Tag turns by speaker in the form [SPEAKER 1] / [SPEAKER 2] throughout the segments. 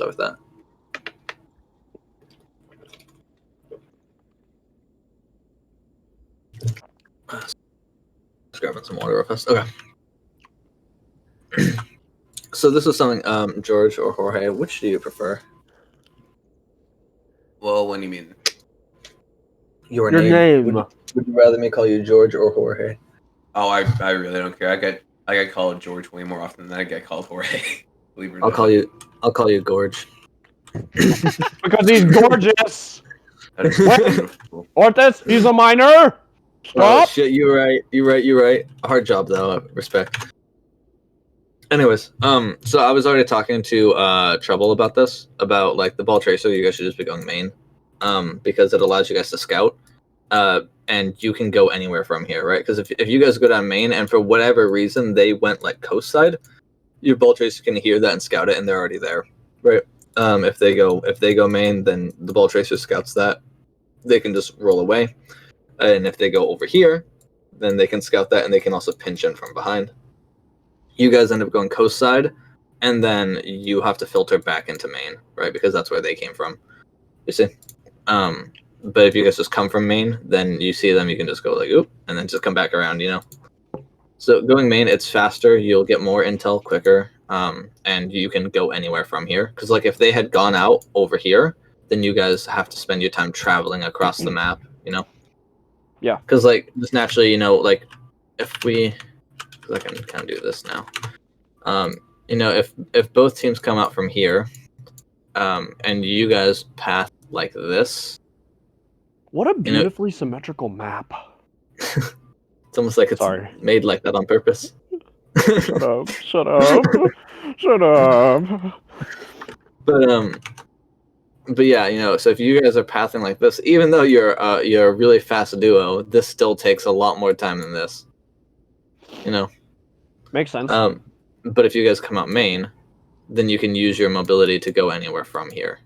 [SPEAKER 1] Start with that. Just grabbing some water real fast. Okay. So this is something, George or Jorge, which do you prefer?
[SPEAKER 2] Well, what do you mean?
[SPEAKER 1] Your name. Would you rather me call you George or Jorge?
[SPEAKER 2] Oh, I really don't care. I get called George way more often than I get called Jorge. Believe it or not.
[SPEAKER 1] I'll call you Gorge.
[SPEAKER 3] Because he's gorgeous.
[SPEAKER 2] That is beautiful.
[SPEAKER 3] Orthus, he's a minor.
[SPEAKER 1] Oh
[SPEAKER 3] Stop.
[SPEAKER 1] shit, you're right. Hard job though, respect. Anyways, so I was already talking to Trouble about this, about like the ball tracer. You guys should just be going main, because it allows you guys to scout, and you can go anywhere from here, right? Because if you guys go down main and for whatever reason they went like coast side, your ball tracer can hear that and scout it, and they're already there, right? If they go main, then the ball tracer scouts that, they can just roll away, and if they go over here, then they can scout that, and they can also pinch in from behind. You guys end up going coast side, and then you have to filter back into main, right? Because that's where they came from. You see? But if you guys just come from main, then you see them, you can just go like, oop, and then just come back around, you know? So going main, it's faster, you'll get more intel quicker, and you can go anywhere from here. Because like if they had gone out over here, then you guys have to spend your time traveling across the map, you know?
[SPEAKER 3] Yeah.
[SPEAKER 1] Because like just naturally, you know, like if we... I can kind of do this now. You know, if both teams come out from here, and you guys path like this,
[SPEAKER 3] What a beautifully symmetrical map.
[SPEAKER 1] it's almost like it's made like that on purpose.
[SPEAKER 3] Shut up! Shut up! Shut up!
[SPEAKER 1] But yeah, you know, so if you guys are pathing like this, even though you're a really fast duo, this still takes a lot more time than this. You know.
[SPEAKER 3] Makes sense.
[SPEAKER 1] But if you guys come out main, then you can use your mobility to go anywhere from here.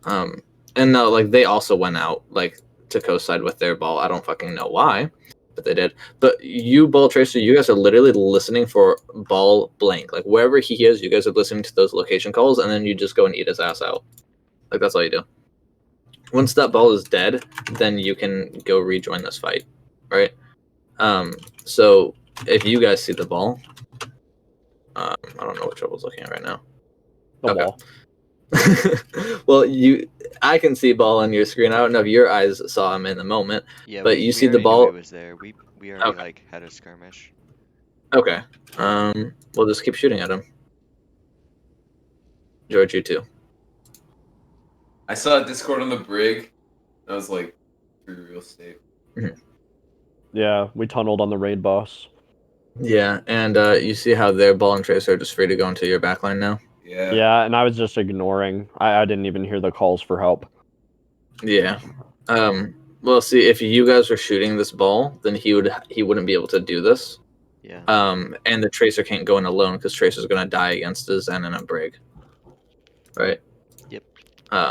[SPEAKER 1] And no, like they also went out like to coast side with their ball. I don't fucking know why, but they did. But you, ball tracer, you guys are literally listening for ball blank. Like wherever he is, you guys are listening to those location calls, and then you just go and eat his ass out. Like that's all you do. Once that ball is dead, then you can go rejoin this fight, right? So if you guys see the ball, I don't know what Trouble's looking at right now.
[SPEAKER 3] The ball.
[SPEAKER 1] Well, I can see ball on your screen. I don't know if your eyes saw him in the moment.
[SPEAKER 4] Yeah,
[SPEAKER 1] but you see the ball.
[SPEAKER 4] Knew he was there. We already like had a skirmish.
[SPEAKER 1] Okay. We'll just keep shooting at him. George, you too.
[SPEAKER 2] I saw a Discord on the brig. I was like, real safe.
[SPEAKER 1] Mm-hmm.
[SPEAKER 3] Yeah, we tunneled on the raid boss.
[SPEAKER 1] Yeah, and you see how their ball and tracer are just free to go into your backline now?
[SPEAKER 2] Yeah.
[SPEAKER 3] Yeah, and I was just ignoring. I didn't even hear the calls for help.
[SPEAKER 1] Yeah. Well, see, if you guys were shooting this ball, then he wouldn't be able to do this.
[SPEAKER 4] Yeah.
[SPEAKER 1] And the tracer can't go in alone because tracer's gonna die against the Zen and a brig. Right?
[SPEAKER 4] Yep.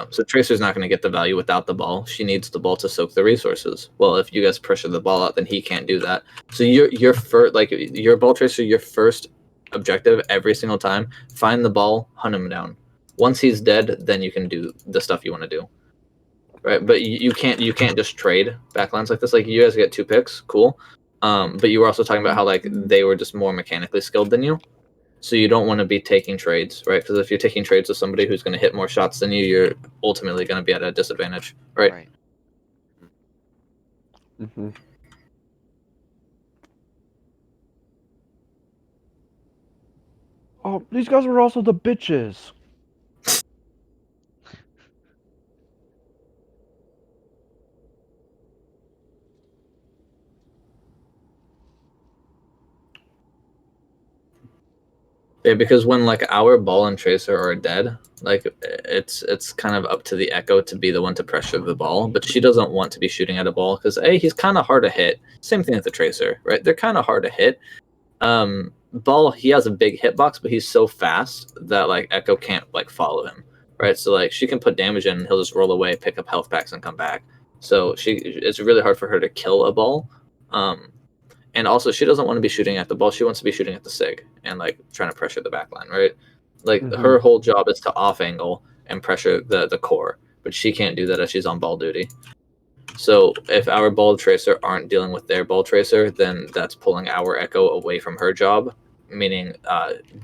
[SPEAKER 1] So tracer's not gonna get the value without the ball. She needs the ball to soak the resources. Well, if you guys pressure the ball out, then he can't do that. So your first, like your ball tracer, your first objective every single time, find the ball, hunt him down. Once he's dead, then you can do the stuff you want to do. Right? But you can't just trade backlines like this. Like you guys get 2 picks, cool. But you were also talking about how like they were just more mechanically skilled than you. So you don't want to be taking trades, right? Because if you're taking trades with somebody who's going to hit more shots than you, you're ultimately going to be at a disadvantage, right?
[SPEAKER 4] Right.
[SPEAKER 3] Mm-hmm. Oh, these guys are also the bitches.
[SPEAKER 1] Yeah, because when like our ball and tracer are dead, like it's kind of up to the Echo to be the one to pressure the ball, but she doesn't want to be shooting at a ball because he's kind of hard to hit. Same thing with the tracer, right? They're kind of hard to hit. Ball, he has a big hitbox, but he's so fast that like Echo can't like follow him, right? So like she can put damage in, and he'll just roll away, pick up health packs, and come back. So it's really hard for her to kill a ball. And also, she doesn't want to be shooting at the ball. She wants to be shooting at the SIG and like trying to pressure the backline, right? Like
[SPEAKER 3] Mhm.
[SPEAKER 1] her whole job is to off angle and pressure the core, but she can't do that if she's on ball duty. So if our ball tracer aren't dealing with their ball tracer, then that's pulling our echo away from her job, meaning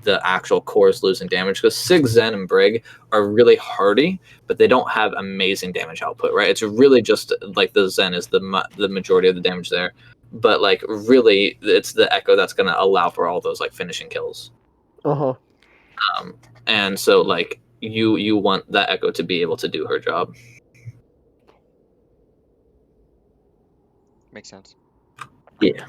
[SPEAKER 1] the actual core is losing damage. Because Sig, Zen, and Brig are really hardy, but they don't have amazing damage output, right? It's really just like the Zen is the majority of the damage there, but like really, it's the echo that's going to allow for all those like finishing kills.
[SPEAKER 3] Uh-huh.
[SPEAKER 1] And so like you want that echo to be able to do her job.
[SPEAKER 4] Makes sense.
[SPEAKER 1] Yeah.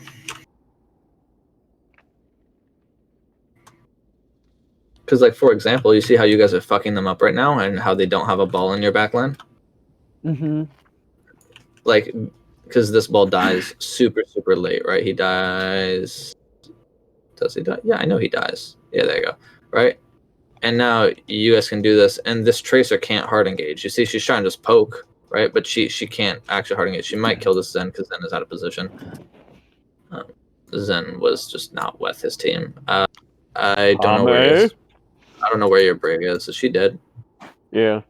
[SPEAKER 1] Because, like, for example, you see how you guys are fucking them up right now and how they don't have a ball in your backline?
[SPEAKER 3] Mm-hmm.
[SPEAKER 1] Like, because this ball dies super, super late, right? He dies... Does he die? Yeah, I know he dies. Yeah, there you go. Right? And now you guys can do this, and this tracer can't hard engage. You see, she's trying to just poke, right? But she can't actually hard engage. She might kill this Zen because Zen is out of position. Zen was just not with his team. I don't know where he is. I don't know where your Brig is. Is she dead?
[SPEAKER 3] Yeah.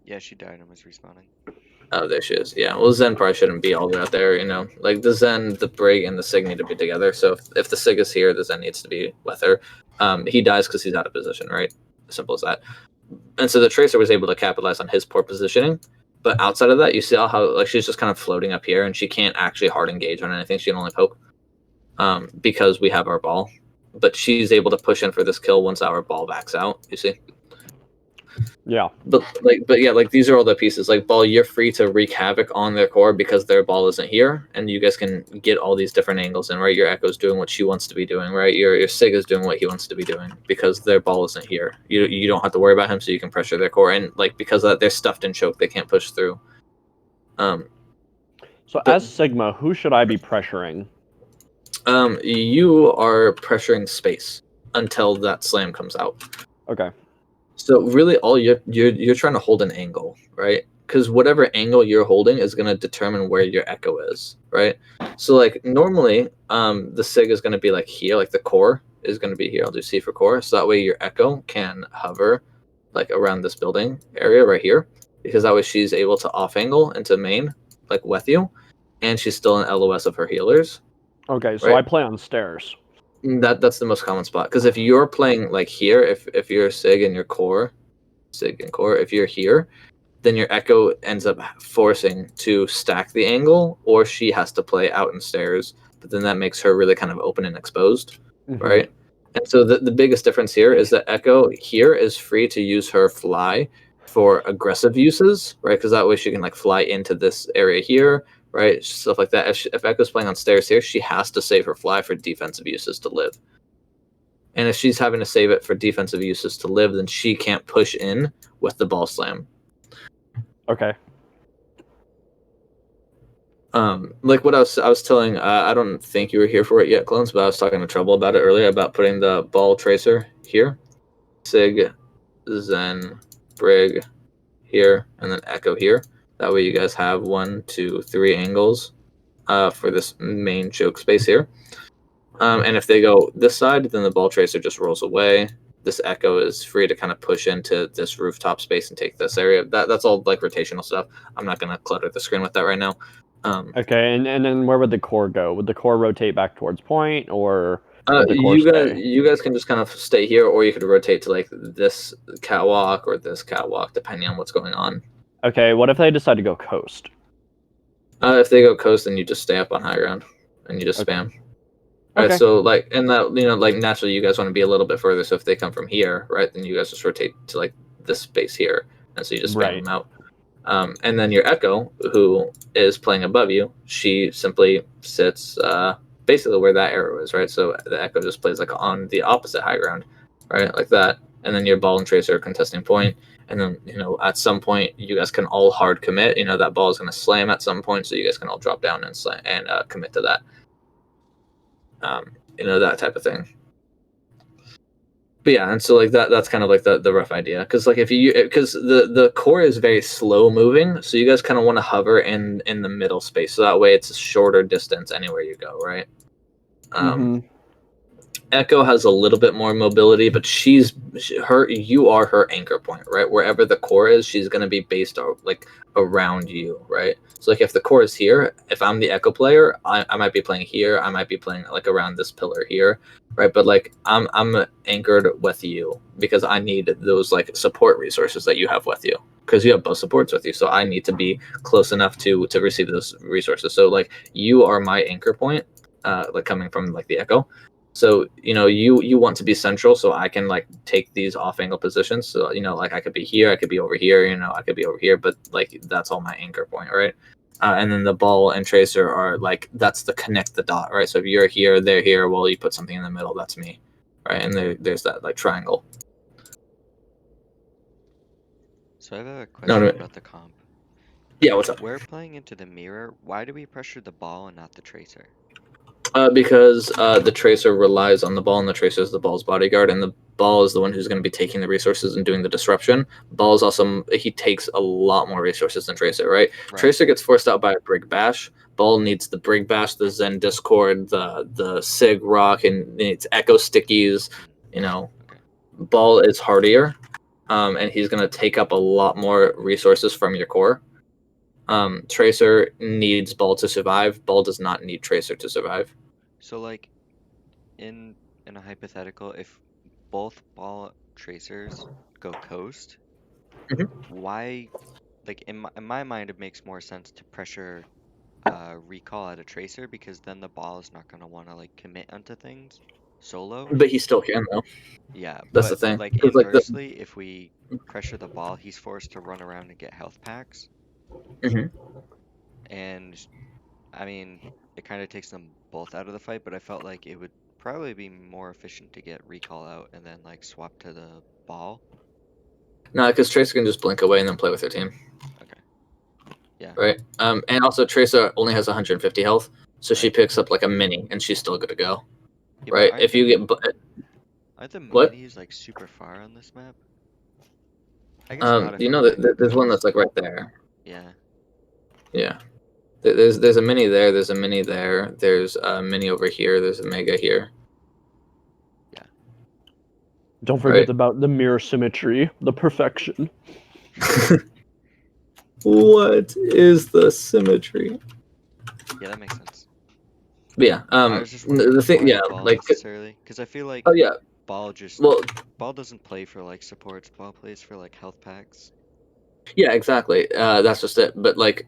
[SPEAKER 4] Yeah, she died and was respawning.
[SPEAKER 1] Oh, there she is. Yeah, well, Zen probably shouldn't be all the way out there, you know? Like, the Zen, the Brig, and the Sig need to be together, so if the Sig is here, the Zen needs to be with her. He dies because he's out of position, right? Simple as that. And so the Tracer was able to capitalize on his poor positioning, but outside of that, you see how, like, she's just kind of floating up here, and she can't actually hard engage on anything. She can only poke because we have our ball. But she's able to push in for this kill once our ball backs out, you see?
[SPEAKER 3] Yeah.
[SPEAKER 1] But yeah, like these are all the pieces. Like ball, you're free to wreak havoc on their core because their ball isn't here, and you guys can get all these different angles in. Right, your Echo's doing what she wants to be doing. Right, your Sig is doing what he wants to be doing because their ball isn't here. You don't have to worry about him, so you can pressure their core. And like because of that, they're stuffed and choked. They can't push through.
[SPEAKER 3] So as Sigma, who should I be pressuring?
[SPEAKER 1] You are pressuring space until that slam comes out.
[SPEAKER 3] Okay.
[SPEAKER 1] So really, all you're trying to hold an angle, right? Because whatever angle you're holding is going to determine where your echo is, right? So like normally, the sig is going to be like here, like the core is going to be here. I'll do C for core, so that way your echo can hover like around this building area right here, because that way she's able to off angle into main like with you, and she's still in LOS of her healers.
[SPEAKER 3] Okay, so
[SPEAKER 1] Right.
[SPEAKER 3] I play on stairs.
[SPEAKER 1] That's the most common spot, because if you're playing like here, if you're Sig and your core, Sig and core, if you're here, then your Echo ends up forcing to stack the angle, or she has to play out in stairs, but then that makes her really kind of open and exposed, right? And so the biggest difference here is that Echo here is free to use her fly for aggressive uses, right? Because that way she can like fly into this area here, right? Stuff like that. If Echo's playing on stairs here, she has to save her fly for defensive uses to live. And if she's having to save it for defensive uses to live, then she can't push in with the ball slam.
[SPEAKER 3] Okay.
[SPEAKER 1] Like what I was telling, I don't think you were here for it yet, Clones, but I was talking to Trouble about it earlier about putting the ball tracer here, Sig, Zen, Brig here, and then Echo here. That way you guys have 1, 2, 3 angles for this main choke space here. And if they go this side, then the ball tracer just rolls away. This Echo is free to kind of push into this rooftop space and take this area. That's all like rotational stuff. I'm not going to clutter the screen with that right now.
[SPEAKER 3] Okay, and then where would the core go? Would the core rotate back towards point, or would the core
[SPEAKER 1] you guys can just kind of stay here, or you could rotate to like this catwalk or this catwalk, depending on what's going on.
[SPEAKER 3] Okay, what if they decide to go coast?
[SPEAKER 1] If they go coast, then you just stay up on high ground and you just spam. Right,
[SPEAKER 3] Okay.
[SPEAKER 1] so like, and that, you know, like naturally you guys want to be a little bit further. So if they come from here, right, then you guys just rotate to like this space here, and so you just spam them out. And then your Echo, who is playing above you, she simply sits basically where that arrow is, right? So the Echo just plays like on the opposite high ground, right, like that. And then your ball and tracer are contesting point. And then, you know, at some point you guys can all hard commit. You know, that ball is going to slam at some point, so you guys can all drop down and slam and commit to that. You know, that type of thing. But yeah, and so like that's kind of like the rough idea, because like because the core is very slow moving, so you guys kind of want to hover in the middle space, so that way it's a shorter distance anywhere you go, right? Echo has a little bit more mobility, but you are her anchor point, right? Wherever the core is, she's going to be based like around you, right? So like if the core is here, if I'm the Echo player, I might be playing here, I might be playing like around this pillar here, right? But like I'm anchored with you because I need those like support resources that you have with you, because you have both supports with you, so I need to be close enough to receive those resources. So like you are my anchor point, like coming from like the Echo. So you want to be central, so I can like take these off angle positions. So like I could be here, I could be over here, I could be over here, but like that's all my anchor point, right? And then the ball and tracer are like that's the connect the dot, right? So if you're here, they're here. Well, you put something in the middle, that's me, right? And there's that like triangle.
[SPEAKER 4] So I have a
[SPEAKER 1] No,
[SPEAKER 4] question
[SPEAKER 1] no.
[SPEAKER 4] about the comp.
[SPEAKER 1] Yeah, what's up?
[SPEAKER 4] We're playing into the mirror. Why do we pressure the ball and not the tracer?
[SPEAKER 1] Because the tracer relies on the ball, and the tracer is the ball's bodyguard, and the ball is the one who's going to be taking the resources and doing the disruption. Ball is also he takes a lot more resources than Tracer, right? Tracer gets forced out by a Brig Bash. Ball needs the Brig Bash, the Zen Discord, the Sig Rock, and it's Echo Stickies.
[SPEAKER 4] Okay.
[SPEAKER 1] Ball is hardier, and he's going to take up a lot more resources from your core. Tracer needs Ball to survive. Ball does not need Tracer to survive.
[SPEAKER 4] So like in a hypothetical, if both ball tracers go coast,
[SPEAKER 1] Mhm.
[SPEAKER 4] why like in my mind it makes more sense to pressure recall at a tracer, because then the ball is not gonna want to like commit onto things solo.
[SPEAKER 1] But he still can though.
[SPEAKER 4] Yeah,
[SPEAKER 1] That's the
[SPEAKER 4] but
[SPEAKER 1] thing.
[SPEAKER 4] like
[SPEAKER 1] It's like
[SPEAKER 4] inversely, if we pressure the ball, he's forced to run around and get health packs.
[SPEAKER 1] Mhm.
[SPEAKER 4] And I mean, it kind of takes them both out of the fight, but I felt like it would probably be more efficient to get recall out and then like swap to the ball.
[SPEAKER 1] No, because Tracer can just blink away and then play with her team,
[SPEAKER 4] Okay. Yeah.
[SPEAKER 1] right? And also Tracer only has 150 health, so she
[SPEAKER 4] Right.
[SPEAKER 1] picks up like a mini, and she's still good to go,
[SPEAKER 4] Yeah, but
[SPEAKER 1] right? If you get
[SPEAKER 4] aren't the
[SPEAKER 1] what?
[SPEAKER 4] minis like super far on this map? I guess not if
[SPEAKER 1] You
[SPEAKER 4] we're
[SPEAKER 1] know
[SPEAKER 4] playing
[SPEAKER 1] that there's one
[SPEAKER 4] coast.
[SPEAKER 1] that's like right there.
[SPEAKER 4] Yeah.
[SPEAKER 1] Yeah, there's a mini there. There's a mini there. There's a mini over here. There's a mega here.
[SPEAKER 4] Yeah.
[SPEAKER 3] Don't forget
[SPEAKER 1] Right.
[SPEAKER 3] about the mirror symmetry, the perfection.
[SPEAKER 1] What is the symmetry?
[SPEAKER 4] Yeah, that makes sense.
[SPEAKER 1] But yeah.
[SPEAKER 4] I was just wondering
[SPEAKER 1] The thing,
[SPEAKER 4] why
[SPEAKER 1] yeah,
[SPEAKER 4] ball
[SPEAKER 1] like,
[SPEAKER 4] necessarily, because I feel like
[SPEAKER 1] oh yeah.
[SPEAKER 4] ball just
[SPEAKER 1] Well,
[SPEAKER 4] ball doesn't play for like supports. Ball plays for like health packs.
[SPEAKER 1] yeah, exactly. That's just it. But like,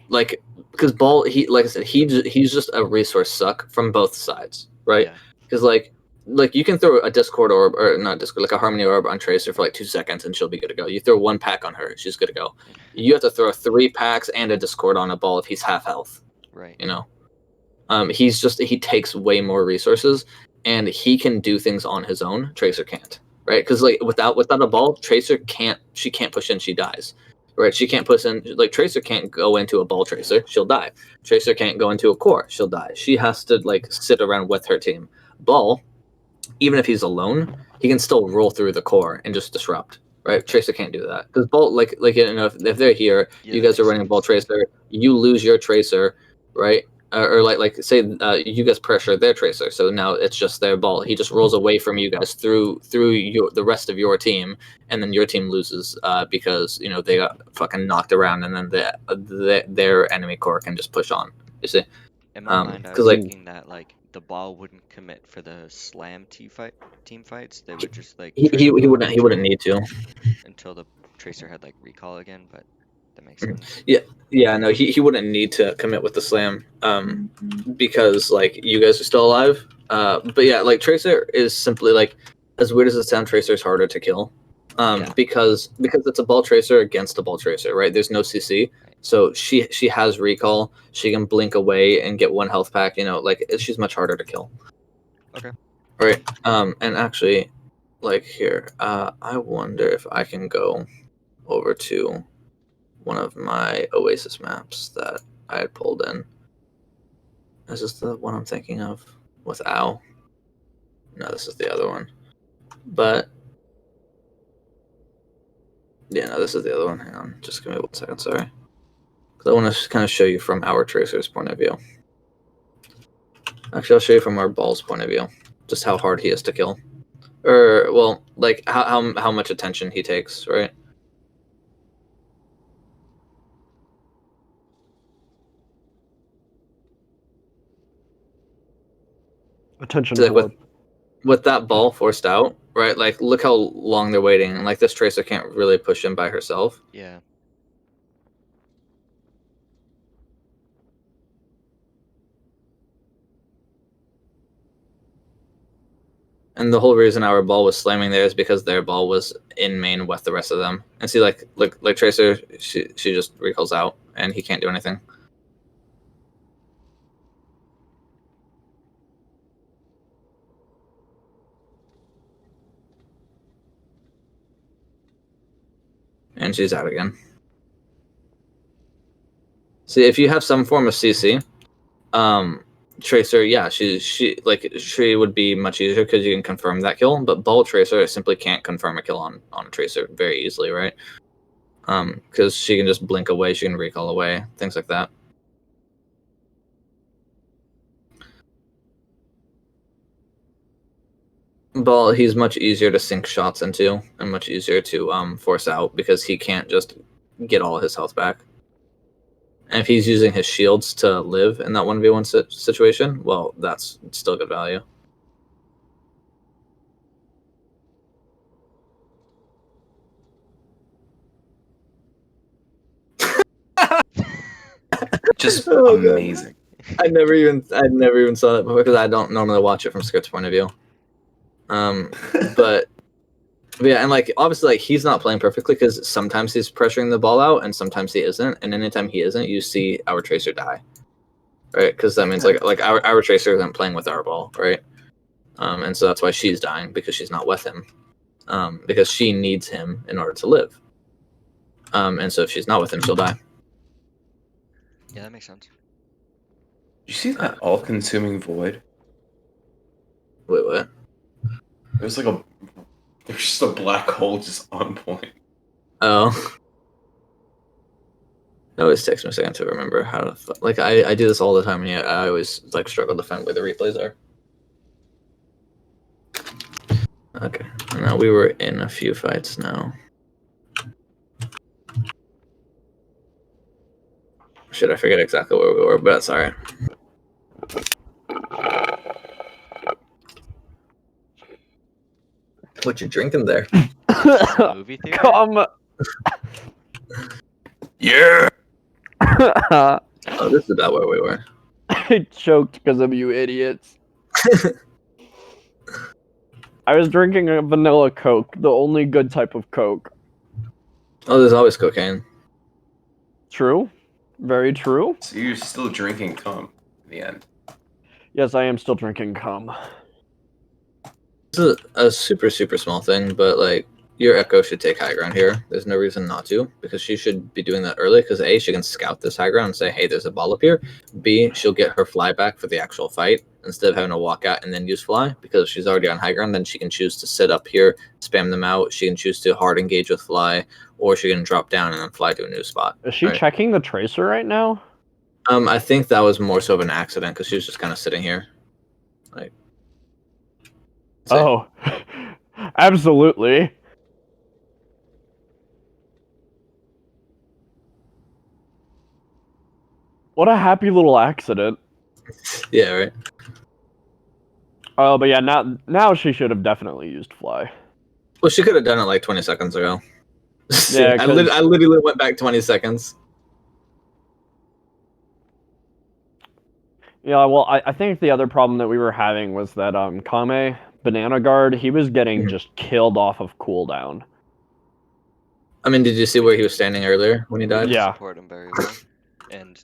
[SPEAKER 1] like because ball, like I said, he's just a resource suck from both sides, right?
[SPEAKER 4] Yeah.
[SPEAKER 1] Because like you can throw a Discord orb, or not Discord, like a Harmony orb on Tracer for like 2 seconds and she'll be good to go. You throw one pack on her, she's good to go. You have to throw 3 packs and a Discord on a ball if he's half health.
[SPEAKER 4] Right.
[SPEAKER 1] He takes way more resources, and he can do things on his own. Tracer can't, right? Because like without a ball, Tracer can't. She can't push in. She dies, right? She can't push in. Like Tracer can't go into a ball tracer. She'll die. Tracer can't go into a core. She'll die. She has to like sit around with her team. Ball, even if he's alone, he can still roll through the core and just disrupt. Right, Tracer can't do that because ball, like if they're here,
[SPEAKER 4] Yeah,
[SPEAKER 1] you
[SPEAKER 4] that
[SPEAKER 1] guys are
[SPEAKER 4] makes
[SPEAKER 1] running ball
[SPEAKER 4] sense.
[SPEAKER 1] tracer, you lose your tracer, right? Or like say you guys pressure their tracer, so now it's just their ball. He just rolls away from you guys through the rest of your team, and then your team loses because they got fucking knocked around, and then their enemy core can just push on. You see,
[SPEAKER 4] In my mind, I
[SPEAKER 1] because
[SPEAKER 4] was
[SPEAKER 1] like
[SPEAKER 4] thinking that like the ball wouldn't commit for the slam team fights. They would just like
[SPEAKER 1] he,
[SPEAKER 4] try
[SPEAKER 1] he,
[SPEAKER 4] to
[SPEAKER 1] he
[SPEAKER 4] build
[SPEAKER 1] wouldn't he wouldn't
[SPEAKER 4] neutral
[SPEAKER 1] need to.
[SPEAKER 4] until the tracer had like recall again, but that makes
[SPEAKER 1] Mhm.
[SPEAKER 4] sense.
[SPEAKER 1] Yeah, no, he wouldn't need to commit with the slam, because like you guys are still alive. But yeah, like Tracer is simply like, as weird as it sounds, Tracer is harder to kill,
[SPEAKER 4] Yeah.
[SPEAKER 1] because it's a ball tracer against a ball tracer, right? There's no CC,
[SPEAKER 4] Right.
[SPEAKER 1] so she has recall. She can blink away and get 1 health pack. She's much harder to kill.
[SPEAKER 4] Okay.
[SPEAKER 1] Right. And actually, like here, I wonder if I can go over to one of my Oasis maps that I had pulled in. Is this the one I'm thinking of with Ow? No, this is the other one. But yeah, no, this is the other one. Hang on, just give me 1 second. Sorry, because I want to kind of show you from our tracer's point of view. Actually, I'll show you from our ball's point of view. just how hard he is to kill, or well, like how much attention he takes, right?
[SPEAKER 3] Attention
[SPEAKER 1] So, like
[SPEAKER 3] whore.
[SPEAKER 1] with that ball forced out, right? Like look how long they're waiting, and like this Tracer can't really push in by herself.
[SPEAKER 4] Yeah.
[SPEAKER 1] And the whole reason our ball was slamming there is because their ball was in main with the rest of them. And see, like Tracer, she just recalls out, and he can't do anything. And she's out again. See, if you have some form of CC, Tracer, yeah, she would be much easier because you can confirm that kill. But Ball Tracer simply can't confirm a kill on a Tracer very easily, right? Because she can just blink away, she can recall away, things like that. Ball, he's much easier to sink shots into and much easier to force out because he can't just get all his health back. And if he's using his shields to live in that 1v1 situation, well, that's still good value.
[SPEAKER 2] Just
[SPEAKER 1] Oh, God.
[SPEAKER 2] amazing.
[SPEAKER 1] I never even saw that before because I don't normally watch it from Script's point of view. But yeah, and like obviously like he's not playing perfectly because sometimes he's pressuring the ball out and sometimes he isn't, and anytime he isn't, you see our Tracer die, right? Because that means like our Tracer isn't playing with our ball, right? And so that's why she's dying because she's not with him, because she needs him in order to live. And so if she's not with him, she'll die.
[SPEAKER 4] Yeah, that makes sense.
[SPEAKER 2] Did you see that all-consuming void?
[SPEAKER 1] Wait, what?
[SPEAKER 2] There's just a black hole just on point.
[SPEAKER 1] Oh. It always takes me a second to remember how to like I do this all the time, and yet I always like struggle to find where the replays are. Okay, now we were in a few fights now. Shit, I forget exactly where we were, but that's alright. What you drinking there?
[SPEAKER 4] Movie theater?
[SPEAKER 3] Come.
[SPEAKER 2] Yeah.
[SPEAKER 1] Oh, this is about where we were.
[SPEAKER 3] I choked because of you idiots. I was drinking a vanilla Coke, the only good type of Coke.
[SPEAKER 1] Oh, there's always cocaine.
[SPEAKER 3] True. Very true.
[SPEAKER 2] So you're still drinking cum in the end.
[SPEAKER 3] Yes, I am still drinking cum.
[SPEAKER 1] This is a super, super small thing, but like your Echo should take high ground here. There's no reason not to, because she should be doing that early, because A, she can scout this high ground and say, hey, there's a ball up here. B, she'll get her fly back for the actual fight, instead of having to walk out and then use fly, because she's already on high ground, then she can choose to sit up here, spam them out, she can choose to hard engage with fly, or she can drop down and then fly to a new spot.
[SPEAKER 3] Is she
[SPEAKER 1] right?
[SPEAKER 3] checking the tracer right now?
[SPEAKER 1] I think that was more so of an accident, because she was just kind of sitting here. Like,
[SPEAKER 3] oh, absolutely. What a happy little accident.
[SPEAKER 1] yeah, right.
[SPEAKER 3] Oh, but yeah, now she should have definitely used fly.
[SPEAKER 1] Well, she could have done it like 20 seconds ago.
[SPEAKER 3] Yeah,
[SPEAKER 1] I literally went back 20 seconds.
[SPEAKER 3] Yeah, well, I think the other problem that we were having was that Kame, Banana Guard, he was getting just killed off of cooldown.
[SPEAKER 1] I mean, did you see where he was standing earlier when he died?
[SPEAKER 3] Yeah.
[SPEAKER 4] Support him very well, and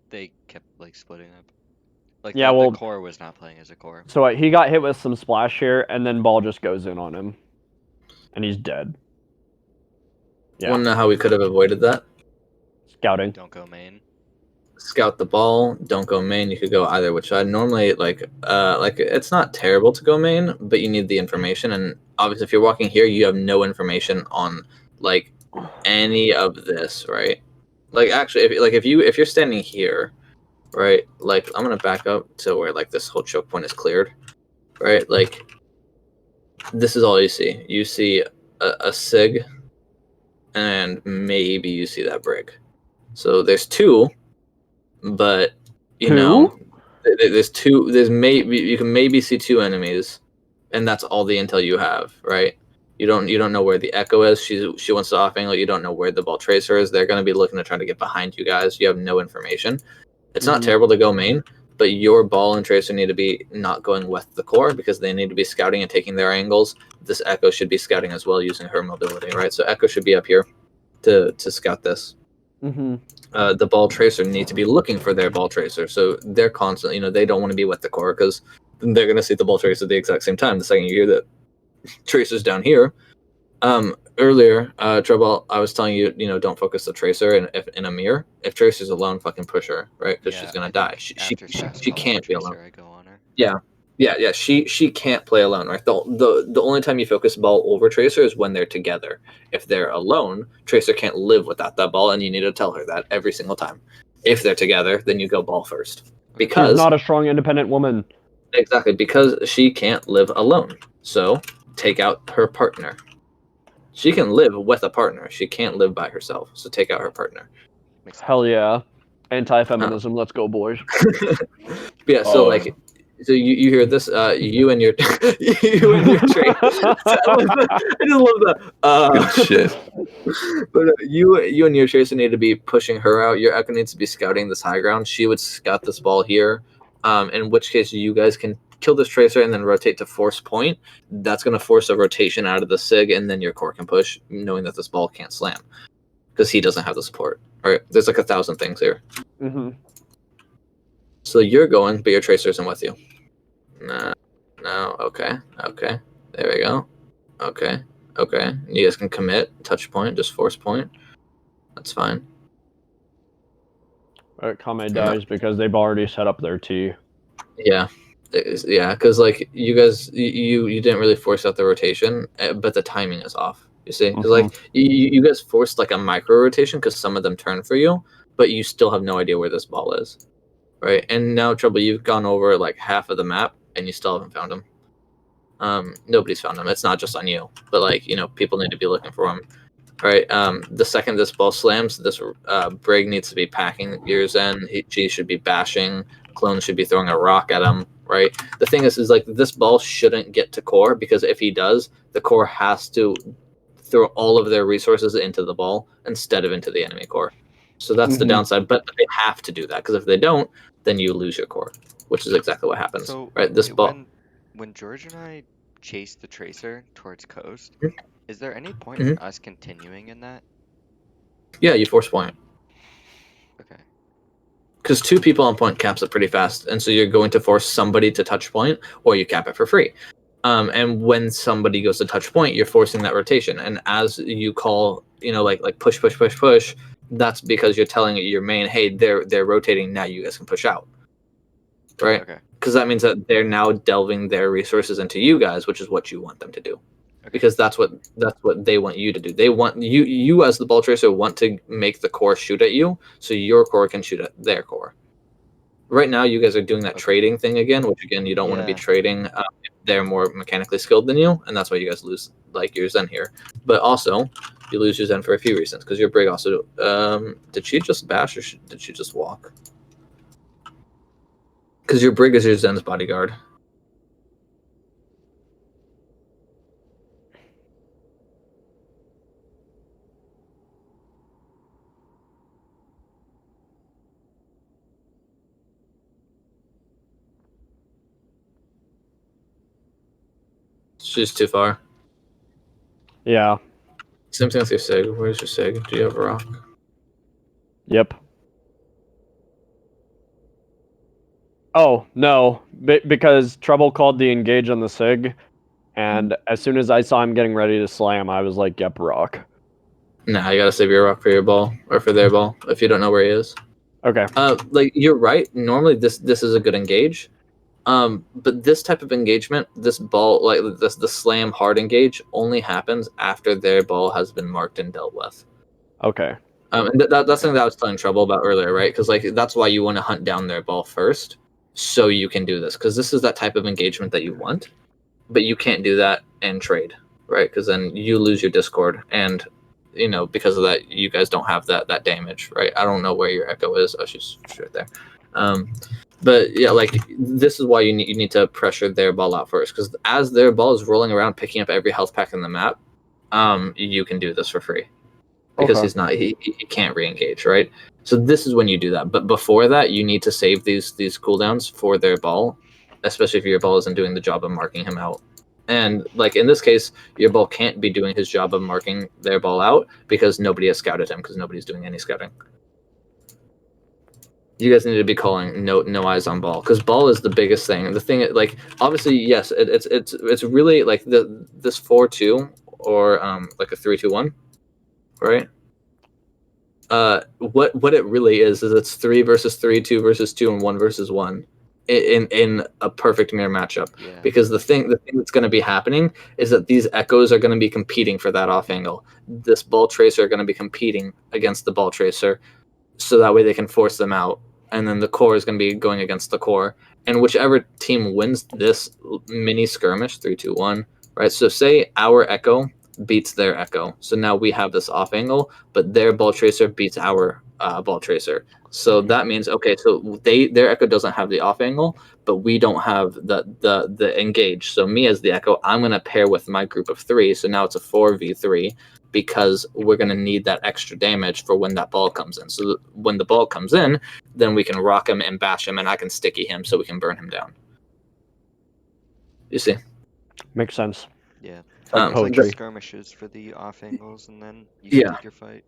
[SPEAKER 4] they kept like splitting up. Like
[SPEAKER 3] Yeah,
[SPEAKER 4] the
[SPEAKER 3] well-
[SPEAKER 4] core was not playing as a core.
[SPEAKER 3] So he got hit with some splash here, and then Ball just goes in on him. And he's dead. Yeah.
[SPEAKER 1] Want to know how we could have avoided that?
[SPEAKER 3] Scouting.
[SPEAKER 4] Don't go main.
[SPEAKER 1] Scout the ball. Don't go main. You could go either which side. Normally, like it's not terrible to go main, but you need the information. And obviously, if you're walking here, you have no information on like any of this, right? Like actually, if you're standing here, right? Like I'm gonna back up to where like this whole choke point is cleared. right? Like, this is all you see. You see a sig, and maybe you see that brig. So there's two, but you know, there's two. There's maybe you can maybe see two enemies, and that's all the intel you have, right? You don't know where the Echo is. She wants to off angle. You don't know where the ball tracer is. They're going to be looking to try to get behind you guys. You have no information. It's not terrible to go main, but your ball and tracer need to be not going with the core because they need to be scouting and taking their angles. This Echo should be scouting as well using her mobility, right? So Echo should be up here to scout this. The ball tracer need to be looking for their ball tracer, so they're constantly, they don't want to be with the core because they're going to see the ball tracer at the exact same time. The second you hear that tracer's down here, earlier, Trouble, I was telling you, don't focus the tracer in a mirror. If tracer's alone, fucking push her, right? Because she's gonna die. She can't be alone.
[SPEAKER 4] I go on her.
[SPEAKER 1] Yeah. She can't play alone, right? The only time you focus ball over tracer is when they're together. If they're alone, tracer can't live without that ball, and you need to tell her that every single time. If they're together, then you go ball first. Because
[SPEAKER 3] she's not a strong, independent woman.
[SPEAKER 1] Exactly, because she can't live alone. So take out her partner. She can live with a partner. She can't live by herself. So take out her partner.
[SPEAKER 3] Hell yeah. Anti-feminism. Let's go, boys.
[SPEAKER 1] Yeah, so so you hear this, you and your you and your trait. I just love that.
[SPEAKER 2] Good shit.
[SPEAKER 1] But you and your tracer need to be pushing her out. Your Echo needs to be scouting this high ground. She would scout this ball here. In which case you guys can kill this tracer and then rotate to force point. That's going to force a rotation out of the SIG, and then your core can push, knowing that this ball can't slam because he doesn't have the support. All right, there's like 1,000 things here. So you're going, but your tracer isn't with you. No. Okay. There we go. Okay. You guys can commit, touch point, just force point. That's fine.
[SPEAKER 3] Kame dies because they've already set up their T.
[SPEAKER 1] Yeah, because like you guys, you didn't really force out the rotation, but the timing is off. You see, because like you guys forced like a micro rotation because some of them turn for you, but you still have no idea where this ball is, right? And now, Trouble, you've gone over like half of the map and you still haven't found him. Nobody's found him. It's not just on you, but like people need to be looking for him. Right. The second this ball slams, this brig needs to be packing gears in. She should be bashing. Clone should be throwing a rock at him. Right. The thing is like this ball shouldn't get to core because if he does, the core has to throw all of their resources into the ball instead of into the enemy core. So that's the downside. But they have to do that because if they don't, then you lose your core, which is exactly what happens.
[SPEAKER 4] So
[SPEAKER 1] right. This ball.
[SPEAKER 4] When George and I chased the tracer towards coast. Is there any point in us continuing in that?
[SPEAKER 1] Yeah, you force point.
[SPEAKER 4] Okay.
[SPEAKER 1] Because 2 people on point caps it pretty fast, and so you're going to force somebody to touch point, or you cap it for free. And when somebody goes to touch point, you're forcing that rotation. And as you call, like push, that's because you're telling your main, hey, they're rotating now. You guys can push out, right?
[SPEAKER 4] Okay.
[SPEAKER 1] Because that means that they're now delving their resources into you guys, which is what you want them to do. Because that's what they want you to do. They want you as the ball tracer want to make the core shoot at you, so your core can shoot at their core. Right now, you guys are doing that trading thing again, which again you don't want to be trading. If they're more mechanically skilled than you, and that's why you guys lose like your Zen here. But also, you lose your Zen for a few reasons. Because your brig also did she just bash or did she just walk? Because your brig is your Zen's bodyguard. She's too far.
[SPEAKER 3] Yeah.
[SPEAKER 1] Same thing with your Sig. Where's your Sig? Do you have a rock?
[SPEAKER 3] Yep. Oh, no. Because Trouble called the engage on the Sig, and as soon as I saw him getting ready to slam, I was like, yep, rock.
[SPEAKER 1] Nah, you gotta save your rock for your ball, or for their ball, if you don't know where he is.
[SPEAKER 3] Okay.
[SPEAKER 1] Like, you're right. Normally, this is a good engage. But this type of engagement, this ball, like the slam hard engage, only happens after their ball has been marked and dealt with.
[SPEAKER 3] Okay.
[SPEAKER 1] And that's something that I was telling Trouble about earlier, right? Because like that's why you want to hunt down their ball first, so you can do this, because this is that type of engagement that you want, but you can't do that in trade, right? Because then you lose your Discord, and because of that, you guys don't have that damage, right? I don't know where your Echo is. Oh, she's right there. But yeah, like this is why you need to pressure their ball out first, because as their ball is rolling around picking up every health pack in the map, you can do this for free, because
[SPEAKER 3] Okay.
[SPEAKER 1] he can't re-engage, right? So this is when you do that. But before that, you need to save these cooldowns for their ball, especially if your ball isn't doing the job of marking him out. And like in this case, your ball can't be doing his job of marking their ball out because nobody has scouted him, because nobody's doing any scouting. You guys need to be calling no eyes on ball, because ball is the biggest thing. The thing, like, obviously, yes, it's really like this 4-2 or like a 3-2-1, right? What it really is it's 3 versus 3, 2 versus 2, and 1 versus 1 in a perfect mirror matchup.
[SPEAKER 4] Yeah.
[SPEAKER 1] Because the thing that's going to be happening is that these echoes are going to be competing for that off angle. This ball tracer are going to be competing against the ball tracer, so that way they can force them out, and then the core is going to be going against the core, and whichever team wins this mini skirmish, 3-2-1, right? So say our Echo beats their Echo, so now we have this off angle, but their ball tracer beats our ball tracer. So that means, okay, so their Echo doesn't have the off angle, but we don't have the engage. So me as the Echo, I'm going to pair with my group of 3, so now it's a 4v3, because we're going to need that extra damage for when that ball comes in. So when the ball comes in, then we can rock him and bash him, and I can sticky him so we can burn him down. You see?
[SPEAKER 3] Makes sense.
[SPEAKER 4] Yeah.
[SPEAKER 3] Like
[SPEAKER 4] Like
[SPEAKER 3] poetry.
[SPEAKER 4] skirmishes for the off angles, and then you
[SPEAKER 1] Yeah.
[SPEAKER 4] stick your fight.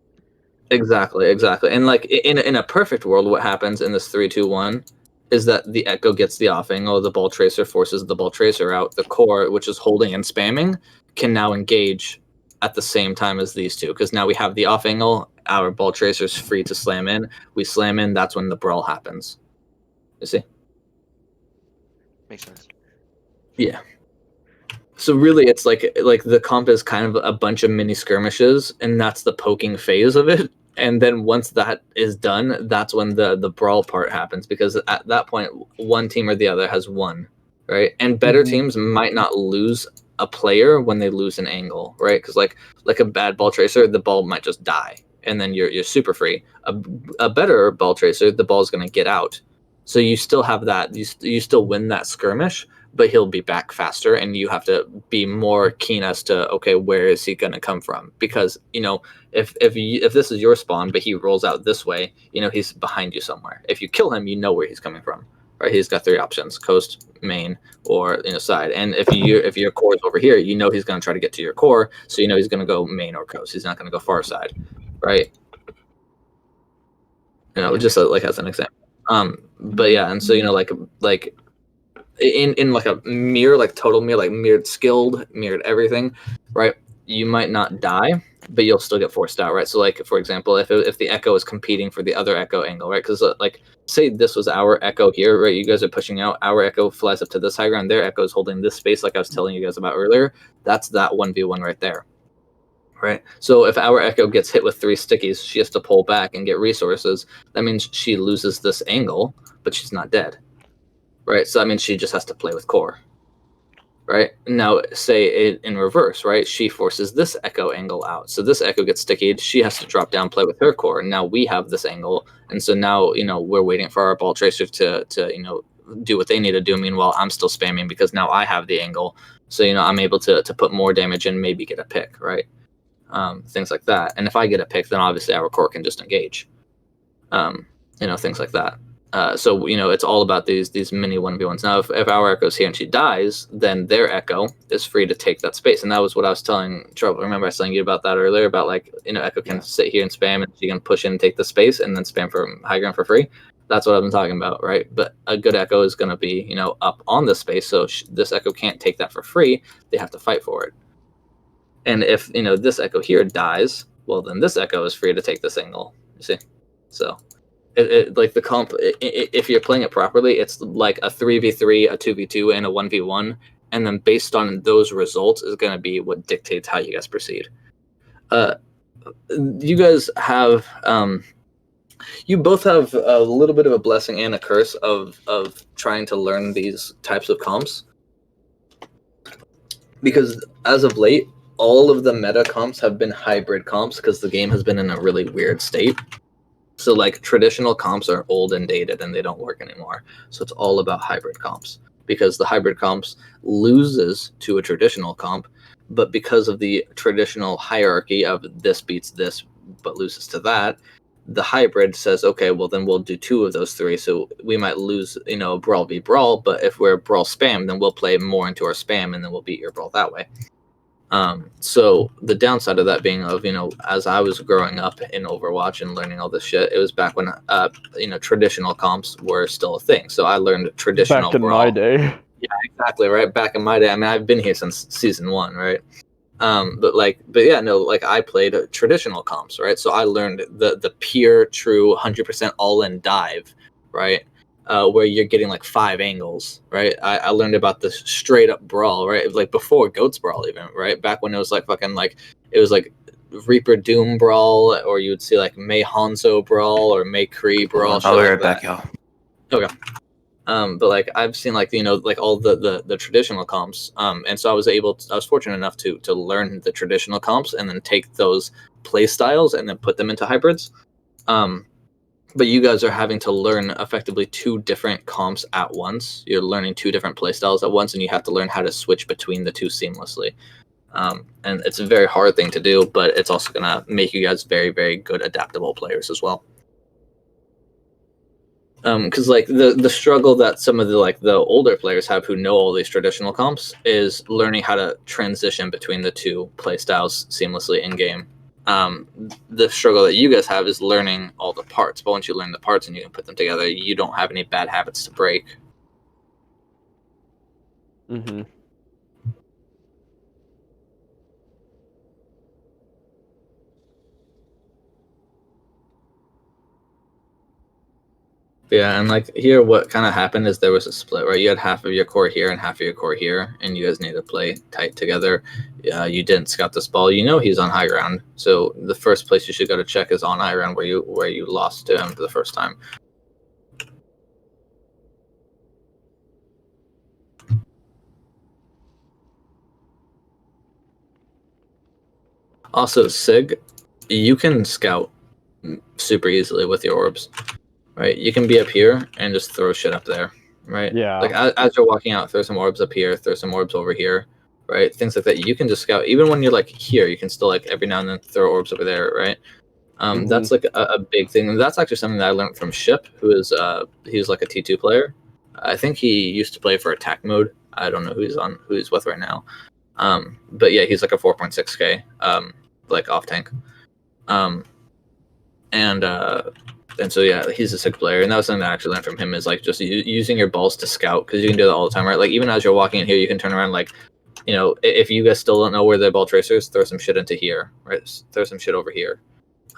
[SPEAKER 1] Exactly. And like in a perfect world, what happens in this 3-2-1 is that the Echo gets the off angle, the ball tracer forces the ball tracer out, the core, which is holding and spamming, can now engage at the same time as these two, because now we have the off angle, our ball tracer's free to slam in, we slam in, that's when the brawl happens. You see?
[SPEAKER 4] Makes sense.
[SPEAKER 1] Yeah. So really, it's like the comp is kind of a bunch of mini skirmishes, and that's the poking phase of it. And then once that is done, that's when the brawl part happens, because at that point, one team or the other has won, right? And better teams might not lose a player when they lose an angle, right? Because like a bad ball tracer, the ball might just die, and then you're super free. A better ball tracer, the ball's going to get out, so you still have that. You still win that skirmish, but he'll be back faster, and you have to be more keen as to, okay, where is he going to come from? Because if this is your spawn, but he rolls out this way, he's behind you somewhere. If you kill him, you know where he's coming from, right? He's got 3 options: coast, main, or side. And if your core is over here, he's going to try to get to your core, so he's going to go main or coast. He's not going to go far side, right? Just like as an example. But yeah, and so like in like a mirror, like total mirror, like mirrored skilled, mirrored everything, right? You might not die, but you'll still get forced out, right? So like, for example, if the Echo is competing for the other Echo angle, right? Because like, say this was our Echo here, right? You guys are pushing out, our Echo flies up to this high ground, their Echo is holding this space, like I was telling you guys about earlier. That's that 1v1 right there, right? So if our Echo gets hit with 3 stickies, she has to pull back and get resources. That means she loses this angle, but she's not dead. Right, so that means she just has to play with core. Right, now say it in reverse, right? She forces this Echo angle out, so this Echo gets stickied. She has to drop down, play with her core, and now we have this angle, and so now we're waiting for our ball tracer to do what they need to do. Meanwhile, I'm still spamming because now I have the angle, so I'm able to put more damage and maybe get a pick, right? Things like that. And if I get a pick, then obviously our core can just engage. Things like that. So it's all about these mini 1v1s. Now, if our Echo's here and she dies, then their Echo is free to take that space, and that was what I was telling Trouble. Remember I was telling you about that earlier, about like Echo can sit here and spam, and she can push in and take the space, and then spam for high ground for free. That's what I've been talking about, right? But a good Echo is going to be up on the space, so this Echo can't take that for free. They have to fight for it. And if this Echo here dies, well, then this Echo is free to take this angle. You see, so. Like the comp, if you're playing it properly, it's like a 3v3, a 2v2, and a 1v1, and then based on those results is going to be what dictates how you guys proceed. You guys have You both have a little bit of a blessing and a curse of trying to learn these types of comps, because as of late, all of the meta comps have been hybrid comps because the game has been in a really weird state. So like traditional comps are old and dated and they don't work anymore. So it's all about hybrid comps, because the hybrid comps loses to a traditional comp, but because of the traditional hierarchy of this beats this but loses to that, the hybrid says, okay, well then we'll do 2 of those 3. So we might lose, brawl v brawl, but if we're brawl spam, then we'll play more into our spam and then we'll beat your brawl that way. So the downside of that being as I was growing up in Overwatch and learning all this shit, it was back when traditional comps were still a thing. So I learned traditional
[SPEAKER 3] Back in
[SPEAKER 1] brawl.
[SPEAKER 3] my day.
[SPEAKER 1] Yeah, exactly, right. Back in my day. I mean, I've been here since season 1, right? I played traditional comps, right? So I learned the pure, true, 100% all-in dive, right? Where you're getting like 5 angles, right? I learned about this straight up brawl, right? Like before Goats Brawl, even, right? Back when it was like fucking like it was like Reaper Doom Brawl, or you would see like May Hanzo Brawl or May Kree Brawl.
[SPEAKER 2] I'll be
[SPEAKER 1] shit
[SPEAKER 2] right
[SPEAKER 1] like
[SPEAKER 2] back, y'all.
[SPEAKER 1] that. Okay. But like I've seen like like all the traditional comps, and so I was fortunate enough to learn the traditional comps and then take those play styles and then put them into hybrids. But you guys are having to learn effectively 2 different comps at once. You're learning 2 different play styles at once, and you have to learn how to switch between the 2 seamlessly. And it's a very hard thing to do, but it's also gonna make you guys very, very good adaptable players as well. Because like the struggle that some of the older players have who know all these traditional comps is learning how to transition between the 2 play styles seamlessly in game. The struggle that you guys have is learning all the parts, but once you learn the parts and you can put them together, you don't have any bad habits to break.
[SPEAKER 3] Mm-hmm.
[SPEAKER 1] Yeah, and like here, what kind of happened is there was a split, right? You had half of your core here and half of your core here, and you guys need to play tight together. You didn't scout this ball. He's on high ground, so the first place you should go to check is on high ground, where you lost to him for the first time. Also, Sig, you can scout super easily with your orbs, right? You can be up here and just throw shit up there, right?
[SPEAKER 3] Yeah.
[SPEAKER 1] Like as you're walking out, throw some orbs up here, throw some orbs over here, right? Things like that. You can just scout. Even when you're like here, you can still like every now and then throw orbs over there, right? That's like a big thing. And that's actually something that I learned from Ship, who is he's like a T2 player. I think he used to play for attack mode. I don't know who he's with right now. But yeah, he's like a 4.6k like off tank. And so yeah, he's a sick player, and that was something that I actually learned from him is like just using your balls to scout, because you can do that all the time, right? Like even as you're walking in here, you can turn around, like if you guys still don't know where the ball tracers, throw some shit into here, right? Throw some shit over here.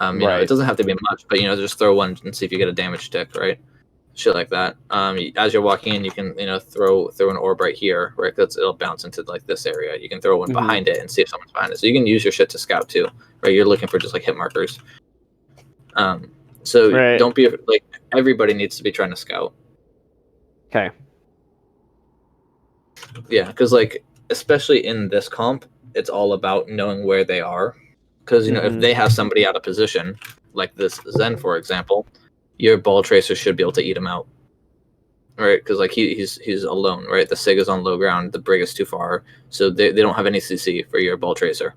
[SPEAKER 1] It doesn't have to be much, but just throw one and see if you get a damage tick, right? Shit like that. As you're walking in, you can throw an orb right here, right? It'll bounce into like this area. You can throw one behind it and see if someone's behind it. So you can use your shit to scout too, right? You're looking for just like hit markers. So
[SPEAKER 3] Right.
[SPEAKER 1] don't be like, everybody needs to be trying to scout.
[SPEAKER 3] Okay.
[SPEAKER 1] Yeah, because like especially in this comp, it's all about knowing where they are. Because if they have somebody out of position, like this Zen for example, your ball tracer should be able to eat him out, right? Because like he's alone, right? The Sig is on low ground, the Brig is too far, so they don't have any CC for your ball tracer.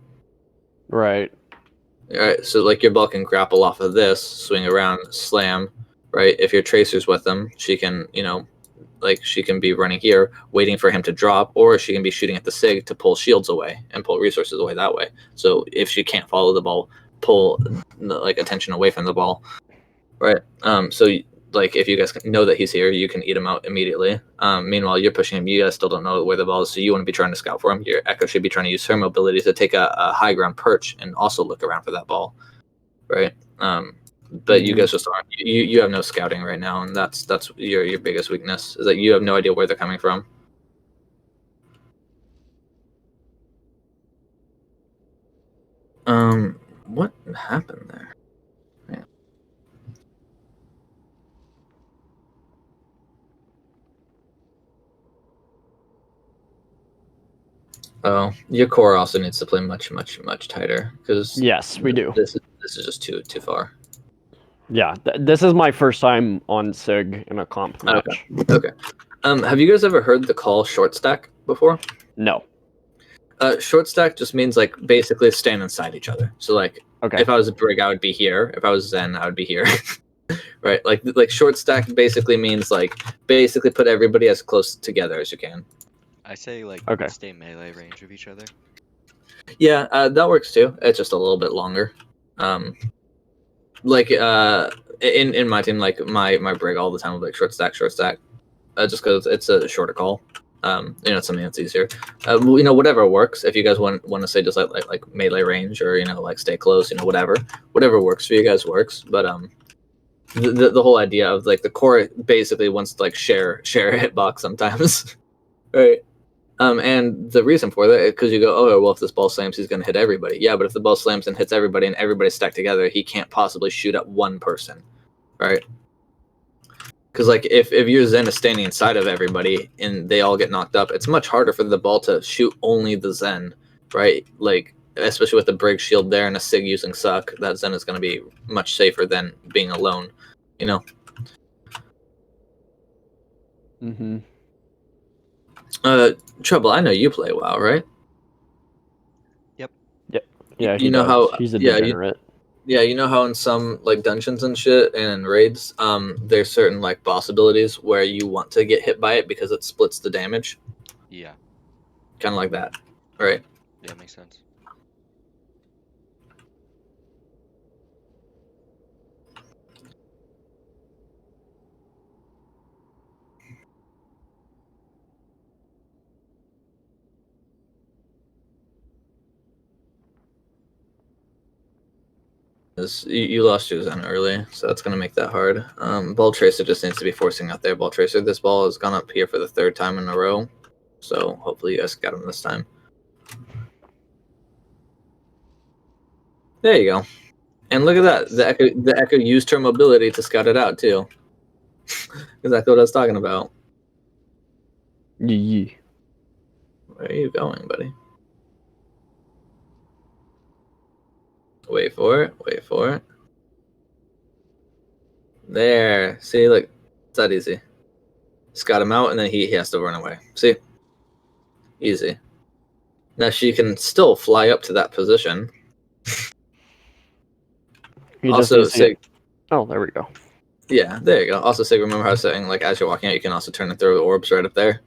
[SPEAKER 3] Right.
[SPEAKER 1] All right, so like your ball can grapple off of this, swing around, slam, right? If your tracer's with them, she can, she can be running here, waiting for him to drop, or she can be shooting at the Sig to pull shields away and pull resources away that way. So if she can't follow the ball, pull like attention away from the ball, right? So like if you guys know that he's here, you can eat him out immediately. Meanwhile, you're pushing him. You guys still don't know where the ball is, so you want to be trying to scout for him. Your Echo should be trying to use her mobility to take a high ground perch and also look around for that ball, right? But you guys just aren't. You have no scouting right now, and that's your biggest weakness, is that you have no idea where they're coming from. What happened there? Yeah. Oh, your core also needs to play much, much, much tighter because
[SPEAKER 3] Yes, we do.
[SPEAKER 1] this is just too far.
[SPEAKER 3] Yeah, this is my first time on Sig in a comp match.
[SPEAKER 1] Okay. Have you guys ever heard the call short stack before?
[SPEAKER 3] No.
[SPEAKER 1] Short stack just means like basically stand inside each other. So like,
[SPEAKER 3] Okay.
[SPEAKER 1] if I was a brig, I would be here. If I was Zen, I would be here. Right? Like short stack basically means like basically put everybody as close together as you can.
[SPEAKER 4] I say like
[SPEAKER 3] Okay.
[SPEAKER 4] stay melee range of each other.
[SPEAKER 1] Yeah, that works too. It's just a little bit longer. Like in my team, like my brig all the time will be like short stack, just because it's a shorter call. It's something that's easier. Whatever works. If you guys want to say just like melee range or like stay close, whatever works for you guys works. But the whole idea of like the core basically wants to like share a hitbox sometimes, right? And the reason for that is because you go, oh well, if this ball slams, he's gonna hit everybody. Yeah, but if the ball slams and hits everybody and everybody's stacked together, he can't possibly shoot at one person, right? Because like if your Zen is standing inside of everybody and they all get knocked up, it's much harder for the ball to shoot only the Zen, right? Like especially with the brig shield there and a Sig using suck, that Zen is going to be much safer than being alone,
[SPEAKER 3] Mm-hmm.
[SPEAKER 1] Trouble, I know you play WoW, right?
[SPEAKER 3] Yeah, he
[SPEAKER 1] You know
[SPEAKER 3] does.
[SPEAKER 1] how
[SPEAKER 3] He's a
[SPEAKER 1] yeah,
[SPEAKER 3] degenerate.
[SPEAKER 1] you know how in some like dungeons and shit and in raids, there's certain like boss abilities where you want to get hit by it because it splits the damage,
[SPEAKER 4] Yeah.
[SPEAKER 1] kind of like that, right?
[SPEAKER 4] Yeah, makes sense.
[SPEAKER 1] You lost your Zen early, so that's gonna make that hard. Ball Tracer just needs to be forcing out there. Ball Tracer, this ball has gone up here for the third time in a row, so hopefully you guys got him this time. There you go. And look at that. The Echo used her mobility to scout it out too. Exactly what I was talking about.
[SPEAKER 3] Yee.
[SPEAKER 1] Where are you going, buddy? Wait for it. Wait for it. There. See, look. It's that easy. Scout him out, and then he has to run away. See? Easy. Now she can still fly up to that position.
[SPEAKER 3] He just
[SPEAKER 1] Also,
[SPEAKER 3] needs to
[SPEAKER 1] Sig.
[SPEAKER 3] Oh, there we go.
[SPEAKER 1] Yeah, there you go. Also, Sig, remember how I was saying, like, as you're walking out, you can also turn and throw the orbs right up there?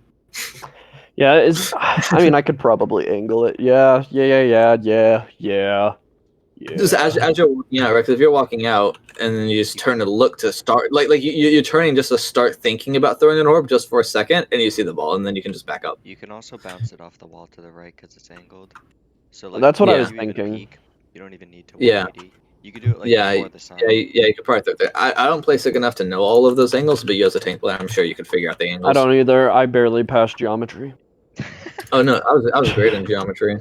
[SPEAKER 3] Yeah, I mean, I could probably angle it. Yeah.
[SPEAKER 1] Just as you're walking out, right? Because if you're walking out and then you just turn to look to start, like you're turning just to start thinking about throwing an orb just for a second, and you see the ball, and then you can just back up.
[SPEAKER 4] You can also bounce it off the wall to the right because it's angled. So like,
[SPEAKER 3] That's what I
[SPEAKER 1] Yeah.
[SPEAKER 3] was
[SPEAKER 4] if you even
[SPEAKER 3] thinking.
[SPEAKER 4] peek, you don't even need to
[SPEAKER 1] Yeah.
[SPEAKER 4] 180. You could do it like
[SPEAKER 1] Yeah,
[SPEAKER 4] before the sun.
[SPEAKER 1] Yeah, you could probably throw it there. I don't play Sig enough to know all of those angles, but you as a tank player, I'm sure you could figure out the angles.
[SPEAKER 3] I don't either. I barely passed geometry.
[SPEAKER 1] Oh no, I was great in geometry.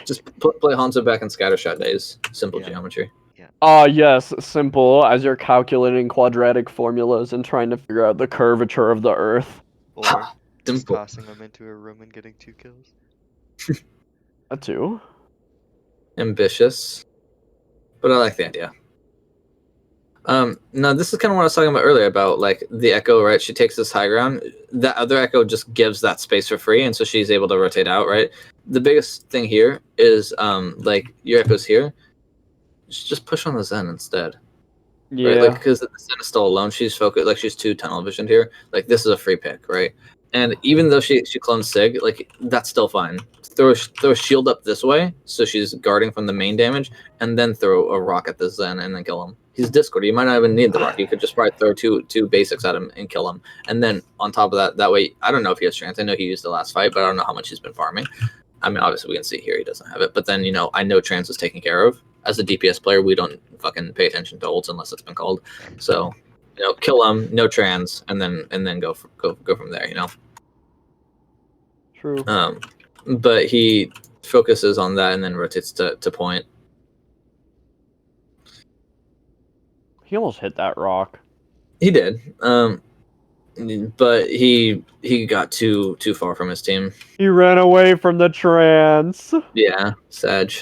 [SPEAKER 1] Just play Hanzo back in Scattershot days. Simple
[SPEAKER 4] Yeah.
[SPEAKER 1] geometry.
[SPEAKER 3] Yes, simple as you're calculating quadratic formulas and trying to figure out the curvature of the Earth.
[SPEAKER 4] Or just
[SPEAKER 1] Simple.
[SPEAKER 4] tossing them into a room and getting 2 kills.
[SPEAKER 3] That too.
[SPEAKER 1] Ambitious, but I like the idea. No, this is kind of what I was talking about earlier about like the Echo, right? She takes this high ground. That other Echo just gives that space for free, and so she's able to rotate out, right? The biggest thing here is like your Echo's here. Just push on the Zen instead.
[SPEAKER 3] Yeah.
[SPEAKER 1] Right? Like because the Zen is still alone. She's focused, like she's too tunnel visioned here. Like this is a free pick, right? And even though she clones Sig, like that's still fine. Throw a shield up this way, so she's guarding from the main damage, and then throw a rock at the Zen and then kill him. He's Discord. You might not even need the rock. You could just probably throw two basics at him and kill him. And then on top of that way, I don't know if he has strength. I know he used the last fight, but I don't know how much he's been farming. I mean, obviously we can see here he doesn't have it, but then I know trans is taken care of. As a DPS player, we don't fucking pay attention to ults unless it's been called. So, kill him, no trans, and then go from there.
[SPEAKER 3] True.
[SPEAKER 1] But he focuses on that and then rotates to point.
[SPEAKER 3] He almost hit that rock.
[SPEAKER 1] He did. but he got too far from his team.
[SPEAKER 3] He ran away from the trance.
[SPEAKER 1] Yeah, Sag.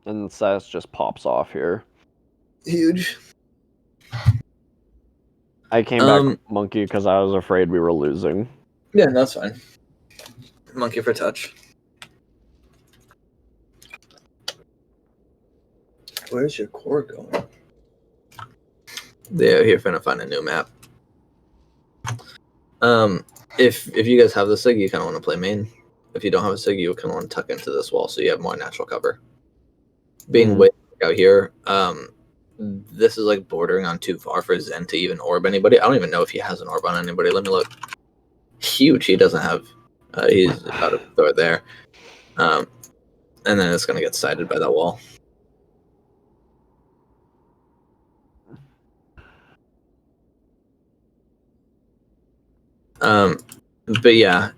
[SPEAKER 3] And Sass just pops off here.
[SPEAKER 1] Huge.
[SPEAKER 3] I came back monkey because I was afraid we were losing.
[SPEAKER 1] Yeah, that's fine. Monkey for touch. Where's your core going? They're here finna find a new map. If you guys have the SIG, you kind of want to play main. If you don't have a SIG, you kind of want to tuck into this wall so you have more natural cover. Being way out here, this is like bordering on too far for Zen to even orb anybody. I don't even know if he has an orb on anybody. Let me look. Huge. He doesn't have. He's about to throw it there. And then it's gonna get sighted by that wall. But yeah,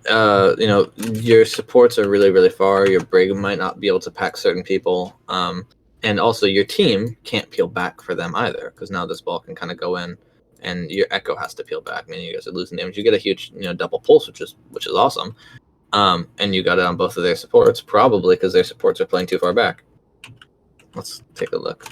[SPEAKER 1] you know, your supports are really, really far. Your brig might not be able to pack certain people. And also your team can't peel back for them either, because now this ball can kind of go in, and your echo has to peel back. Meaning you guys are losing damage. You get a huge, you know, double pulse, which is awesome. And you got it on both of their supports, probably because their supports are playing too far back. Let's take a look.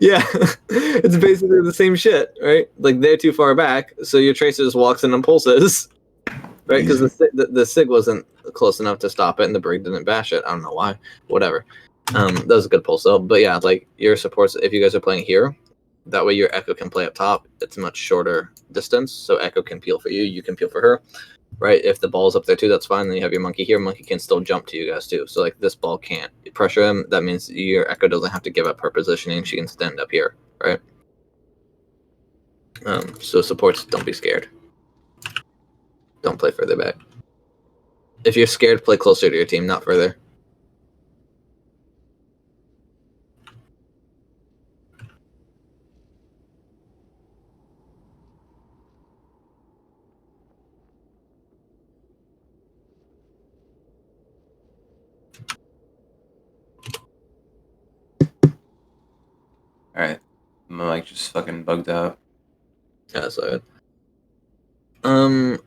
[SPEAKER 1] Yeah, it's basically the same shit, right? Like they're too far back, so your tracer just walks in and pulses, right? Because the sig wasn't close enough to stop it, and the brig didn't bash it. I don't know why. Whatever. That was a good pulse though. But yeah, like your supports, if you guys are playing here, that way your echo can play up top. It's a much shorter distance, so echo can peel for you. You can peel for her. Right, if the ball's up there too, that's fine. Then you have your monkey here. Monkey can still jump to you guys too. So like this ball can't pressure him. That means your echo doesn't have to give up her positioning. She can stand up here, right? So supports, don't be scared. Don't play further back. If you're scared, play closer to your team, not further.
[SPEAKER 2] Alright. My mic just fucking bugged out.
[SPEAKER 1] Yeah, that's all right.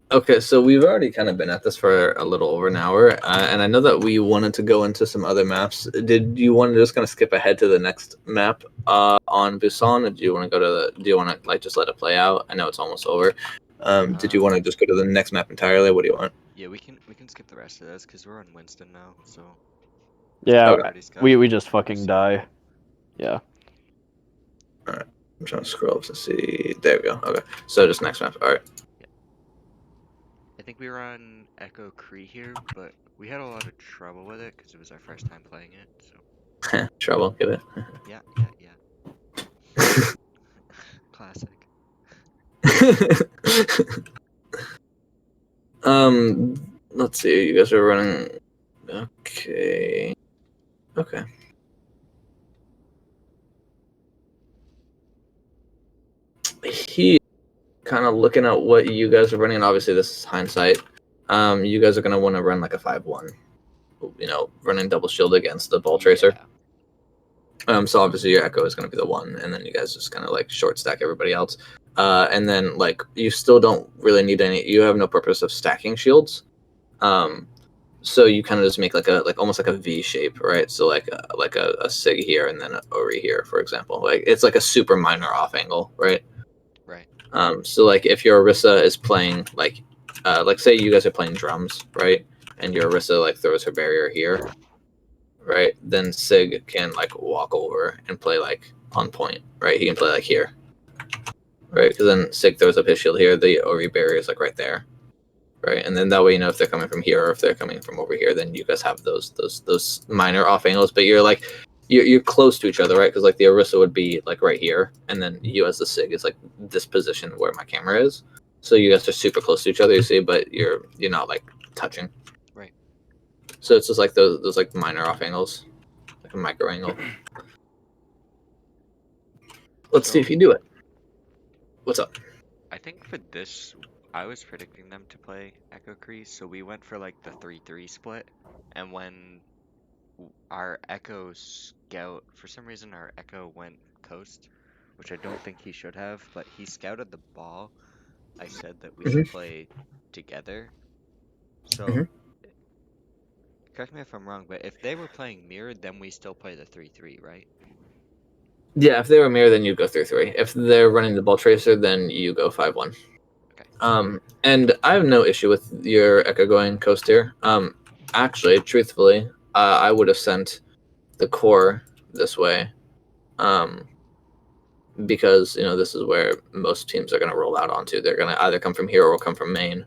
[SPEAKER 1] Okay, so we've already kind of been at this for a little over an hour, and I know that we wanted to go into some other maps. Did you want to just kind of skip ahead to the next map on Busan, or do you want to go to the? Do you want to like just let it play out? I know it's almost over. Did you want to just go to the next map entirely? What do you want?
[SPEAKER 4] Yeah, we can skip the rest of this because we're on Winston now. So
[SPEAKER 3] Yeah,
[SPEAKER 1] Okay.
[SPEAKER 3] we just fucking die. Yeah.
[SPEAKER 1] All right, I'm trying to scroll up to see. There we go. Okay, so just next map. All right.
[SPEAKER 4] I think we were on Echo Cree here, but we had a lot of trouble with it because it was our first time playing it. So
[SPEAKER 1] Trouble, give it.
[SPEAKER 4] yeah. Classic.
[SPEAKER 1] Let's see. You guys are running. Okay. Okay. He kind of looking at what you guys are running, and obviously this is hindsight. You guys are gonna want to run like a 5-1. You know, running double shield against the ball tracer. So obviously your echo is gonna be the one, and then you guys just kind of like short stack everybody else. And then like you still don't really need any. You have no purpose of stacking shields. So you kind of just make like almost like a V shape, right? So like a sig here and then an Ori here, for example. Like it's like a super minor off angle, right?
[SPEAKER 4] Right.
[SPEAKER 1] So like if your Orisa is playing like say you guys are playing drums, right? And your Orisa like throws her barrier here, right? Then Sig can like walk over and play like on point, right? He can play like here, right? Because then Sig throws up his shield here. The Ori barrier is like right there, right? And then that way you know if they're coming from here or if they're coming from over here. Then you guys have those minor off angles, but you're like you're close to each other, right? Because like the Orisa would be like right here, and then you as the Sig is like this position where my camera is. So you guys are super close to each other, you see, but you're not like touching.
[SPEAKER 4] Right.
[SPEAKER 1] So it's just like those like minor off angles, like a micro angle. Let's see if you do it. What's up?
[SPEAKER 4] I think for this, I was predicting them to play Echo Crease, so we went for like the 3-3 split, and when our Echo scout, for some reason our Echo went coast, which I don't think he should have, but he scouted the ball. I said that we
[SPEAKER 1] Mhm.
[SPEAKER 4] should play together. So,
[SPEAKER 1] Mhm.
[SPEAKER 4] correct me if I'm wrong, but if they were playing mirrored, then we still play the 3-3, right?
[SPEAKER 1] Yeah, if they were mirror, then you go 3-3. If they're running the ball tracer, then you go 5-1.
[SPEAKER 4] Okay.
[SPEAKER 1] And I have no issue with your Echo going coast here. Actually, truthfully, I would have sent the core this way, because this is where most teams are going to roll out onto. They're going to either come from here or come from main.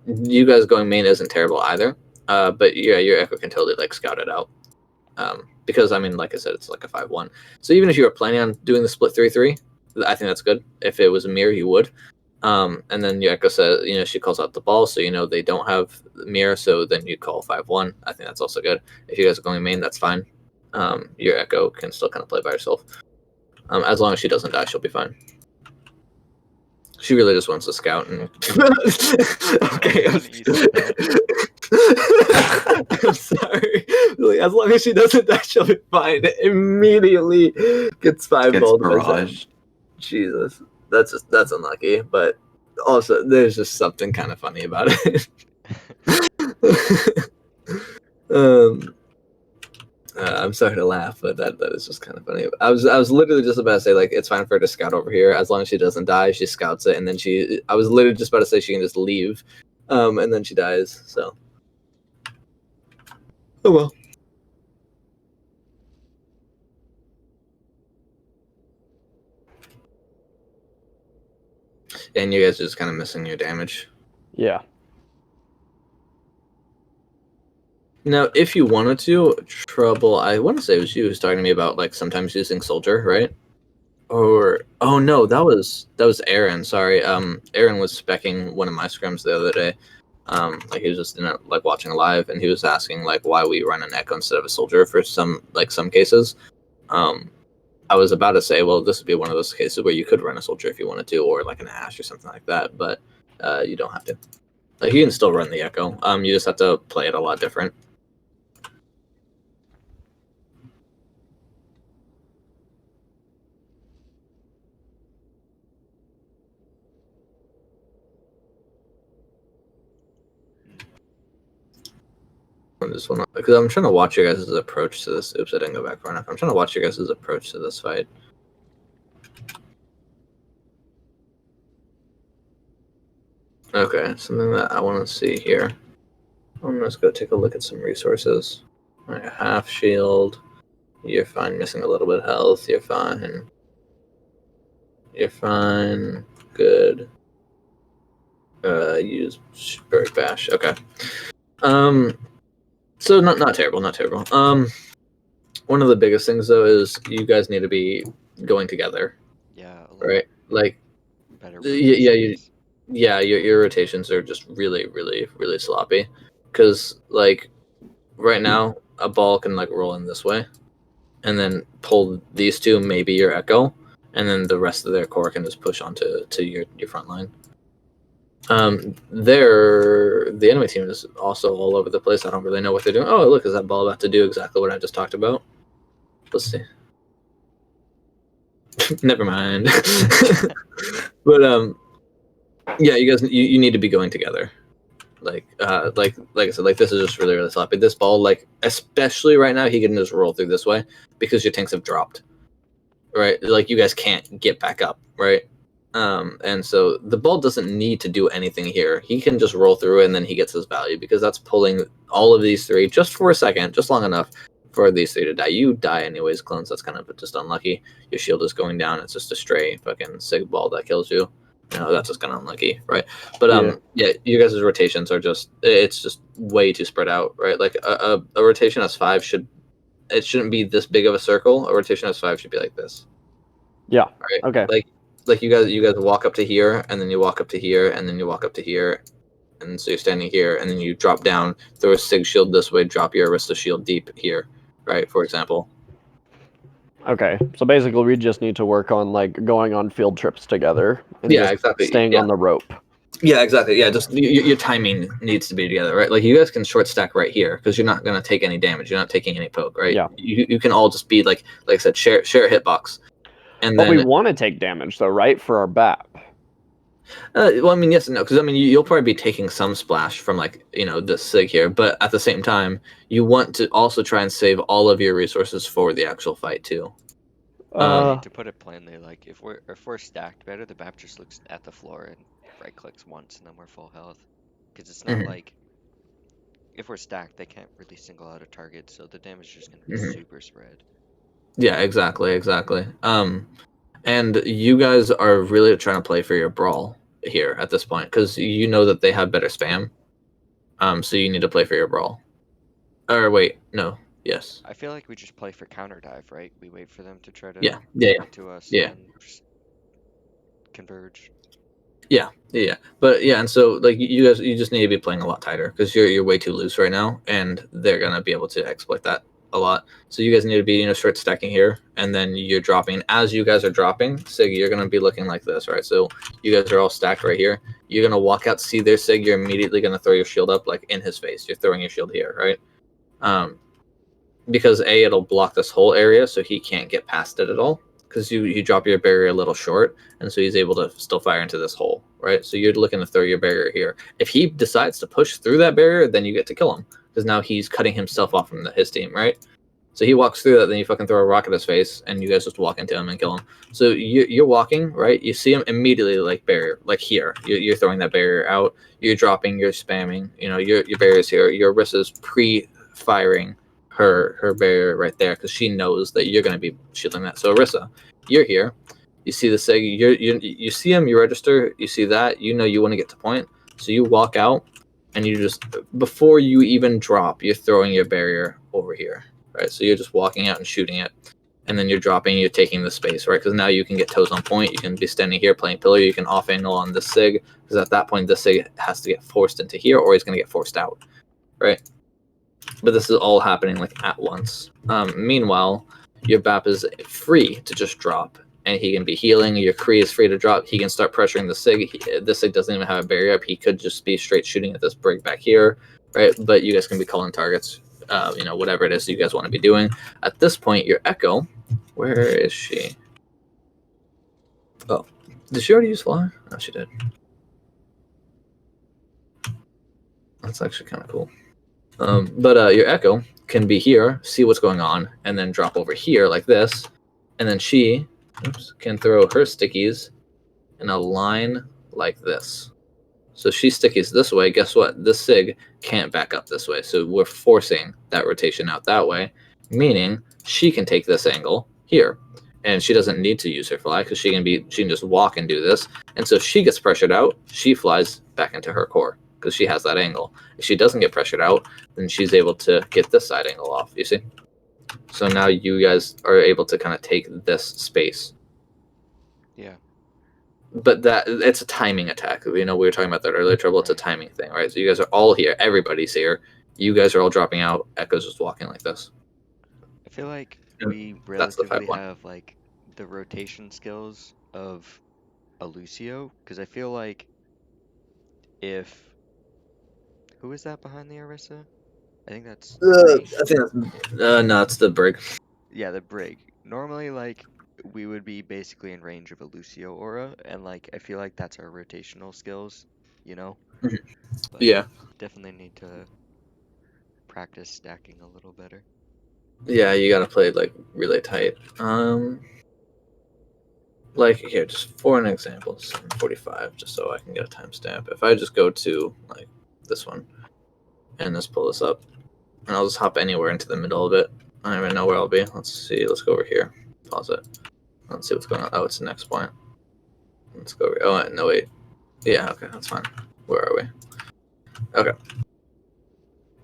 [SPEAKER 1] You guys going main isn't terrible either, but yeah, your Echo can totally like scout it out. Because I mean, like I said, it's like a 5-1. So even if you were planning on doing the split 3-3, I think that's good. If it was a mirror, you would. And then your Echo says, she calls out the ball, so they don't have mirror, so then you call 5-1. I think that's also good. If you guys are going main, that's fine. Your Echo can still kind of play by herself. As long as she doesn't die, she'll be fine. She really just wants to scout and. Okay.
[SPEAKER 4] Everyone eat it,
[SPEAKER 1] I'm sorry. Like, as long as she doesn't die, she'll be fine. Immediately gets 5
[SPEAKER 2] Gets
[SPEAKER 1] balls.
[SPEAKER 2] barraged.
[SPEAKER 1] Jesus, that's unlucky. But also, there's just something kind of funny about it. I'm sorry to laugh, but that is just kind of funny. I was literally just about to say, like, it's fine for her to scout over here as long as she doesn't die. She scouts it, and then I was literally just about to say she can just leave, and then she dies. So, oh well. And you guys are just kind of missing your damage.
[SPEAKER 3] Yeah.
[SPEAKER 1] Now, if you wanted to, Trouble, I want to say it was you who's talking to me about like sometimes using Soldier, right? Or oh no, that was Aaron. Sorry, Aaron was specking one of my scrims the other day. Like he was just like watching live, and he was asking like why we run an Echo instead of a Soldier for some cases. I was about to say, well, this would be one of those cases where you could run a Soldier if you wanted to, or like an Ash or something like that, but you don't have to. Like you can still run the Echo. You just have to play it a lot different. I just want to, because I'm trying to watch your guys' approach to this. Oops, I didn't go back far enough. I'm trying to watch your guys' approach to this fight. Okay, something that I want to see here. Let's go take a look at some resources. All right, half shield. You're fine. Missing a little bit of health. You're fine. You're fine. Good. Use Bird Bash. Okay. So not terrible. Not terrible. One of the biggest things though is you guys need to be going together.
[SPEAKER 4] Yeah, a
[SPEAKER 1] Right. Like.
[SPEAKER 4] better
[SPEAKER 1] Yeah. Your rotations are just really, really, really sloppy. Because like right now, a ball can like roll in this way, and then pull these two, maybe your Echo, and then the rest of their core can just push onto your front line. The enemy team is also all over the place. I don't really know what they're doing. Oh, look, is that ball about to do exactly what I just talked about? Let's see. Never mind. But yeah, you guys, you need to be going together. Like I said, like this is just really, really sloppy. This ball, like especially right now, he can just roll through this way because your tanks have dropped. Right, like you guys can't get back up, right? And so the ball doesn't need to do anything here. He can just roll through and then he gets his value because that's pulling all of these three just for a second, just long enough for these three to die. You die anyways, clones. That's kind of just unlucky. Your shield is going down. It's just a stray fucking sig ball that kills you. That's just kind of unlucky, right? But yeah, you guys' rotations are it's just way too spread out, right? Like a rotation as 5 shouldn't be this big of a circle. A rotation as 5 should be like this.
[SPEAKER 3] Yeah.
[SPEAKER 1] Right.
[SPEAKER 3] Okay.
[SPEAKER 1] Like you guys walk up to here, and then you walk up to here, and then you walk up to here, and so you're standing here, and then you drop down, throw a sig shield this way, drop your Arista shield deep here, right? For example.
[SPEAKER 3] Okay. So basically, we just need to work on like going on field trips together and
[SPEAKER 1] Yeah,
[SPEAKER 3] just
[SPEAKER 1] exactly.
[SPEAKER 3] staying
[SPEAKER 1] Yeah.
[SPEAKER 3] on the rope.
[SPEAKER 1] Yeah, exactly. Yeah, just your timing needs to be together, right? Like you guys can short stack right here because you're not gonna take any damage. You're not taking any poke, right?
[SPEAKER 3] Yeah.
[SPEAKER 1] You can all just be like I said, share a hitbox, and
[SPEAKER 3] But
[SPEAKER 1] then
[SPEAKER 3] we want to take damage though, right? For our BAP.
[SPEAKER 1] well, I mean, yes and no, because I mean, you'll probably be taking some splash from like the sig here, but at the same time, you want to also try and save all of your resources for the actual fight too.
[SPEAKER 4] To put it plainly, like if we're stacked better, the map just looks at the floor and right clicks once, and then we're full health. Because it's not
[SPEAKER 1] Mhm.
[SPEAKER 4] like if we're stacked, they can't really single out a target, so the damage is just gonna be
[SPEAKER 1] Mhm.
[SPEAKER 4] super spread.
[SPEAKER 1] Yeah, exactly. And you guys are really trying to play for your brawl here at this point because you know that they have better spam. So you need to play for your brawl. Or wait, no, yes,
[SPEAKER 4] I feel like we just play for counter dive, right? We wait for them to try to
[SPEAKER 1] yeah,
[SPEAKER 4] get to us,
[SPEAKER 1] yeah.
[SPEAKER 4] and then just converge.
[SPEAKER 1] Yeah. But yeah, and so like you guys, you just need to be playing a lot tighter because you're way too loose right now, and they're gonna be able to exploit that a lot. So you guys need to be short stacking here, and then you're dropping. As you guys are dropping, Sig, you're gonna be looking like this, right? So you guys are all stacked right here. You're gonna walk out, see their Sig. You're immediately gonna throw your shield up like in his face. You're throwing your shield here, right? Because it'll block this whole area, so he can't get past it at all. Because you drop your barrier a little short, and so he's able to still fire into this hole, right? So you're looking to throw your barrier here. If he decides to push through that barrier, then you get to kill him because now he's cutting himself off from his team, right? So he walks through that, then you fucking throw a rock at his face, and you guys just walk into him and kill him. So you're walking, right? You see him immediately, like barrier, like here. You're throwing that barrier out. You're dropping. You're spamming. Your barrier's here. Your Rissa's pre-firing her barrier right there because she knows that you're going to be shielding that. So Arissa, you're here. You see the Seg. You see him. You register. You see that. You know you want to get to point. So you walk out, and you just before you even drop, you're throwing your barrier over here. Right, so you're just walking out and shooting it, and then you're dropping, you're taking the space, right? Because now you can get toes on point. You can be standing here playing pillar. You can off angle on the Sig, because at that point the Sig has to get forced into here, or he's going to get forced out, right? But this is all happening like at once. Meanwhile, your BAP is free to just drop, and he can be healing. Your Kree is free to drop. He can start pressuring the Sig. The Sig doesn't even have a barrier up. He could just be straight shooting at this brig back here, right? But you guys can be calling targets. Whatever it is you guys want to be doing. At this point, your Echo, where is she? Oh, did she already use fly? Oh, she did. That's actually kind of cool. But your Echo can be here, see what's going on, and then drop over here like this, and then she can throw her stickies in a line like this. So she stickies this way. Guess what? This Sig can't back up this way. So we're forcing that rotation out that way, meaning she can take this angle here. And she doesn't need to use her fly because she can just walk and do this. And so if she gets pressured out, she flies back into her core because she has that angle. If she doesn't get pressured out, then she's able to get this side angle off, you see? So now you guys are able to kind of take this space.
[SPEAKER 4] Yeah.
[SPEAKER 1] But that it's a timing attack. We were talking about that earlier, Trouble. It's a
[SPEAKER 4] Right.
[SPEAKER 1] timing thing, right? So you guys are all here. Everybody's here. You guys are all dropping out. Echo's just walking like this.
[SPEAKER 4] I feel like
[SPEAKER 1] Yeah,
[SPEAKER 4] we
[SPEAKER 1] that's the
[SPEAKER 4] relatively
[SPEAKER 1] 5-1.
[SPEAKER 4] have like the rotation skills of a Lucio, because I feel like if who is that behind the Orisa? I think that's Bree.
[SPEAKER 1] I think that's no, it's the brig.
[SPEAKER 4] Yeah, the brig. Normally, like we would be basically in range of a Lucio aura, and like I feel like that's our rotational skills, you know.
[SPEAKER 1] Mhm.
[SPEAKER 4] But
[SPEAKER 1] Yeah,
[SPEAKER 4] definitely need to practice stacking a little better.
[SPEAKER 1] yeah. You gotta play like really tight. Like here, just for an example, 7:45, just so I can get a timestamp. If I just go to like this one and just pull this up, and I'll just hop anywhere into the middle of it. I don't even know where I'll be. Let's see. Let's go over here. Pause it. Let's see what's going on. Oh, it's the next point. Let's go over. Oh, no, wait. Yeah, okay, that's fine. Where are we? Okay.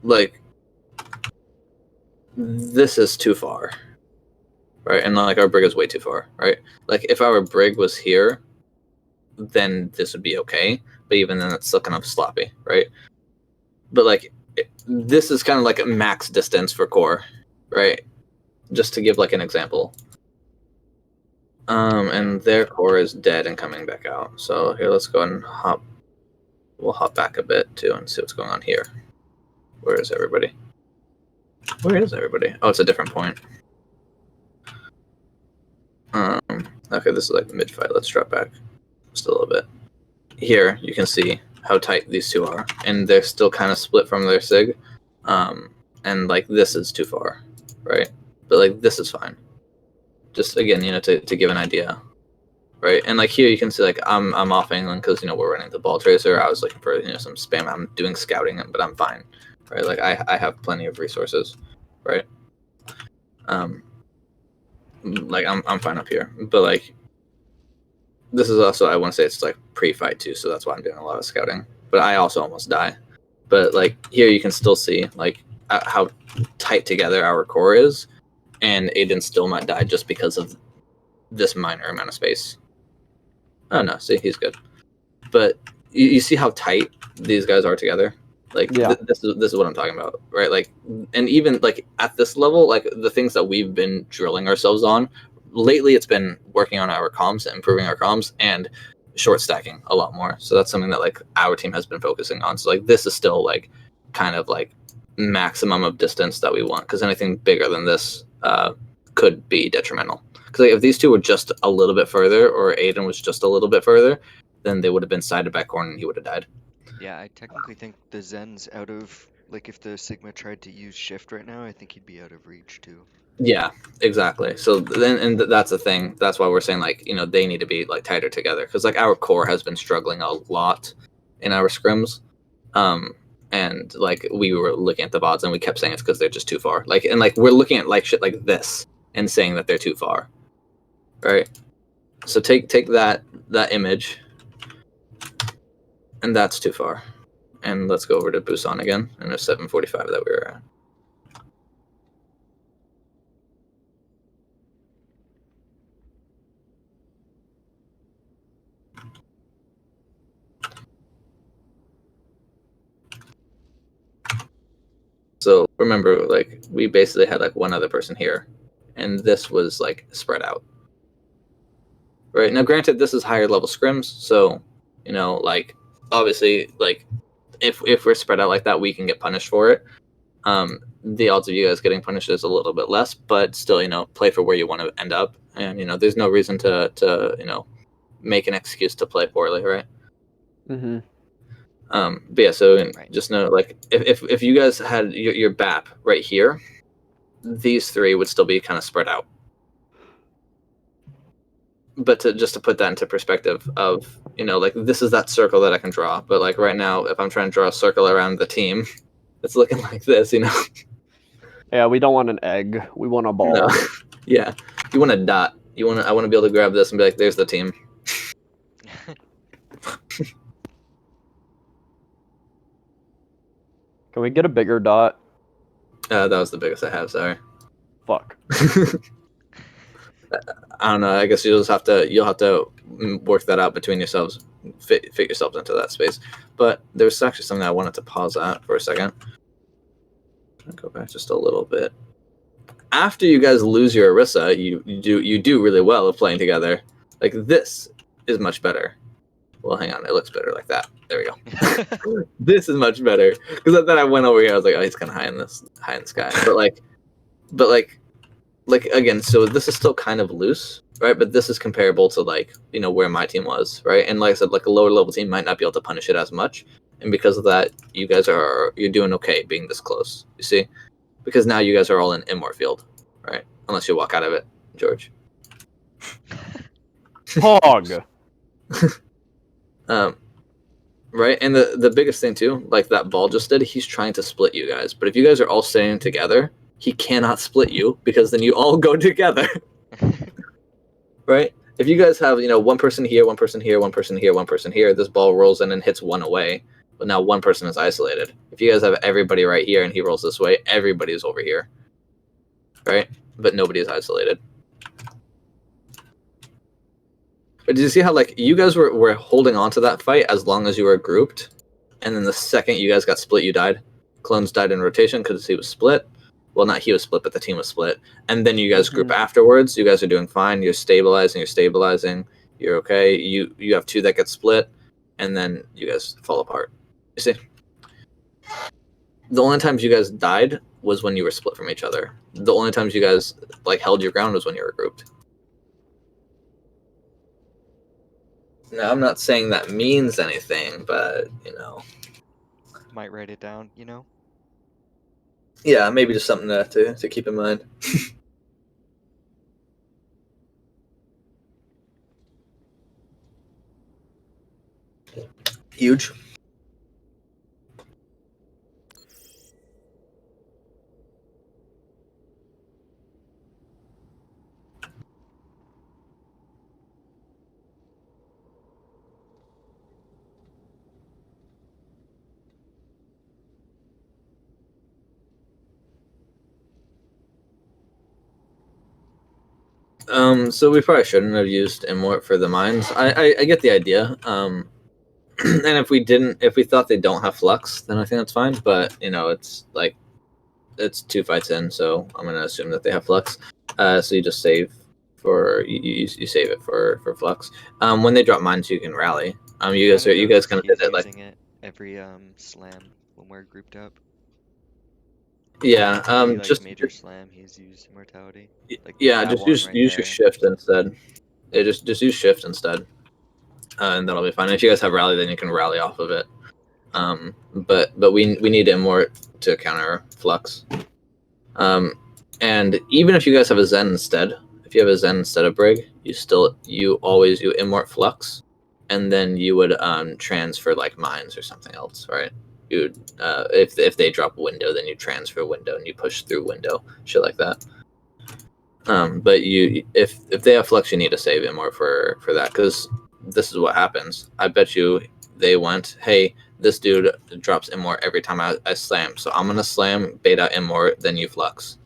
[SPEAKER 1] Like, this is too far. Right? And like our brig is way too far, right? Like if our brig was here, then this would be okay. But even then it's still kind of sloppy, right? But like this is kind of like a max distance for core, right? Just to give like an example. And their core is dead and coming back out. So here, let's go ahead and hop we'll hop back a bit too and see what's going on here. Where is everybody? Where is everybody? Oh, it's a different point. Okay, this is like mid-fight. Let's drop back just a little bit. Here, you can see how tight these two are, and they're still kind of split from their sig. And like this is too far, right? But like this is fine. Just again, to give an idea, right? And like here, you can see like I'm off England because we're running the ball tracer. I was looking for some spam. I'm doing scouting, but I'm fine, right? Like I have plenty of resources, right? Like I'm fine up here, but like this is also, I want to say it's like pre-fight too, so that's why I'm doing a lot of scouting. But I also almost die. But like here, you can still see like how tight together our core is, and Aiden still might die just because of this minor amount of space. Oh no, see, he's good. But you see how tight these guys are together. Like this is what I'm talking about, right? Like, and even like at this level, like the things that we've been drilling ourselves on lately, it's been working on our comms, improving our comms, and short stacking a lot more. So that's something that like our team has been focusing on. So like this is still like kind of like maximum of distance that we want, because anything bigger than this could be detrimental. Because like, if these two were just a little bit further, or Aiden was just a little bit further, then they would have been side to back corner and he would have died.
[SPEAKER 4] Yeah, I technically think the Zen's out of, like, if the Sigma tried to use shift right now, I think he'd be out of reach too.
[SPEAKER 1] Yeah, exactly. So then, and that's the thing. That's why we're saying like they need to be like tighter together, because like our core has been struggling a lot in our scrims, and like we were looking at the bots and we kept saying it's because they're just too far. Like, and like we're looking at like shit like this and saying that they're too far, right? So take that image, and that's too far. And let's go over to Busan again, and it's 7:45 that we were at. So remember, like we basically had like one other person here, and this was like spread out. Right now, granted, this is higher level scrims, so like obviously, like if we're spread out like that, we can get punished for it. The odds of you guys getting punished is a little bit less, but still, play for where you want to end up, and there's no reason to make an excuse to play poorly, right?
[SPEAKER 3] Mm-hmm.
[SPEAKER 1] But yeah, so
[SPEAKER 4] Right.
[SPEAKER 1] just know, like, if you guys had your BAP right here, these three would still be kind of spread out. But just to put that into perspective of, like, this is that circle that I can draw. But like right now, if I'm trying to draw a circle around the team, it's looking like this,
[SPEAKER 3] Yeah, we don't want an egg. We want a ball.
[SPEAKER 1] No. Yeah, you want a dot. I want to be able to grab this and be like, there's the team.
[SPEAKER 3] Can we get a bigger dot?
[SPEAKER 1] That was the biggest I have. Sorry.
[SPEAKER 3] Fuck.
[SPEAKER 1] I don't know. I guess you'll have to work that out between yourselves, fit yourselves into that space. But there's actually something I wanted to pause at for a second. I'll go back just a little bit. After you guys lose your Orisa, you do really well of playing together. Like this is much better. Well, hang on, it looks better like that. There we go. This is much better, because then I went over here. I was like, oh, he's kind of high in the sky. But like again, so this is still kind of loose, right? But this is comparable to like where my team was, right? And like I said, like a lower level team might not be able to punish it as much, and because of that, you guys you're doing okay being this close. You see, because now you guys are all in Immor field, right? Unless you walk out of it, George.
[SPEAKER 3] Hog.
[SPEAKER 1] Right, and the biggest thing too, like that ball just did, he's trying to split you guys. But if you guys are all staying together, he cannot split you, because then you all go together. Right? If you guys have, one person here, one person here, one person here, one person here, this ball rolls in and hits one away, but now one person is isolated. If you guys have everybody right here and he rolls this way, everybody is over here. Right? But nobody is isolated. But did you see how like you guys were holding on to that fight as long as you were grouped, and then the second you guys got split, you died? Clones died in rotation because he was split. Well, not he was split, but the team was split. And then you guys group afterwards. You guys are doing fine. You're stabilizing. You're okay. You have two that get split. and then you guys fall apart. You see, the only times you guys died was when you were split from each other. The only times you guys like held your ground was when you were grouped. Now, I'm not saying that means anything, but
[SPEAKER 4] Might write it down, you know?
[SPEAKER 1] yeah, maybe just something to keep in mind. Huge. So we probably shouldn't have used Immort for the mines. I get the idea. And if we thought they don't have flux, then I think that's fine. But it's like it's 2 fights in, so I'm gonna assume that they have flux. So you just save for you save it for flux. When they drop mines, you can rally. You guys kind of did it like
[SPEAKER 4] using it every slam when we're grouped up.
[SPEAKER 1] yeah.
[SPEAKER 4] Every,
[SPEAKER 1] Just
[SPEAKER 4] major slam, he's used immortality. Like
[SPEAKER 1] yeah.
[SPEAKER 4] that
[SPEAKER 1] Just
[SPEAKER 4] one
[SPEAKER 1] use
[SPEAKER 4] right
[SPEAKER 1] your
[SPEAKER 4] there.
[SPEAKER 1] shift instead. Yeah, just use shift instead, and that'll be fine. If you guys have rally, then you can rally off of it. But we need Immort to counter flux. And even if you guys have a Zen instead, if you have a Zen instead of Brig, you always do Immort Flux, and then you would transfer like mines or something else, right? You if they drop window, then you transfer window and you push through window, shit like that. But if they have flux, you need to save Immort for that, because this is what happens. I bet you they went, hey, this dude drops Immort every time I slam, so I'm gonna slam, bait out Immort, then you flux.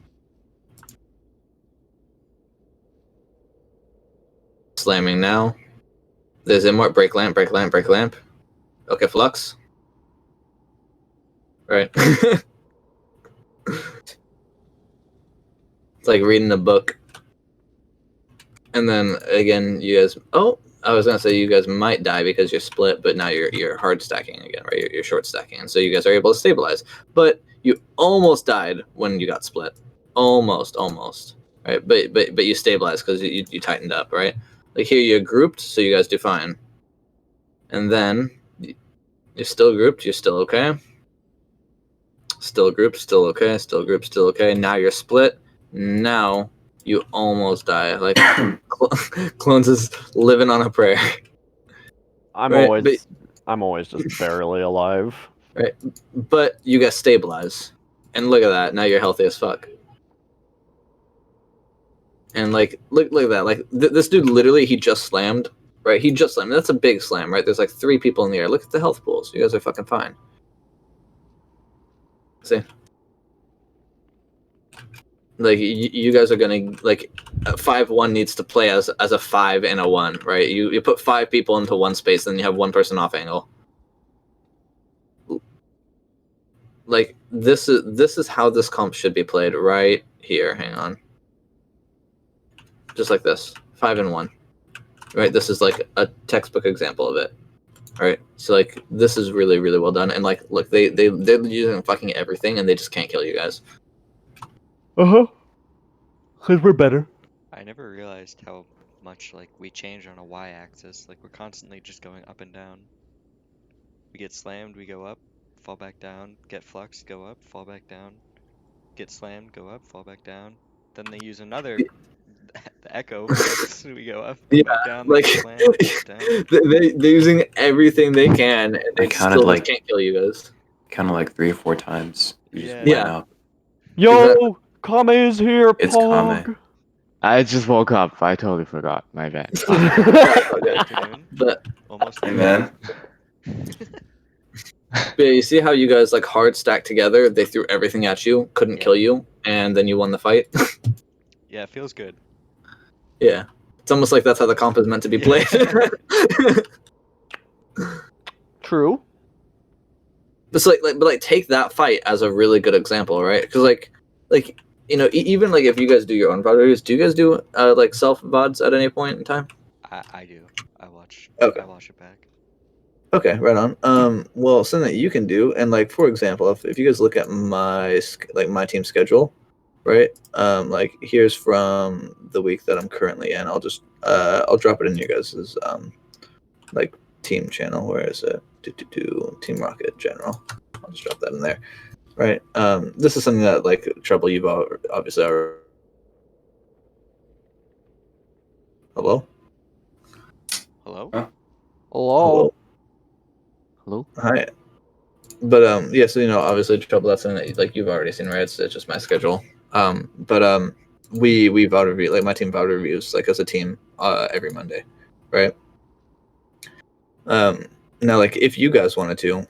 [SPEAKER 1] Slamming now. There's Immort, break lamp, break lamp, break lamp. Okay, flux. Right. It's like reading a book. And then again, you guys. Oh, I was gonna say you guys might die because you're split, but now you're hard stacking again, right? You're short stacking, and so you guys are able to stabilize. But you almost died when you got split. Almost, right? But you stabilized because you tightened up, right? Like here you're grouped, so you guys do fine. And then you're still grouped, you're still okay. Still grouped, still okay. Still grouped, still okay. Now you're split. Now you almost die. Like Clones is living on a prayer.
[SPEAKER 3] I'm
[SPEAKER 1] Right,
[SPEAKER 3] always just barely alive.
[SPEAKER 1] Right, but you guys stabilize, and look at that. Now you're healthy as fuck. And like, look at that. Like this dude literally, he just slammed. Right, he just slammed. That's a big slam, right? There's like 3 people in the air. Look at the health pools. You guys are fucking fine. See, like you guys are gonna like 5-1 needs to play as a 5 and a 1, right? You put 5 people into one space, then you have 1 person off angle. Like this is how this comp should be played right here. Hang on, just like this, 5 and 1, right? This is like a textbook example of it. All right, so like this is really well done, and like look, they're using fucking everything, and they just can't kill you guys.
[SPEAKER 3] Cause we're better.
[SPEAKER 4] I never realized how much we change on a y-axis. Like we're constantly just going up and down. We get slammed, we go up, fall back down, get flux, go up, fall back down, get slammed, go up, fall back down. Then they use another the echo flux, we go up, fall back down,
[SPEAKER 1] like
[SPEAKER 4] get slammed, back down.
[SPEAKER 1] they're using everything they can, and they still just can't kill you guys.
[SPEAKER 2] Kind of like 3 or 4 times. You just
[SPEAKER 4] Yeah.
[SPEAKER 2] went up.
[SPEAKER 3] Yo,
[SPEAKER 1] Exactly.
[SPEAKER 3] Kame is here.
[SPEAKER 2] It's
[SPEAKER 3] Pog.
[SPEAKER 2] Kame.
[SPEAKER 5] I just woke up. I totally forgot. My bad.
[SPEAKER 1] Okay.
[SPEAKER 4] Afternoon,
[SPEAKER 1] But
[SPEAKER 4] almost.
[SPEAKER 2] Hey, man.
[SPEAKER 1] you see how you guys like hard stacked together? They threw everything at you, couldn't
[SPEAKER 4] Yeah.
[SPEAKER 1] kill you, and then you won the fight.
[SPEAKER 4] Yeah, it feels good.
[SPEAKER 1] Yeah, it's almost like that's how the comp is meant to be
[SPEAKER 4] Yeah.
[SPEAKER 1] played.
[SPEAKER 3] True.
[SPEAKER 1] But take that fight as a really good example, right? Because even like if you guys do your own VOD reviews, do you guys do like self VODs at any point in time?
[SPEAKER 4] I do. I watch.
[SPEAKER 1] Okay.
[SPEAKER 4] I watch it back.
[SPEAKER 1] Okay, right on. Well, something that you can do, and like for example, if you guys look at my team schedule, right? Like here's from the week that I'm currently in. I'll drop it in you guys' like team channel. Where is it? Team Rocket General. I'll just drop that in there, right? This is something that like Trouble you've obviously already. Hello.
[SPEAKER 4] Hello?
[SPEAKER 2] Huh?
[SPEAKER 3] Hello.
[SPEAKER 5] Hello?
[SPEAKER 1] Hi. But yeah, so obviously Trouble, that's something that like you've already seen, right? It's just my schedule. But we VOD review, like my team VOD reviews like as a team every Monday, right? Now like if you guys wanted to,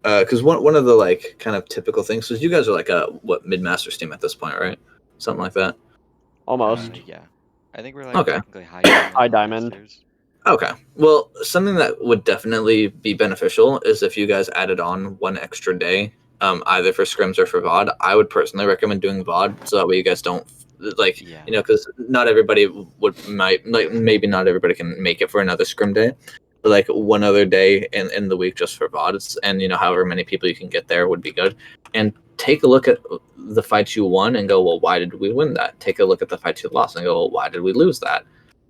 [SPEAKER 1] because one of the like kind of typical things is you guys are like a mid masters team at this point, right? Something like that.
[SPEAKER 3] Almost.
[SPEAKER 4] Yeah. I think we're like
[SPEAKER 1] Okay.
[SPEAKER 4] technically high diamond.
[SPEAKER 3] High
[SPEAKER 4] or
[SPEAKER 3] diamond.
[SPEAKER 4] masters.
[SPEAKER 1] Okay. Well, something that would definitely be beneficial is if you guys added on one extra day, either for scrims or for VOD. I would personally recommend doing VOD so that way you guys don't like,
[SPEAKER 4] Yeah.
[SPEAKER 1] because not everybody maybe not everybody can make it for another scrim day, but like one other day in the week just for VODs, and however many people you can get there would be good. And take a look at the fights you won and go, well, why did we win that? Take a look at the fights you lost and go, well, why did we lose that?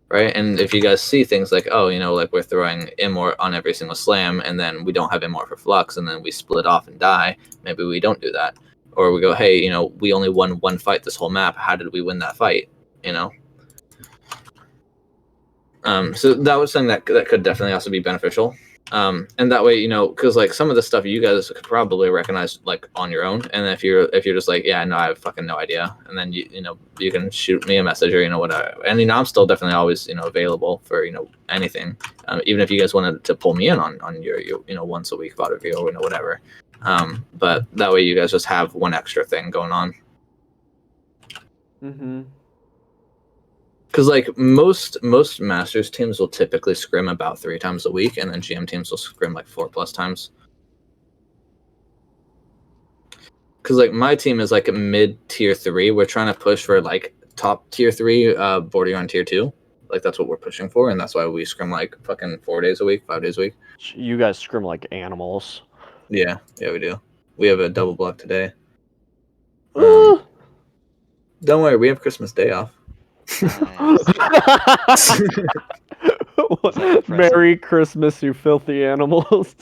[SPEAKER 1] Right. And if you guys see things like, oh, like we're throwing Immort on every single slam and then we don't have Immort for Flux and then we split off and die, maybe we don't do that. Or we go, hey, we only won one fight this whole map. How did we win that fight? So that was something that could definitely also be beneficial. And that way, because like some of the stuff you guys could probably recognize like on your own, and if you're just like, yeah, no, I have fucking no idea, and then you can shoot me a message or whatever, and I'm still definitely always available for anything, even if you guys wanted to pull me in on your once a week VOD review or whatever, but that way you guys just have one extra thing going on.
[SPEAKER 3] Mm-hmm.
[SPEAKER 1] Because like most masters teams will typically scrim about 3 times a week, and then GM teams will scrim like 4+ times. Because like my team is like a mid tier 3. We're trying to push for like top tier 3, bordering on tier 2. Like that's what we're pushing for, and that's why we scrim like fucking 4 days a week, 5 days a week.
[SPEAKER 3] You guys scrim like animals.
[SPEAKER 1] Yeah, we do. We have a double block today.
[SPEAKER 3] Ah.
[SPEAKER 1] Don't worry, we have Christmas Day off.
[SPEAKER 4] Nice.
[SPEAKER 3] Merry Christmas, you filthy animals.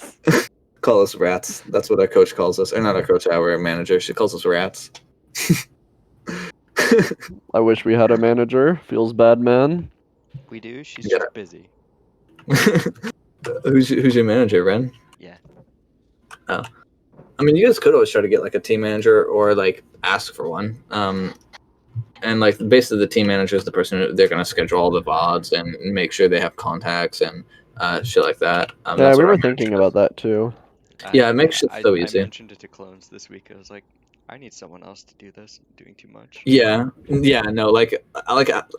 [SPEAKER 1] Call us rats. That's what our coach calls us. Or not our coach, our manager. She calls us rats.
[SPEAKER 3] I wish we had a manager. Feels bad, man.
[SPEAKER 4] We do. She's
[SPEAKER 1] Yeah.
[SPEAKER 4] just busy.
[SPEAKER 1] Who's your manager, Ren?
[SPEAKER 4] Yeah.
[SPEAKER 1] Oh. I mean, you guys could always try to get like a team manager or like ask for one. And like basically the team manager is the person who they're gonna schedule all the VODs and make sure they have contacts and shit like that.
[SPEAKER 3] Yeah, we were thinking about that too.
[SPEAKER 1] Yeah, it makes shit so
[SPEAKER 4] I
[SPEAKER 1] easy.
[SPEAKER 4] mentioned it to Clones this week. I was like, I need someone else to do this. I'm doing too much.
[SPEAKER 1] Yeah, no, like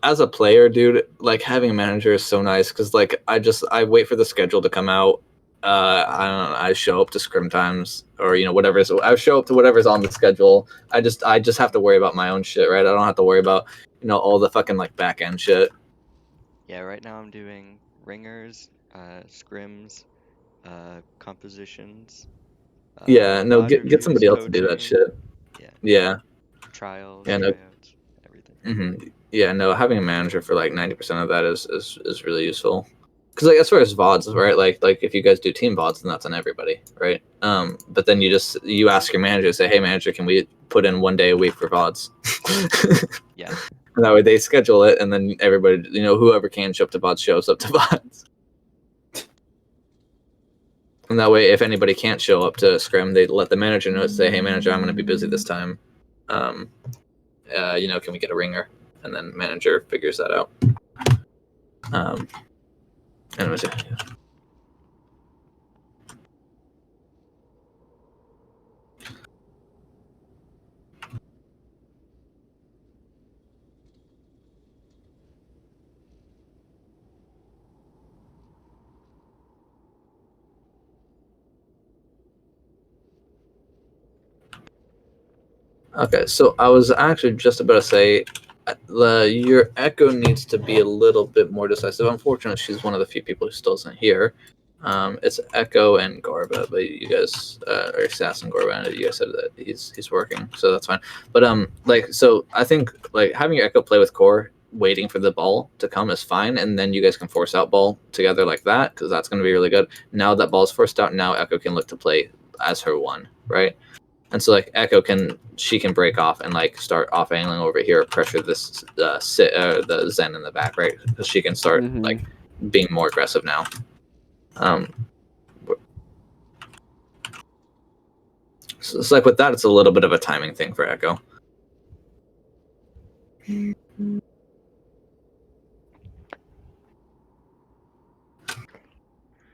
[SPEAKER 1] as a player, dude, like having a manager is so nice because like I wait for the schedule to come out. I don't know, I show up to scrim times or whatever's I show up to whatever's on the schedule. I just have to worry about my own shit, right? I don't have to worry about all the fucking like back end shit.
[SPEAKER 4] Yeah, right now I'm doing ringers, scrims, compositions.
[SPEAKER 1] Yeah, no,
[SPEAKER 4] VOD
[SPEAKER 1] get
[SPEAKER 4] reviews,
[SPEAKER 1] somebody else to do that
[SPEAKER 4] coaching.
[SPEAKER 1] shit.
[SPEAKER 4] Yeah.
[SPEAKER 1] Yeah.
[SPEAKER 4] Trials,
[SPEAKER 1] Yeah, no.
[SPEAKER 4] tryouts, everything.
[SPEAKER 1] Mm-hmm. Yeah, no, having a manager for like 90% of that is really useful. Because like as far as VODs, right? Like if you guys do team VODs, then that's on everybody, right? But then you ask your manager, say, hey manager, can we put in 1 day a week for VODs?
[SPEAKER 4] Yeah.
[SPEAKER 1] And that way they schedule it, and then everybody, whoever can show up to VODs shows up to VODs. And that way, if anybody can't show up to scrim, they let the manager know. Say, hey manager, I'm going to be busy this time. Can we get a ringer? And then manager figures that out. Anyways, yeah. Okay, so I was actually just about to say, your echo needs to be a little bit more decisive. Unfortunately, she's one of the few people who still isn't here. It's Echo and Gorba, but you guys or Sass and Gorba, and you guys said that he's working, so that's fine. But like, so I think like having your Echo play with Core, waiting for the ball to come is fine, and then you guys can force out ball together like that, because that's going to be really good. Now that ball's forced out, now Echo can look to play as her one, right? And so like Echo can break off and like start off angling over here, pressure this the Zen in the back, right? Because she can start like being more aggressive now. So it's like with that, it's a little bit of a timing thing for Echo.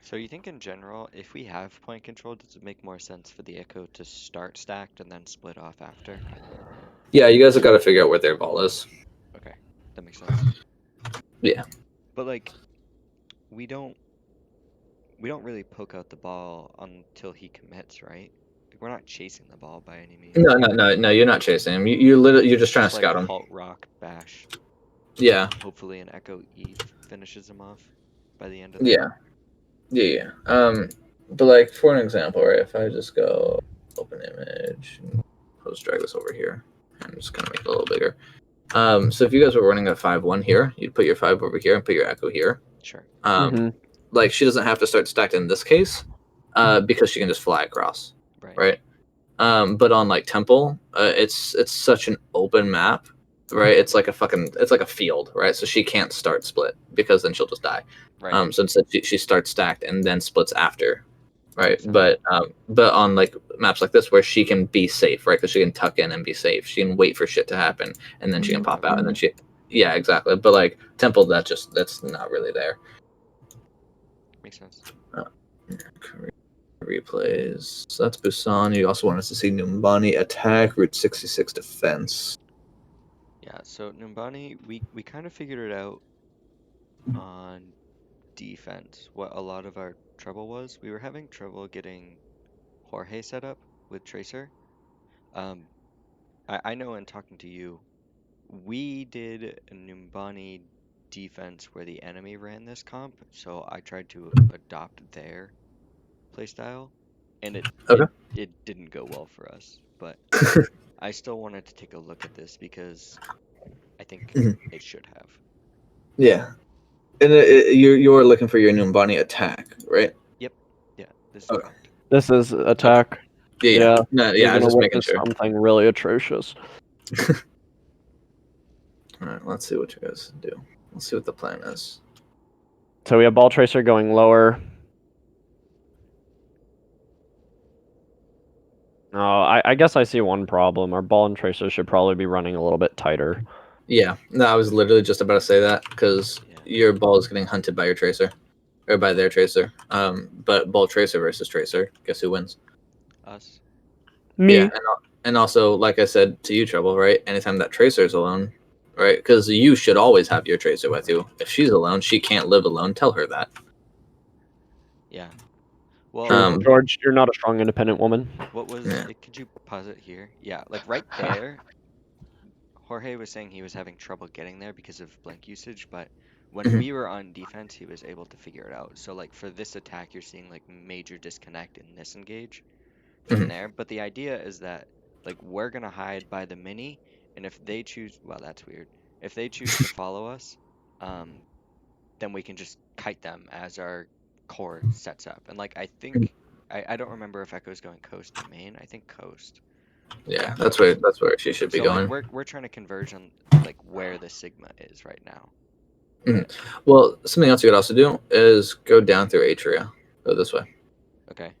[SPEAKER 4] So you think in general, if we have point control, does it make more sense for the Echo to start stacked and then split off after?
[SPEAKER 1] Yeah, you guys have got to figure out where their ball is.
[SPEAKER 4] Okay, that makes sense.
[SPEAKER 1] Yeah.
[SPEAKER 4] But like, we don't really poke out the ball until he commits, right? Like, we're not chasing the ball by any means.
[SPEAKER 1] No. You're not chasing him. You're just trying to
[SPEAKER 4] like
[SPEAKER 1] scout him.
[SPEAKER 4] Halt Rock Bash.
[SPEAKER 1] Yeah.
[SPEAKER 4] Hopefully an Echo E finishes him off by the end of
[SPEAKER 1] Yeah. Yeah. But like for an example, right? If I just go open image, I'll just drag this over here. I'm just gonna make it a little bigger. So if you guys were running a 5-1 here, you'd put your 5 over here and put your Echo here.
[SPEAKER 4] Sure.
[SPEAKER 1] Like she doesn't have to start stacked in this case, because she can just fly across, right? But on like Temple, it's such an open map, right? It's like a field, right? So she can't start split because then she'll just die.
[SPEAKER 4] Right.
[SPEAKER 1] So instead she starts stacked and then splits after, right? But on like maps like this where she can be safe, right? Because she can tuck in and be safe. She can wait for shit to happen and then she can pop out and then yeah, exactly. But like Temple, that's not really there.
[SPEAKER 4] Makes sense.
[SPEAKER 1] Replays. So that's Busan. You also want us to see Numbani attack, Route 66 defense.
[SPEAKER 4] Yeah, so Numbani, we kind of figured it out on defense, what a lot of our trouble was. We were having trouble getting Jorge set up with Tracer. I know in talking to you, we did a Numbani defense where the enemy ran this comp, so I tried to adopt their playstyle, and it didn't go well for us. But I still wanted to take a look at this because I think it should have.
[SPEAKER 1] Yeah, and you're looking for your Numbani attack, right?
[SPEAKER 4] Yep. Yeah. This is correct.
[SPEAKER 3] This is attack.
[SPEAKER 1] Yeah.
[SPEAKER 3] No,
[SPEAKER 1] I was just making sure.
[SPEAKER 3] Something really atrocious.
[SPEAKER 1] All right, let's see what you guys do. Let's see what the plan is.
[SPEAKER 3] So we have Ball Tracer going lower. No, I guess I see one problem. Our Ball and Tracer should probably be running a little bit tighter.
[SPEAKER 1] Yeah, no, I was literally just about to say that because your ball is getting hunted by your Tracer, or by their Tracer. But Ball Tracer versus Tracer, guess who wins?
[SPEAKER 4] Us.
[SPEAKER 3] Me.
[SPEAKER 1] Yeah, and also, like I said to you, Trouble, right? Anytime that Tracer is alone, right? Because you should always have your Tracer with you. If she's alone, she can't live alone. Tell her that.
[SPEAKER 4] Yeah. Well,
[SPEAKER 3] George, you're not a strong, independent woman.
[SPEAKER 4] What was it? Could you pause it here? Yeah, like right there. Jorge was saying he was having trouble getting there because of blank usage, but when we were on defense, he was able to figure it out. So like for this attack, you're seeing like major disconnect in this engage from there. But the idea is that like we're gonna hide by the mini, and if they choose, well, that's weird. If they choose to follow us, then we can just kite them as our core sets up. And like I think I don't remember if Echo's going coast to main. I think coast.
[SPEAKER 1] Yeah, that's where she should be going.
[SPEAKER 4] Like we're trying to converge on like where the Sigma is right now.
[SPEAKER 1] Well, something else you could also do is go down through Atria. Go this way.
[SPEAKER 4] Okay.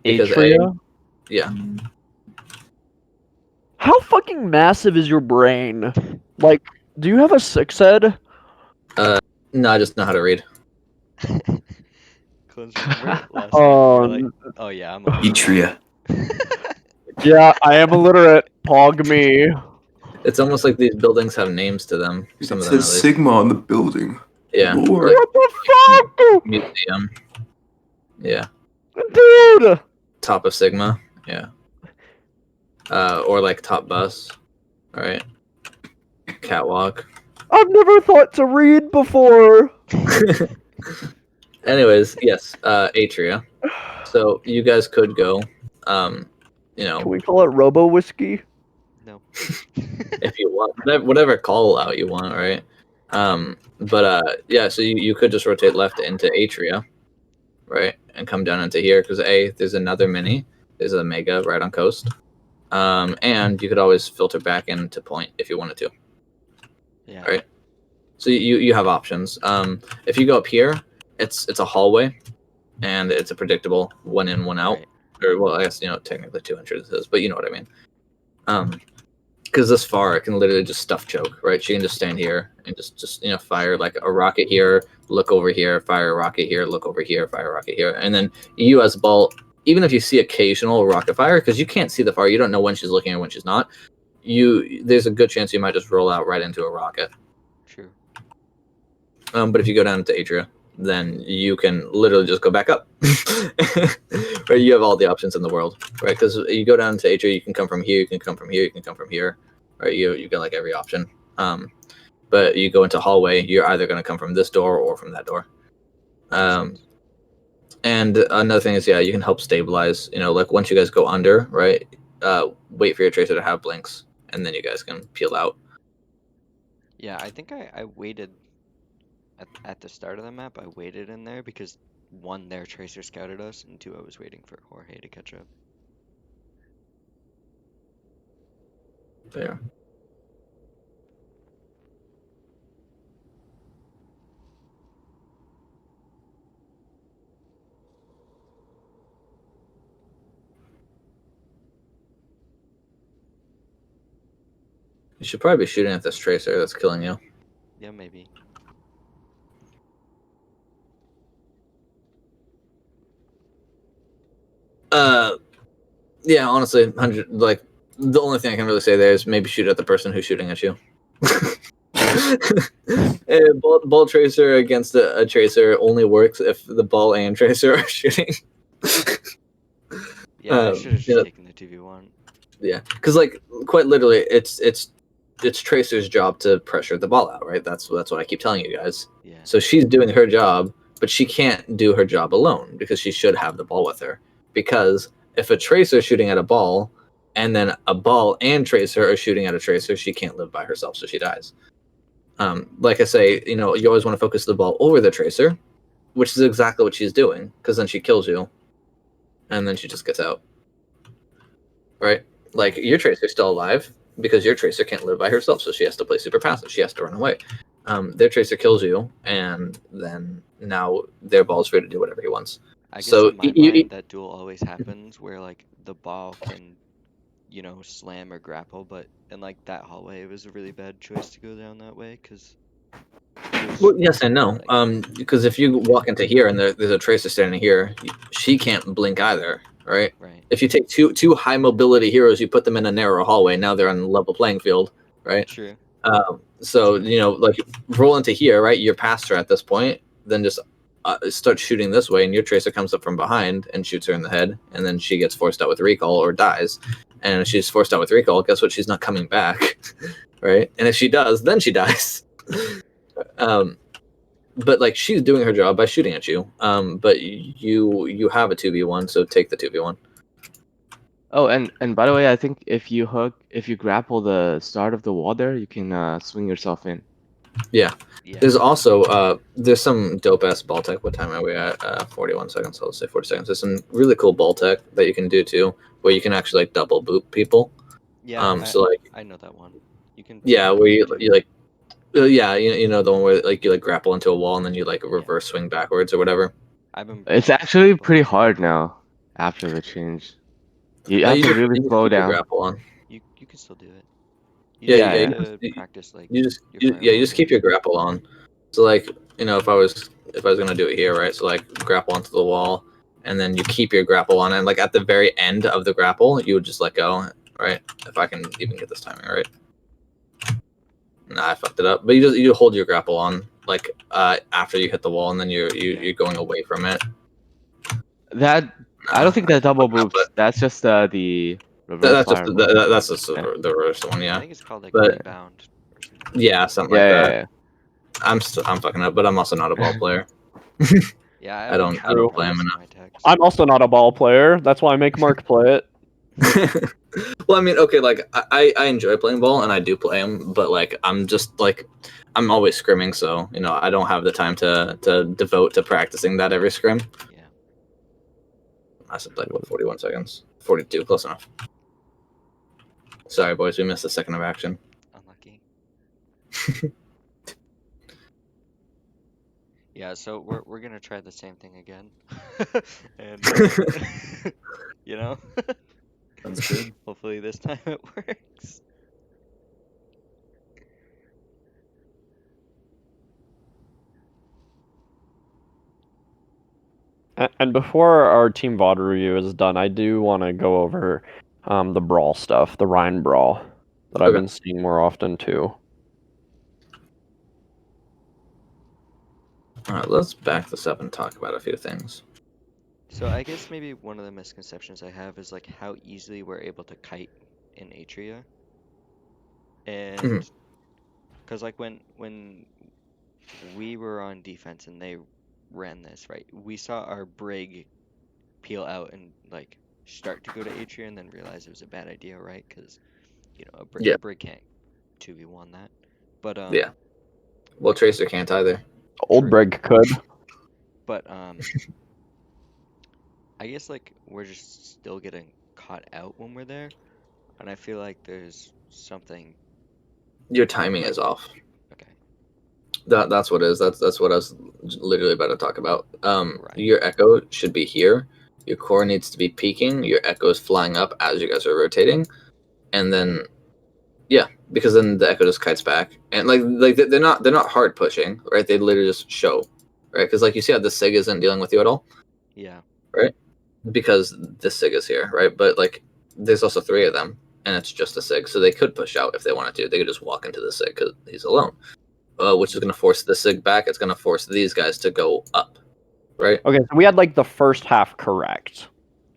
[SPEAKER 1] Because
[SPEAKER 3] Atria?
[SPEAKER 1] Yeah.
[SPEAKER 3] How fucking massive is your brain? Like, do you have a 6 head?
[SPEAKER 1] No, I just know how to read.
[SPEAKER 4] Oh yeah, I'm
[SPEAKER 2] Atria.
[SPEAKER 3] Yeah, I am illiterate. Pog me.
[SPEAKER 1] It's almost like these buildings have names to them. Some of them.
[SPEAKER 2] It says Sigma on the building.
[SPEAKER 1] Yeah.
[SPEAKER 2] Lord.
[SPEAKER 3] What the fuck?
[SPEAKER 1] Museum. Yeah.
[SPEAKER 3] Dude!
[SPEAKER 1] Top of Sigma. Yeah. Or like top bus. All right. Catwalk.
[SPEAKER 3] I've never thought to read before.
[SPEAKER 1] Anyways, yes, Atria. So you guys could go. You know,
[SPEAKER 3] Can we call it Robo Whiskey?
[SPEAKER 4] No.
[SPEAKER 1] if you want, whatever call out you want, right? Yeah, so you could just rotate left into Atria, right, and come down into here because there's another mini, there's a mega right on coast, and you could always filter back into point if you wanted to.
[SPEAKER 4] Yeah.
[SPEAKER 1] Right. So you have options. If you go up here, it's a hallway, and it's a predictable one in, one out.
[SPEAKER 4] Right.
[SPEAKER 1] Or well, I guess technically 2 entrances, but you know what I mean. Because this far, it can literally just stuff choke, right? She can just stand here and just fire like a rocket here, look over here, fire a rocket here, look over here, fire a rocket here, and then you as Ball, even if you see occasional rocket fire, because you can't see the fire, you don't know when she's looking or when she's not. There's a good chance you might just roll out right into a rocket.
[SPEAKER 4] True.
[SPEAKER 1] But if you go down to Adria, then you can literally just go back up. Right? You have all the options in the world, right? Because you go down to Adria, you can come from here, you can come from here, you can come from here, right? You got like every option. But you go into hallway, you're either going to come from this door or from that door. And another thing is, you can help stabilize. Like once you guys go under, right? Wait for your tracer to have blinks, and then you guys can peel out.
[SPEAKER 4] Yeah, I think I waited at the start of the map. I waited in there because one, their tracer scouted us, and two, I was waiting for Jorge to catch up.
[SPEAKER 1] There. You should probably be shooting at this tracer that's killing you.
[SPEAKER 4] Yeah, maybe.
[SPEAKER 1] Yeah, honestly, 100. Like the only thing I can really say there is maybe shoot at the person who's shooting at you. Ball tracer against a tracer only works if the ball and tracer are shooting.
[SPEAKER 4] Yeah, I should have just taken the 2v1.
[SPEAKER 1] Yeah, because like quite literally, it's Tracer's job to pressure the ball out, right? That's what I keep telling you guys.
[SPEAKER 4] Yeah.
[SPEAKER 1] So she's doing her job, but she can't do her job alone because she should have the ball with her. Because if a tracer is shooting at a ball, and then a ball and tracer are shooting at a tracer, she can't live by herself, so she dies. Like I say, you always want to focus the ball over the tracer, which is exactly what she's doing, because then she kills you, and then she just gets out. Right? Like your tracer's still alive because your tracer can't live by herself, so she has to play super passive. She has to run away. Their tracer kills you, and then now their ball's free to do whatever he wants.
[SPEAKER 4] I guess
[SPEAKER 1] So
[SPEAKER 4] in my mind, that duel always happens where like the ball can, slam or grapple, but in like that hallway, it was a really bad choice to go down that way because.
[SPEAKER 1] Well, yes and no. Because if you walk into here and there's a tracer standing here, she can't blink either, right?
[SPEAKER 4] Right.
[SPEAKER 1] If you take two high mobility heroes, you put them in a narrow hallway. Now they're on a level playing field, right?
[SPEAKER 4] True.
[SPEAKER 1] So like roll into here, right? You're past her at this point. Then just start shooting this way, and your tracer comes up from behind and shoots her in the head, and then she gets forced out with recall or dies. And if she's forced out with recall, guess what? She's not coming back, right? And if she does, then she dies. But like she's doing her job by shooting at you. But you have a 2v1, so take the 2v1.
[SPEAKER 5] Oh, and by the way, I think if you grapple the start of the wall there, you can swing yourself in.
[SPEAKER 1] Yeah.
[SPEAKER 4] Yeah.
[SPEAKER 1] There's also there's some dope ass ball tech. What time are we at? 41 seconds. So let's say 40 seconds. There's some really cool ball tech that you can do too, where you can actually like double boop people.
[SPEAKER 4] Yeah.
[SPEAKER 1] So like
[SPEAKER 4] I know that one. You can.
[SPEAKER 1] yeah, where you like yeah, you know the one where like you like grapple into a wall and then you like reverse swing backwards or whatever.
[SPEAKER 5] It's actually pretty hard now after the change. You have to really
[SPEAKER 1] just
[SPEAKER 5] slow
[SPEAKER 1] keep your
[SPEAKER 5] down.
[SPEAKER 1] grapple on.
[SPEAKER 4] You can still do it.
[SPEAKER 1] Yeah,
[SPEAKER 4] You
[SPEAKER 1] yeah.
[SPEAKER 4] have to practice like.
[SPEAKER 1] You just
[SPEAKER 4] your
[SPEAKER 1] keep your grapple on. So like if I was gonna do it here, right? So like grapple onto the wall, and then you keep your grapple on, and like at the very end of the grapple, you would just let go, right? If I can even get this timing right. Nah, I fucked it up. But you hold your grapple on like after you hit the wall, and then you're going away from it.
[SPEAKER 5] I don't think that double boops. That's just the reverse
[SPEAKER 1] That's just
[SPEAKER 5] fire.
[SPEAKER 1] that's just the reverse one, yeah.
[SPEAKER 4] I think it's called like
[SPEAKER 1] But-
[SPEAKER 4] rebound. Or something.
[SPEAKER 1] Yeah, something like that.
[SPEAKER 5] Yeah.
[SPEAKER 1] I'm fucking up, but I'm also not a ball player.
[SPEAKER 4] Yeah, Yeah,
[SPEAKER 1] I don't play him enough.
[SPEAKER 4] my text.
[SPEAKER 3] I'm also not a ball player. That's why I make Mark play it.
[SPEAKER 1] Well, I mean, okay, like I enjoy playing ball and I do play him, but like I'm just like I'm always scrimming, so you know I don't have the time to devote to practicing that every scrim.
[SPEAKER 4] Yeah.
[SPEAKER 1] I said like what 41 seconds, 42, close enough. Sorry, boys, we missed a second of action.
[SPEAKER 4] Unlucky. Yeah, so we're gonna try the same thing again, and you know,
[SPEAKER 2] Sounds good.
[SPEAKER 4] hopefully this time it works.
[SPEAKER 3] And before our team VOD review is done, I do want to go over the brawl stuff, the Rhine brawl that I've
[SPEAKER 1] Okay.
[SPEAKER 3] been seeing more often too.
[SPEAKER 1] All right, let's back this up and talk about a few things.
[SPEAKER 4] So I guess maybe one of the misconceptions I have is like how easily we're able to kite in Atria, and because like when we were on defense and they ran this, right, we saw our brig peel out and like start to go to Atria and then realize it was a bad idea, right? Because you know
[SPEAKER 1] Yeah.
[SPEAKER 4] a brig can't 2v1 that, but
[SPEAKER 1] Yeah. Well, Tracer can't either.
[SPEAKER 3] Old
[SPEAKER 4] True.
[SPEAKER 3] Brig could.
[SPEAKER 4] But I guess like we're just still getting caught out when we're there, and I feel like there's something.
[SPEAKER 1] Your timing is off.
[SPEAKER 4] Okay.
[SPEAKER 1] That's what it is. That's what I was literally about to talk about.
[SPEAKER 4] Right.
[SPEAKER 1] Your echo should be here. Your core needs to be peaking. Your echo is flying up as you guys are rotating, and then yeah, because then the echo just kites back, and like they're not hard pushing, right? They literally just show, right? Because like you see how the sig isn't dealing with you at all,
[SPEAKER 4] Yeah.
[SPEAKER 1] right? Because the sig is here, right? But like there's also 3 of them, and it's just a sig, so they could push out if they wanted to. They could just walk into the sig because he's alone. Which is going to force the sig back. It's going to force these guys to go up, right?
[SPEAKER 3] Okay, so we had like the first half correct,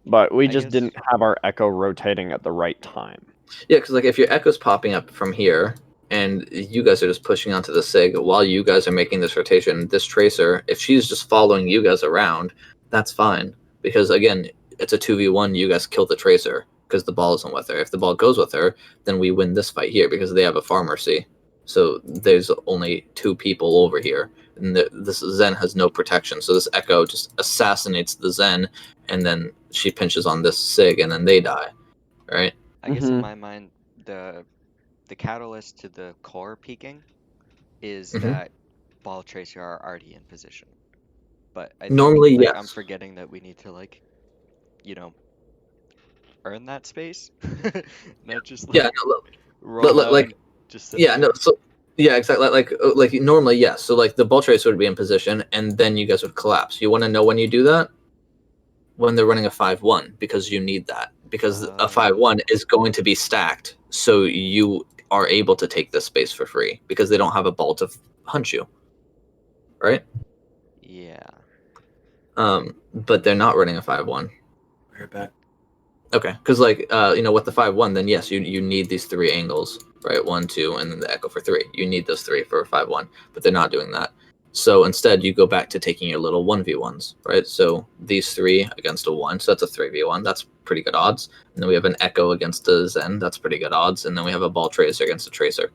[SPEAKER 3] but we
[SPEAKER 4] I
[SPEAKER 3] just
[SPEAKER 4] guess-
[SPEAKER 3] didn't have our echo rotating at the right time.
[SPEAKER 1] Yeah, because like if your echo's popping up from here and you guys are just pushing onto the sig while you guys are making this rotation, this tracer, if she's just following you guys around, that's fine. Because again, it's a 2v1, you guys kill the tracer because the ball isn't with her. If the ball goes with her, then we win this fight here because they have a pharmacy. So there's only 2 people over here. And this Zen has no protection. So this echo just assassinates the Zen and then she pinches on this sig and then they die. Right?
[SPEAKER 4] I guess in
[SPEAKER 3] Mhm.
[SPEAKER 4] my mind, the catalyst to the core peaking is
[SPEAKER 1] Mhm.
[SPEAKER 4] that ball tracer are already in position. But I think
[SPEAKER 1] Normally,
[SPEAKER 4] like
[SPEAKER 1] yes.
[SPEAKER 4] I'm forgetting that we need to like, you know, earn that space, not just like
[SPEAKER 1] Yeah, no,
[SPEAKER 4] roll out
[SPEAKER 1] like
[SPEAKER 4] and just sit
[SPEAKER 1] yeah,
[SPEAKER 4] there.
[SPEAKER 1] no, so yeah, exactly. Like normally, yes. So like the ball tracer would be in position, and then you guys would collapse. You want to know when you do that? When they're running a 5-1, because you need that because a 5-1 is going to be stacked, so you are able to take this space for free because they don't have a ball to hunt you, right?
[SPEAKER 4] Yeah.
[SPEAKER 1] But they're not running a 5-1.
[SPEAKER 2] We're back.
[SPEAKER 1] Okay, because like you know, with the 5-1, then yes, you need these 3 angles, right? 1, 2, and then the echo for 3. You need those 3 for a 5-1, but they're not doing that. So instead, you go back to taking your little 1v1s, right? So these 3 against a 1, so that's a 3v1. That's pretty good odds. And then we have an echo against a Zen. That's pretty good odds. And then we have a ball tracer against a tracer.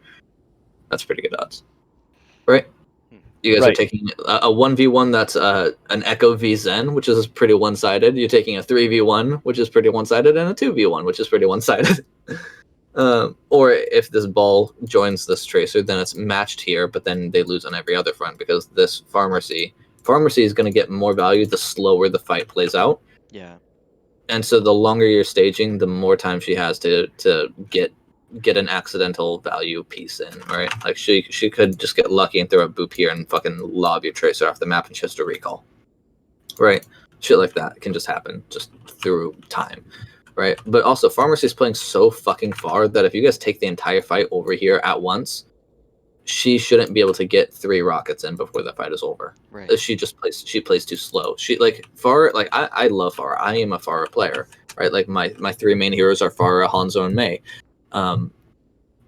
[SPEAKER 1] That's pretty good odds, right? You guys are
[SPEAKER 3] Right.
[SPEAKER 1] taking a 1v1 that's an Echo v Zen, which is pretty one-sided. You're taking a 3v1, which is pretty one-sided, and a 2v1, which is pretty one-sided. Or if this ball joins this tracer, then it's matched here, but then they lose on every other front because this pharmacy is going to get more value the slower the fight plays out.
[SPEAKER 4] Yeah.
[SPEAKER 1] And so the longer you're staging, the more time she has to get an accidental value piece in, right? Like she could just get lucky and throw a boop here and fucking lob your tracer off the map and she has to recall. Right? Shit like that can just happen just through time. Right? But also Pharmacy is playing so fucking far that if you guys take the entire fight over here at once, she shouldn't be able to get 3 rockets in before the fight is over.
[SPEAKER 4] Right.
[SPEAKER 1] She plays too slow. She like Pharah, like I love Pharah. I am a Pharah player, right? Like my 3 main heroes are Pharah, Hanzo, and Mei.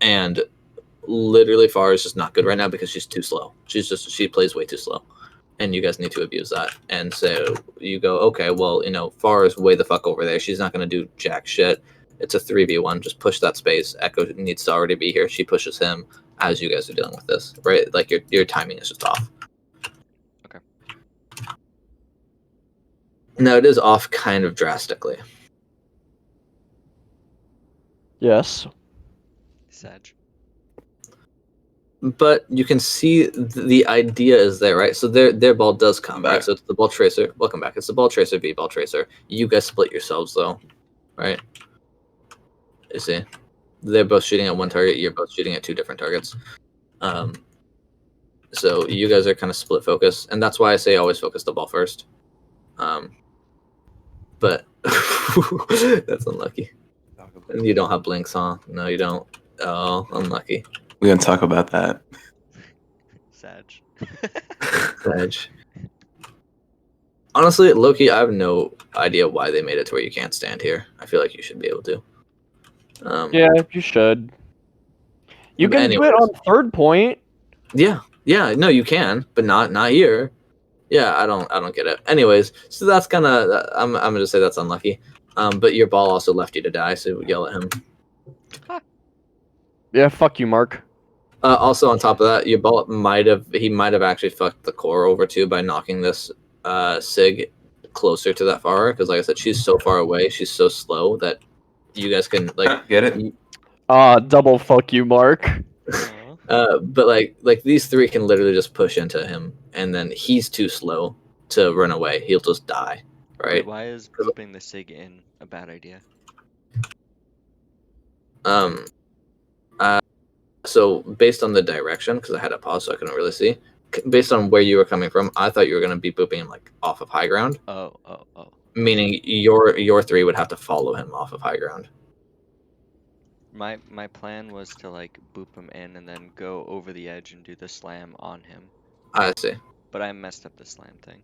[SPEAKER 1] And literally Pharah is just not good right now because she's too slow. She plays way too slow. and you guys need to abuse that. And so you go, okay, well, Far is way the fuck over there. She's not going to do jack shit. It's a 3v1. Just push that space. Echo needs to already be here. She pushes him as you guys are dealing with this, right? Like your timing is just off.
[SPEAKER 4] Okay.
[SPEAKER 1] Now it is off kind of drastically.
[SPEAKER 3] Yes.
[SPEAKER 4] Sag.
[SPEAKER 1] But you can see the idea is there, right? So their ball does come, right? So it's the ball tracer. Welcome back. It's the ball tracer v ball tracer. You guys split yourselves though, right? You see, they're both shooting at one target. You're both shooting at two different targets. So you guys are kind of split focus, and that's why I say always focus the ball first. But that's unlucky. And you don't have blinks, huh? No, you don't. Oh, unlucky.
[SPEAKER 2] We're gonna talk about that.
[SPEAKER 4] Sag.
[SPEAKER 1] Edge. Honestly, Loki, I have no idea why they made it to where you can't stand here. I feel like you should be able to.
[SPEAKER 3] Yeah, you should. You
[SPEAKER 1] But
[SPEAKER 3] can do it
[SPEAKER 1] anyways.
[SPEAKER 3] on third point.
[SPEAKER 1] Yeah, no, you can, but not here. Yeah, I don't get it. Anyways, so that's kind of I'm gonna say that's unlucky. But your ball also left you to die, so yell at him.
[SPEAKER 3] Yeah, fuck you, Mark.
[SPEAKER 1] Also, on top of that, your ball might have actually fucked the core over too by knocking this Sig closer to that Farah, because like I said, she's so far away, she's so slow that you guys can like
[SPEAKER 2] Get it?
[SPEAKER 3] Double fuck you, Mark.
[SPEAKER 1] but like these three can literally just push into him, and then he's too slow to run away. He'll just die, right?
[SPEAKER 4] Wait, why is booping the Sig in a bad idea?
[SPEAKER 1] So based on the direction, because I had a pause, so I couldn't really see. Based on where you were coming from, I thought you were gonna be booping him like off of high ground.
[SPEAKER 4] Oh.
[SPEAKER 1] Meaning your three would have to follow him off of high ground.
[SPEAKER 4] My plan was to like boop him in and then go over the edge and do the slam on him.
[SPEAKER 1] I see.
[SPEAKER 4] But I messed up the slam thing.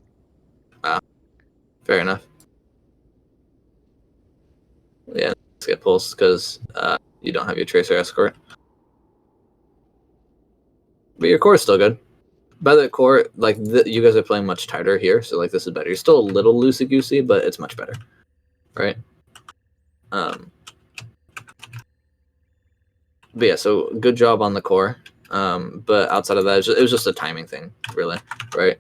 [SPEAKER 1] Fair enough. Yeah, let's get pulsed because you don't have your tracer escort. But your core is still good. By the core, like you guys are playing much tighter here, so like this is better. You're still a little loosey goosey, but it's much better, right? But yeah, so good job on the core. But outside of that, it was just a timing thing, really, right?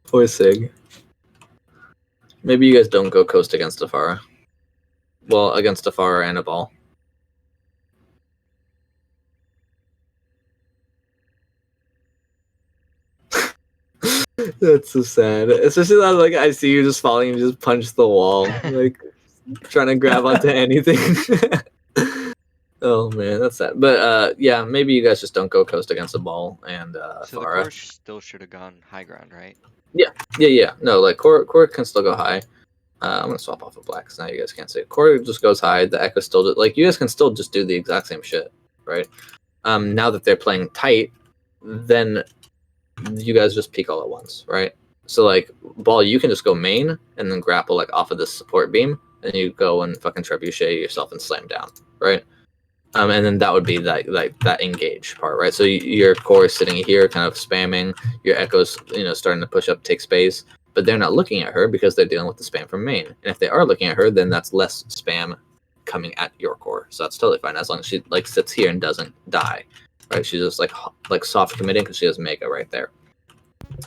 [SPEAKER 1] Poor Sig. Maybe you guys don't go coast against Afara. Well, against Afara and a ball. That's so sad. Especially that, like, I see you just falling and you just punch the wall, like trying to grab onto anything. Oh man, that's sad. But yeah, maybe you guys just don't go coast against the ball and
[SPEAKER 4] So the
[SPEAKER 1] Farah.
[SPEAKER 4] core still should have gone high ground, right?
[SPEAKER 1] Yeah. No, like core can still go high. I'm gonna swap off of black because now you guys can't see it. Core just goes high. The echo still like you guys can still just do the exact same shit, right? Now that they're playing tight, then you guys just peek all at once, right? So like ball, you can just go main and then grapple like off of this support beam, and you go and fucking trebuchet yourself and slam down, right? And then that would be that engage part, right? So your core is sitting here, kind of spamming. Your echoes, starting to push up, take space, but they're not looking at her because they're dealing with the spam from main. And if they are looking at her, then that's less spam coming at your core. So that's totally fine as long as she like sits here and doesn't die, right? She's just like soft committing because she has Mega right there.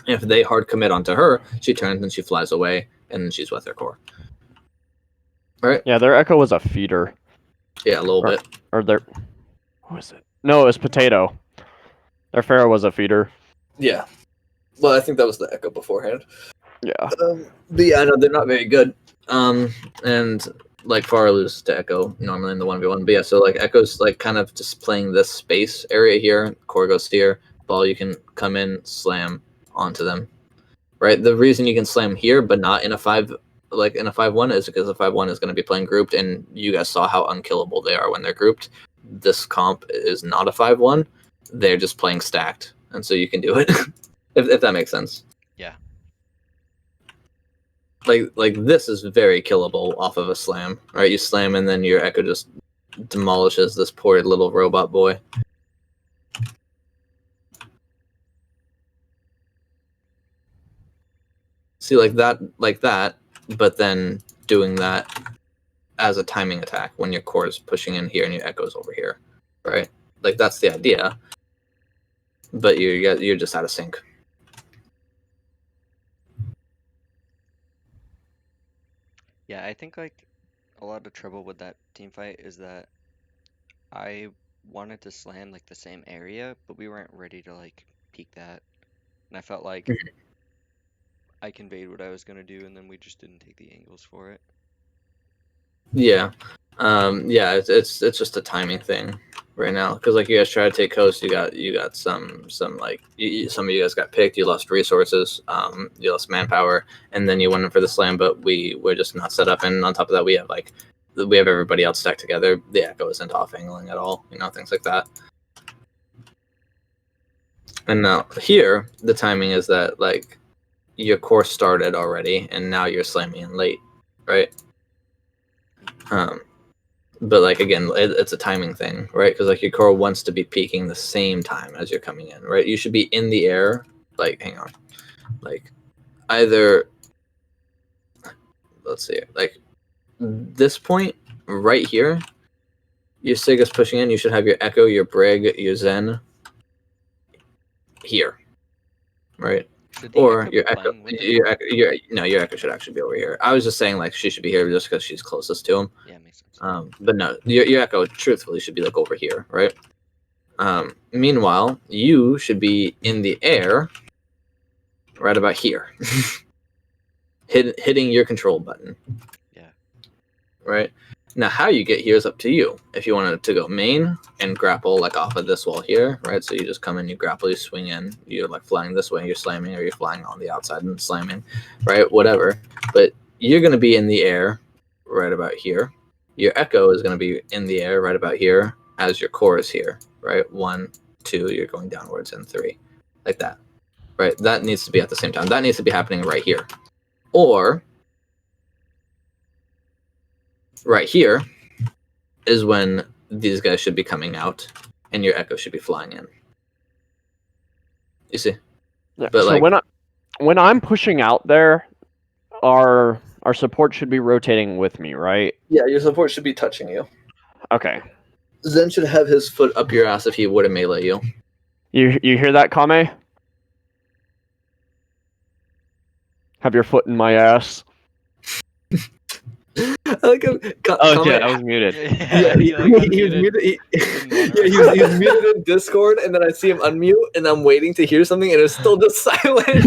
[SPEAKER 1] And if they hard commit onto her, she turns and she flies away, and then she's with her core. All right.
[SPEAKER 3] Yeah, their echo was a feeder.
[SPEAKER 1] Yeah, a little bit.
[SPEAKER 3] Or their... What was it? No, it was potato. Their Pharaoh was a feeder.
[SPEAKER 1] Yeah. Well, I think that was the echo beforehand.
[SPEAKER 3] Yeah.
[SPEAKER 1] But yeah, no, they're not very good. And like Farah loses to Echo normally in the 1v1. But yeah, so like Echo's like kind of just playing this space area here. Core goes here. Ball, you can come in, slam onto them. right? The reason you can slam here but not in a 5-1 is because the 5-1 is going to be playing grouped, and you guys saw how unkillable they are when they're grouped. This comp is not a 5-1; they're just playing stacked, and so you can do it if that makes sense.
[SPEAKER 4] Yeah.
[SPEAKER 1] Like this is very killable off of a slam, right? You slam and then your echo just demolishes this poor little robot boy. See, like that, but then doing that as a timing attack when your core is pushing in here and your echo's over here, right? Like that's the idea, but you're just out of sync.
[SPEAKER 4] Yeah, I think like a lot of trouble with that team fight is that I wanted to slam like the same area, but we weren't ready to like peak that. And I felt like I conveyed what I was gonna do, and then we just didn't take the angles for it.
[SPEAKER 1] Yeah, it's just a timing thing right now because like you guys try to take coast, you got some like some of you guys got picked, you lost resources, you lost manpower, and then you went in for the slam, but we're just not set up, and on top of that we have everybody else stacked together. The echo isn't off angling at all, things like that. And now here the timing is that like your core started already, and now you're slamming in late, right? But like again, it's a timing thing, right? Because like your core wants to be peaking the same time as you're coming in, right? You should be in the air. Like, hang on, like either let's see, like this point right here, your Sig is pushing in. You should have your Echo, your Brig, your Zen here, right?
[SPEAKER 4] Should the
[SPEAKER 1] Or
[SPEAKER 4] Echo
[SPEAKER 1] your
[SPEAKER 4] be
[SPEAKER 1] Echo,
[SPEAKER 4] playing with it?
[SPEAKER 1] your Echo should actually be over here. I was just saying like she should be here just because she's closest to him.
[SPEAKER 4] Yeah, makes sense.
[SPEAKER 1] But no, your Echo truthfully should be like over here, right? Meanwhile, you should be in the air right about here, hitting your control button.
[SPEAKER 4] Yeah.
[SPEAKER 1] Right? Now, how you get here is up to you. If you wanted to go main and grapple like off of this wall here, right? So you just come in, you grapple, you swing in, you're like flying this way, you're slamming, or you're flying on the outside and slamming, right? Whatever. But you're going to be in the air right about here. Your Echo is going to be in the air right about here as your core is here, right? 1, 2, you're going downwards, and 3. Like that, right? That needs to be at the same time. That needs to be happening right here. Or right here is when these guys should be coming out and your Echo should be flying in. You see?
[SPEAKER 3] Yeah,
[SPEAKER 1] But
[SPEAKER 3] so
[SPEAKER 1] like,
[SPEAKER 3] when I'm pushing out there, our support should be rotating with me, right?
[SPEAKER 1] yeah, your support should be touching you.
[SPEAKER 3] Okay.
[SPEAKER 1] Zen should have his foot up your ass if he would have melee you.
[SPEAKER 3] You hear that, Kame? Have your foot in my ass.
[SPEAKER 1] I like him.
[SPEAKER 5] Oh shit, I was muted.
[SPEAKER 1] Yeah,
[SPEAKER 4] he, like,
[SPEAKER 1] he was
[SPEAKER 4] unmuted.
[SPEAKER 1] muted.
[SPEAKER 4] Didn't wanna
[SPEAKER 1] He was muted in Discord, and then I see him unmute, and I'm waiting to hear something, and it's still just silent.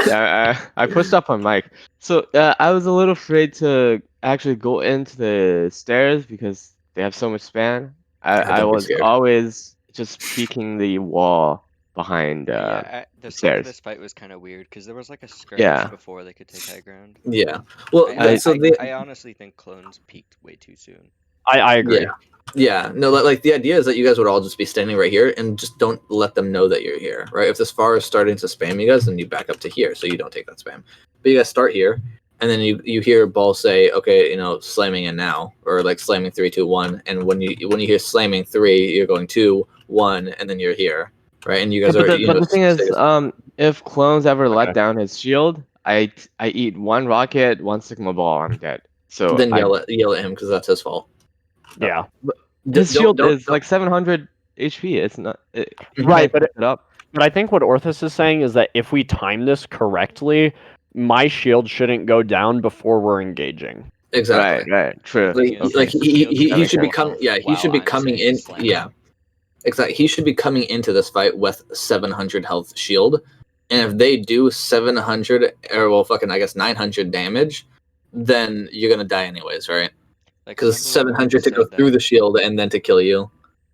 [SPEAKER 5] Yeah, I pushed up on mic. So I was a little afraid to actually go into the stairs because they have so much span. I
[SPEAKER 1] Don't be
[SPEAKER 5] was
[SPEAKER 1] scared.
[SPEAKER 5] always just peeking the wall behind
[SPEAKER 4] Yeah, the start
[SPEAKER 5] stairs.
[SPEAKER 4] of this fight was kind of weird because there was like a skirmish
[SPEAKER 5] Yeah.
[SPEAKER 4] before they could take high ground.
[SPEAKER 1] Yeah. Well,
[SPEAKER 4] I honestly think clones peaked way too soon.
[SPEAKER 3] I agree.
[SPEAKER 1] Yeah, no, like the idea is that you guys would all just be standing right here and just don't let them know that you're here, right? If this far is starting to spam you guys, then you back up to here so you don't take that spam. But you guys start here, and then you hear Ball say, okay, slamming in now, or like slamming 3, 2, 1, and when you hear slamming 3, you're going 2, 1, and then you're here, right? And you guys
[SPEAKER 5] But
[SPEAKER 1] are.
[SPEAKER 5] the thing is, if clones ever
[SPEAKER 3] Okay.
[SPEAKER 5] let down his shield, I eat 1 rocket, 1 Sigma ball, I'm dead. So
[SPEAKER 1] then yell at him because that's his fault.
[SPEAKER 3] Yeah.
[SPEAKER 5] his shield is like 700 HP. It's not
[SPEAKER 3] Right, but
[SPEAKER 5] it up.
[SPEAKER 3] But I think what Orthus is saying is that if we time this correctly, my shield shouldn't go down before we're engaging.
[SPEAKER 1] Exactly.
[SPEAKER 5] Right. True.
[SPEAKER 1] Like he should be coming. Yeah, he should be
[SPEAKER 4] I'm
[SPEAKER 1] coming
[SPEAKER 4] saying
[SPEAKER 1] in.
[SPEAKER 4] slam.
[SPEAKER 1] Yeah, exactly. He should be coming into this fight with 700 health shield, and if they do 700 or well, fucking I guess 900 damage, then you're gonna die anyways, right?
[SPEAKER 4] Like,
[SPEAKER 1] Because it's
[SPEAKER 4] remember when
[SPEAKER 1] 700 to
[SPEAKER 4] Orthus
[SPEAKER 1] go
[SPEAKER 4] said
[SPEAKER 1] through
[SPEAKER 4] that
[SPEAKER 1] the shield and then to kill you.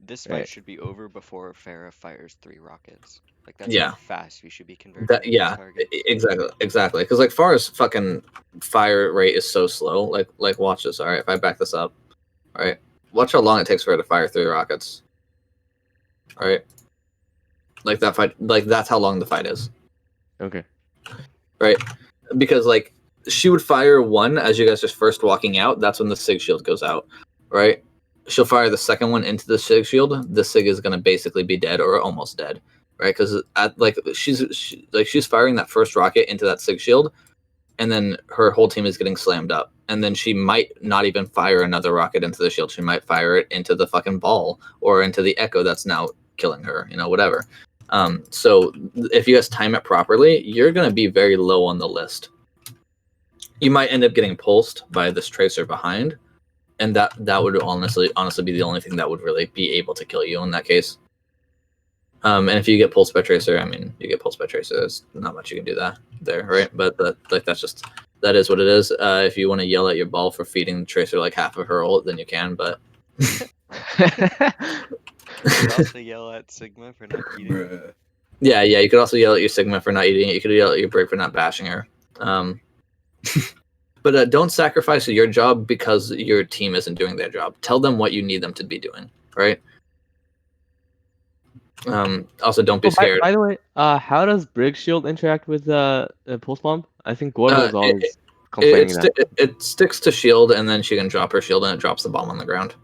[SPEAKER 4] This fight
[SPEAKER 5] Right.
[SPEAKER 4] should be over before Farah fires 3 rockets. Like that's
[SPEAKER 1] Yeah.
[SPEAKER 4] how fast we should be converting
[SPEAKER 1] That
[SPEAKER 4] these
[SPEAKER 1] yeah,
[SPEAKER 4] targets.
[SPEAKER 1] exactly. Because like Farah's fucking fire rate is so slow. Like watch this. All right, if I back this up, all right, watch how long it takes for her to fire 3 rockets. All right, like that fight, like that's how long the fight is.
[SPEAKER 5] Okay.
[SPEAKER 1] Right, because like she would fire 1 as you guys are first walking out. That's when the sig shield goes out. Right, she'll fire the second one into the sig shield. The sig is gonna basically be dead or almost dead. Right, because she's firing that first rocket into that sig shield, and then her whole team is getting slammed up, and then she might not even fire another rocket into the shield. She might fire it into the fucking ball or into the echo that's now killing her. Whatever. So if you guys time it properly, you're gonna be very low on the list. You might end up getting pulsed by this tracer behind, and that would honestly be the only thing that would really be able to kill you in that case. And if you get pulsed by tracer, I mean, you get pulsed by tracer. There's not much you can do there, right? But that is what it is. If you want to yell at your ball for feeding the tracer like half of her ult, then you can. But
[SPEAKER 4] You could also yell at Sigma for not eating.
[SPEAKER 2] Bruh.
[SPEAKER 1] yeah, you could also yell at your Sigma for not eating it. You could yell at your Brig for not bashing her. But don't sacrifice your job because your team isn't doing their job. Tell them what you need them to be doing, right? Also, don't be scared.
[SPEAKER 5] By the way, how does Brig Shield interact with Pulse Bomb? I think Gordon was always complaining that.
[SPEAKER 1] It sticks to shield, and then she can drop her shield, and it drops the bomb on the ground.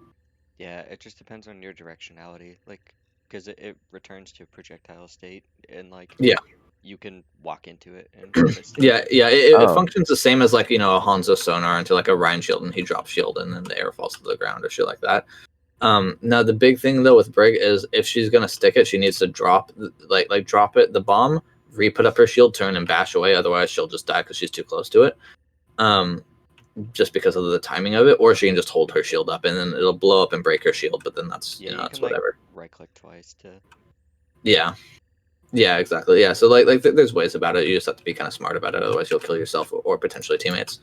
[SPEAKER 4] Yeah, it just depends on your directionality, like, because it returns to a projectile state, and like,
[SPEAKER 1] Yeah.
[SPEAKER 4] you can walk into it and hit a stick.
[SPEAKER 1] It functions the same as like a Hanzo sonar into like a Rhine shield, and he drops shield, and then the air falls to the ground or shit like that. Now the big thing though with Brig is if she's gonna stick it, she needs to drop drop it, the bomb, re-put up her shield, turn and bash away. Otherwise, she'll just die because she's too close to it. Just because of the timing of it, or she can just hold her shield up and then it'll blow up and break her shield. But then that's that's whatever.
[SPEAKER 4] Like, right-click twice to.
[SPEAKER 1] Yeah, exactly. Yeah, so there's ways about it. You just have to be kind of smart about it. Otherwise, you'll kill yourself or potentially teammates.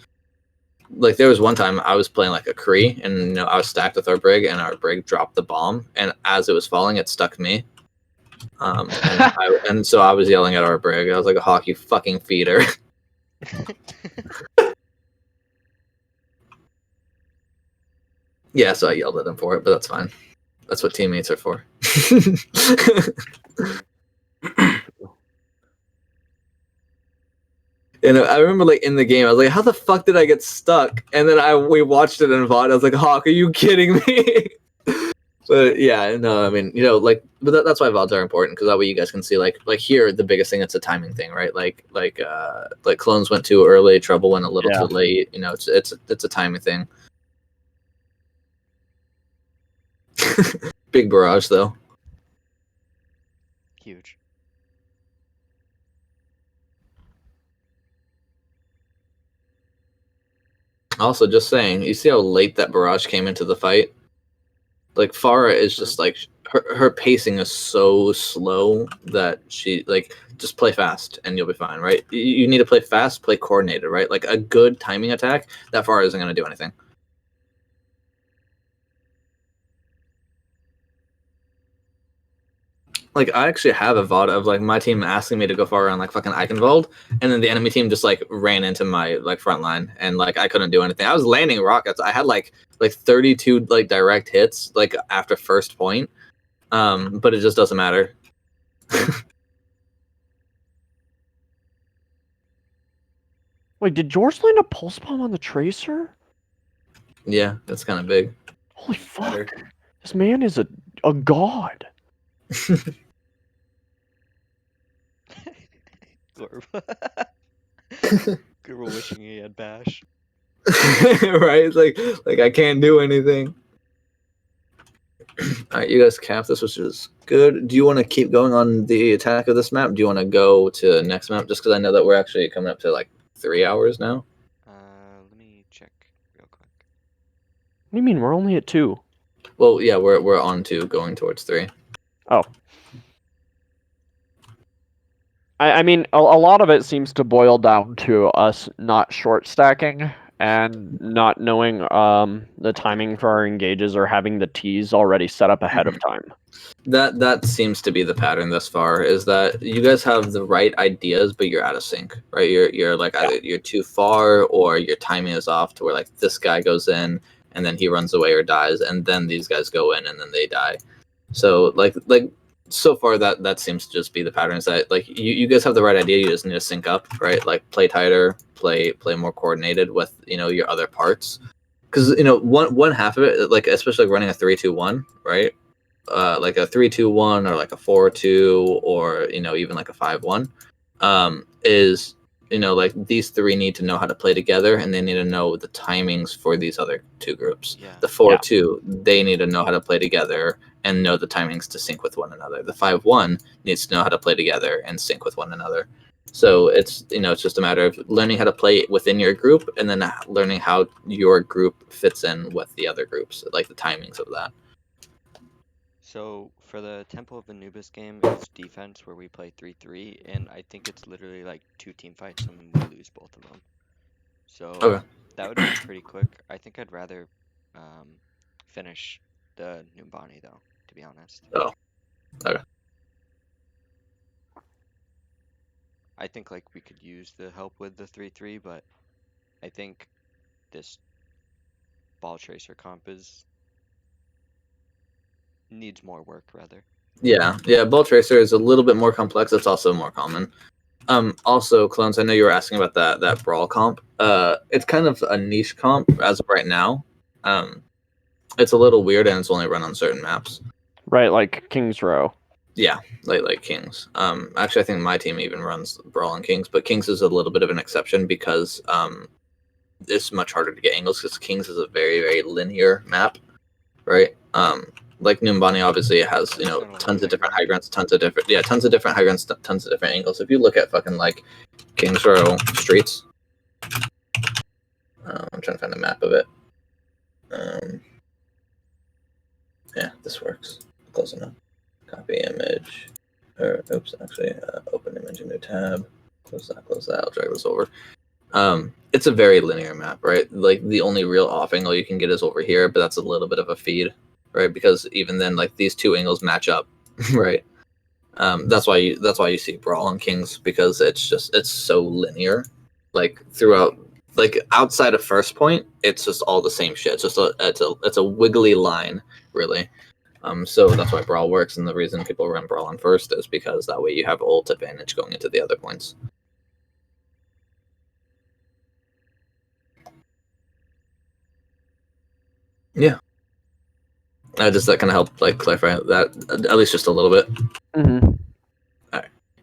[SPEAKER 1] Like there was one time I was playing like a Kree, and I was stacked with our Brig, and our Brig dropped the bomb, and as it was falling, it stuck me. And so I was yelling at our Brig. I was like, "Hawk, you fucking feeder." Yeah, so I yelled at him for it, but that's fine. That's what teammates are for. I remember like in the game, I was like, "How the fuck did I get stuck?" And then we watched it in VOD. I was like, "Hawk, are you kidding me?" But yeah, no, I mean, but that's why VODs are important, because that way you guys can see like here the biggest thing, it's a timing thing, right? Like clones went too early, Trouble went a little too late. It's a timing thing. Big barrage though.
[SPEAKER 4] Huge.
[SPEAKER 1] Also, just saying, you see how late that barrage came into the fight? Like Farah is just like her pacing is so slow that she just play fast and you'll be fine, right? You need to play fast, play coordinated, right? Like a good timing attack, that Farah isn't going to do anything. Like I actually have a VOD of like my team asking me to go far around like fucking Eichenwald, and then the enemy team just like ran into my front line, and like I couldn't do anything. I was landing rockets. I had like 32 direct hits after first point, but it just doesn't matter.
[SPEAKER 3] Wait, did George land a pulse bomb on the tracer?
[SPEAKER 1] Yeah, that's kind of big.
[SPEAKER 3] Holy fuck! This man is a god.
[SPEAKER 4] Gorba wishing he had bash.
[SPEAKER 1] Right? Like I can't do anything. Alright, you guys cap this, which is good. Do you want to keep going on the attack of this map? Do you want to go to the next map? Just because I know that we're actually coming up to 3 hours now.
[SPEAKER 4] Let me check real quick.
[SPEAKER 3] What do you mean? We're only at 2.
[SPEAKER 1] Well, yeah, we're on to going towards 3.
[SPEAKER 3] Oh. I mean, a lot of it seems to boil down to us not short stacking and not knowing the timing for our engages or having the T's already set up ahead of time.
[SPEAKER 1] That seems to be the pattern thus far, is that you guys have the right ideas, but you're out of sync, right? You're like either you're too far or your timing is off to where like this guy goes in and then he runs away or dies, and then these guys go in and then they die. So like so far that seems to just be the pattern, is that like you guys have the right idea, you just need to sync up, right? Like play tighter, play more coordinated with, you know, your other parts. Because, you know, one half of it, like especially like running a 3-2-1, right? Like a 3-2-1 or like a 4-2 or, you know, even like a 5-1, is, you know, like these three need to know how to play together, and they need to know the timings for these other two groups.
[SPEAKER 4] Yeah.
[SPEAKER 1] The 4-2, they need to know how to play together and know the timings to sync with one another. The 5-1 needs to know how to play together and sync with one another. So it's, you know, it's just a matter of learning how to play within your group and then learning how your group fits in with the other groups, like the timings of that.
[SPEAKER 4] So for the Temple of Anubis game, it's defense where we play 3-3, and I think it's literally like 2 team fights and we lose both of them. So
[SPEAKER 1] Okay.
[SPEAKER 4] that would be pretty quick. I think I'd rather finish the Numbani though, to be honest.
[SPEAKER 1] Oh, okay.
[SPEAKER 4] I think like we could use the help with the 3-3, but I think this ball tracer comp needs more work rather.
[SPEAKER 1] Yeah. Ball Tracer is a little bit more complex. It's also more common. Also, Clones, I know you were asking about that brawl comp. It's kind of a niche comp as of right now. It's a little weird and it's only run on certain maps.
[SPEAKER 3] Right, like King's Row.
[SPEAKER 1] Yeah, like Kings. Actually, I think my team even runs Brawl on Kings, but Kings is a little bit of an exception because it's much harder to get angles because Kings is a very, very linear map, right? Like Numbani, obviously, it has, you know, tons of different high grounds, tons of different high grounds, tons of different angles. If you look at fucking like Kings Row streets, I'm trying to find a map of it. Yeah, this works. Close enough. Copy image. Or oops, actually, open image in new tab. Close that. I'll drag this over. It's a very linear map, right? Like the only real off angle you can get is over here, but that's a little bit of a feed, right? Because even then, like these two angles match up, right? That's why you see Brawl on Kings, because it's so linear, like throughout, like outside of first point, it's just all the same shit. It's just it's a wiggly line, really. So that's why Brawl works, and the reason people run Brawl on first is because that way you have ult advantage going into the other points. Yeah. Does that kind of help, like, clarify that at least just a little bit?
[SPEAKER 3] Mm-hmm.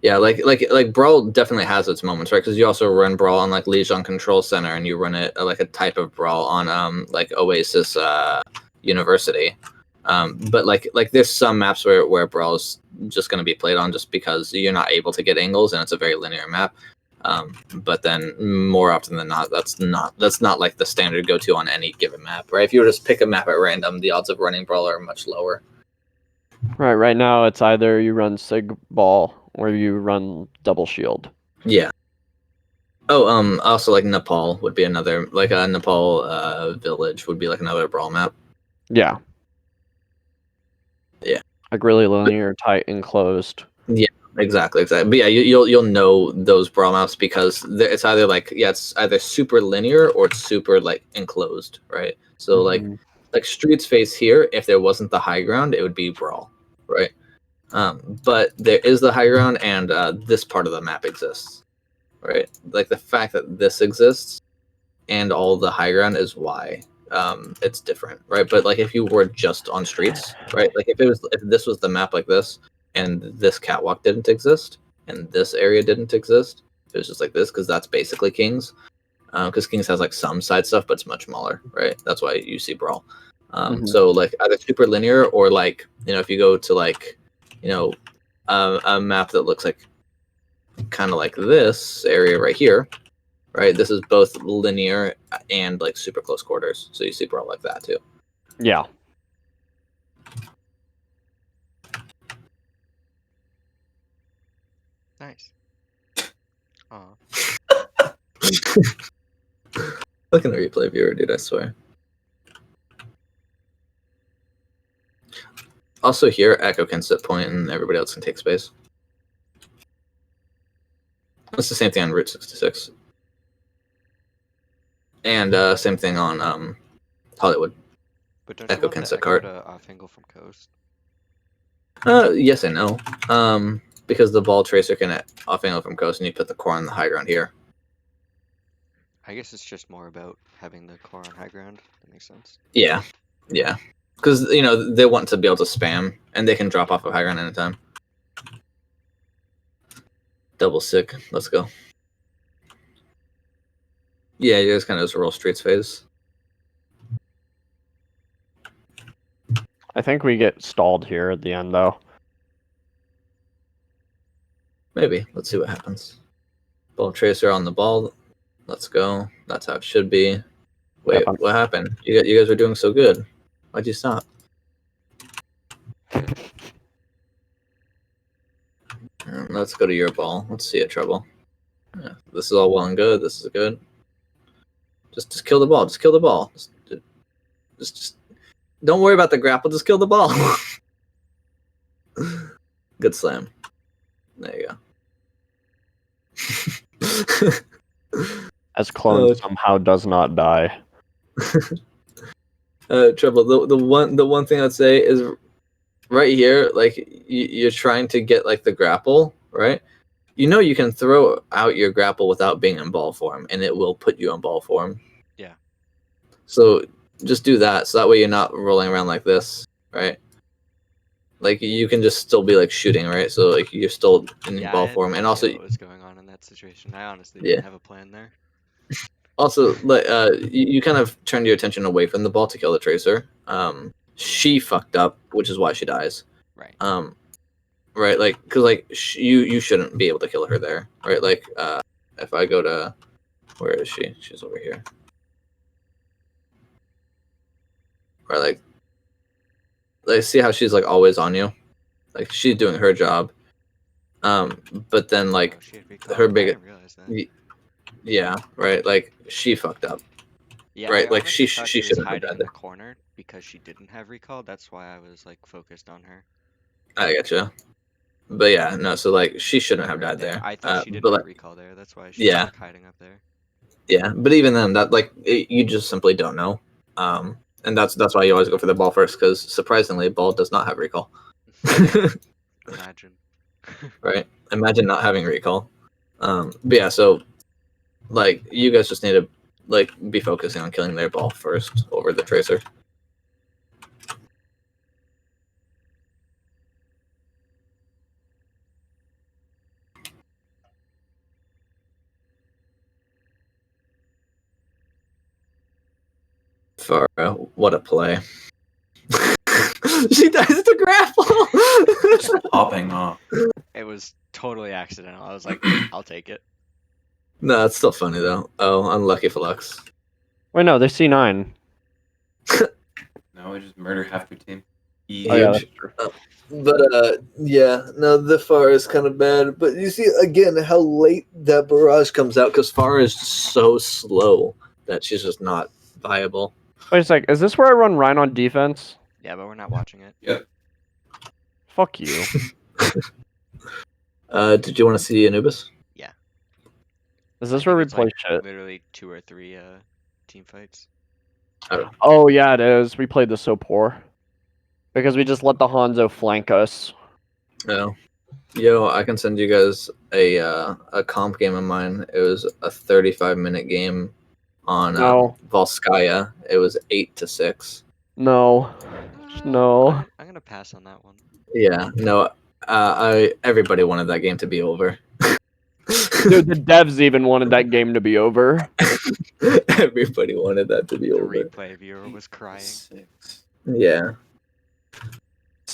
[SPEAKER 1] Yeah, like Brawl definitely has its moments, right? Because you also run Brawl on like Legion Control Center, and you run it like a type of Brawl on like Oasis University. But like there's some maps where Brawl's just going to be played on just because you're not able to get angles, and it's a very linear map. But then more often than not, that's not like the standard go-to on any given map, right? If you were to just pick a map at random, the odds of running Brawl are much lower.
[SPEAKER 3] Right now it's either you run Sig Ball or you run Double Shield.
[SPEAKER 1] Yeah. Oh, also like Nepal would be another, like a Nepal village would be like another Brawl map.
[SPEAKER 3] Yeah.
[SPEAKER 1] Yeah.
[SPEAKER 3] Like really linear, tight, enclosed.
[SPEAKER 1] Yeah, exactly. But yeah, you'll know those Brawl maps because it's either like, yeah, it's either super linear or it's super like enclosed, right? So like Streets face here, if there wasn't the high ground, it would be Brawl, right? But there is the high ground, and this part of the map exists, right? Like the fact that this exists and all the high ground is why it's different, right? But like if you were just on Streets, right? Like if this was the map like this, and this catwalk didn't exist, and this area didn't exist, it was just like this, because that's basically Kings. Because Kings has like some side stuff, but it's much smaller, right? That's why you see Brawl. So like either super linear or like, you know, if you go to like, you know, a map that looks like kind of like this area right here, right? This is both linear and like super close quarters. So you see Brawl like that too.
[SPEAKER 3] Yeah.
[SPEAKER 4] Nice.
[SPEAKER 1] Look in the replay viewer, dude, I swear. Also here, Echo can sit point and everybody else can take space. That's the same thing on Route 66. And same thing on Hollywood.
[SPEAKER 4] But don't
[SPEAKER 1] Echo
[SPEAKER 4] you want
[SPEAKER 1] can
[SPEAKER 4] the
[SPEAKER 1] set
[SPEAKER 4] Echo
[SPEAKER 1] cart.
[SPEAKER 4] to off angle from coast?
[SPEAKER 1] Yes and no. Because the ball tracer can off angle from coast and you put the core on the high ground here.
[SPEAKER 4] I guess it's just more about having the core on high ground. That makes sense.
[SPEAKER 1] Yeah. Yeah. Because, you know, they want to be able to spam and they can drop off of high ground anytime. Double sick. Let's go. Yeah, you guys kind of just roll streets phase.
[SPEAKER 3] I think we get stalled here at the end, though.
[SPEAKER 1] Maybe. Let's see what happens. Ball tracer on the ball. Let's go. That's how it should be. Wait,
[SPEAKER 3] Yep,
[SPEAKER 1] what happened? You guys were doing so good. Why'd you stop? Let's go to your ball. Let's see it, Trouble. Yeah, this is all well and good. This is good. Just kill the ball. Just kill the ball. Just don't worry about the grapple. Just kill the ball. Good slam. There you go.
[SPEAKER 3] As clone somehow does not die.
[SPEAKER 1] Trouble. The one thing I'd say is right here, like you're trying to get like the grapple, right? You know you can throw out your grapple without being in ball form, and it will put you in ball form.
[SPEAKER 4] Yeah.
[SPEAKER 1] So just do that, so that way you're not rolling around like this, right? Like you can just still be like shooting, right? So like you're still in
[SPEAKER 4] Yeah, I
[SPEAKER 1] ball
[SPEAKER 4] had
[SPEAKER 1] form,
[SPEAKER 4] no
[SPEAKER 1] and
[SPEAKER 4] idea
[SPEAKER 1] also
[SPEAKER 4] what was going on in that situation. I honestly
[SPEAKER 1] Yeah.
[SPEAKER 4] didn't have a plan there.
[SPEAKER 1] also like you kind of turned your attention away from the ball to kill the tracer. She fucked up, which is why she dies.
[SPEAKER 4] Right.
[SPEAKER 1] Right, like because like you shouldn't be able to kill her there, right? Like if I go to where is she? She's over here. Right, like see how she's like always on you, like she's doing her job. But then like
[SPEAKER 4] Oh, she had recall.
[SPEAKER 1] her
[SPEAKER 4] I
[SPEAKER 1] big,
[SPEAKER 4] didn't realize that.
[SPEAKER 1] yeah, right. Like she fucked up.
[SPEAKER 4] Yeah,
[SPEAKER 1] right,
[SPEAKER 4] I
[SPEAKER 1] like,
[SPEAKER 4] honestly
[SPEAKER 1] she
[SPEAKER 4] thought
[SPEAKER 1] she
[SPEAKER 4] was
[SPEAKER 1] shouldn't have
[SPEAKER 4] hiding
[SPEAKER 1] died
[SPEAKER 4] in the
[SPEAKER 1] there.
[SPEAKER 4] corner because she didn't have recall. That's why I was like focused on her.
[SPEAKER 1] I getcha. But yeah, no. So like she shouldn't have died there.
[SPEAKER 4] I thought she didn't
[SPEAKER 1] but
[SPEAKER 4] have
[SPEAKER 1] like
[SPEAKER 4] recall there. That's why she was
[SPEAKER 1] yeah,
[SPEAKER 4] like hiding up there.
[SPEAKER 1] yeah. But even then, that like you just simply don't know. And that's why you always go for the ball first, because surprisingly, ball does not have recall.
[SPEAKER 4] Imagine.
[SPEAKER 1] Right? Imagine not having recall. But yeah, so like you guys just need to like be focusing on killing their ball first over the tracer. For what a play. She dies to grapple.
[SPEAKER 2] Just popping off.
[SPEAKER 4] It was totally accidental. I was like, I'll take it.
[SPEAKER 1] No, it's still funny though. Oh, unlucky for Lux.
[SPEAKER 3] Wait, no, they're C9.
[SPEAKER 2] No, we just murder half your team.
[SPEAKER 3] Oh, yeah,
[SPEAKER 1] Huge.
[SPEAKER 3] that's true.
[SPEAKER 1] But yeah, no, the Far is kind of bad. But you see again how late that barrage comes out, because Far is so slow that she's just not viable.
[SPEAKER 3] Wait a sec, is this where I run Rhine on defense?
[SPEAKER 4] Yeah, but we're not watching it.
[SPEAKER 2] Yep.
[SPEAKER 3] Fuck you.
[SPEAKER 1] Did you want to see Anubis?
[SPEAKER 4] Yeah.
[SPEAKER 3] Is
[SPEAKER 4] I
[SPEAKER 3] this where
[SPEAKER 4] think
[SPEAKER 3] we
[SPEAKER 4] it's,
[SPEAKER 3] play
[SPEAKER 4] like,
[SPEAKER 3] shit?
[SPEAKER 4] Literally 2 or 3 team fights.
[SPEAKER 3] Oh yeah, it is. We played this so poor. Because we just let the Hanzo flank us.
[SPEAKER 1] No. Yo, I can send you guys a comp game of mine. It was a 35-minute game on
[SPEAKER 3] No.
[SPEAKER 1] Volskaya. It was 8-6.
[SPEAKER 3] No. No.
[SPEAKER 4] I'm gonna pass on that one.
[SPEAKER 1] Yeah, no. Everybody wanted that game to be over.
[SPEAKER 3] Dude, the devs even wanted that game to be over.
[SPEAKER 1] Everybody wanted that to be
[SPEAKER 4] The
[SPEAKER 1] over.
[SPEAKER 4] replay viewer was crying.
[SPEAKER 2] 6.
[SPEAKER 1] Yeah.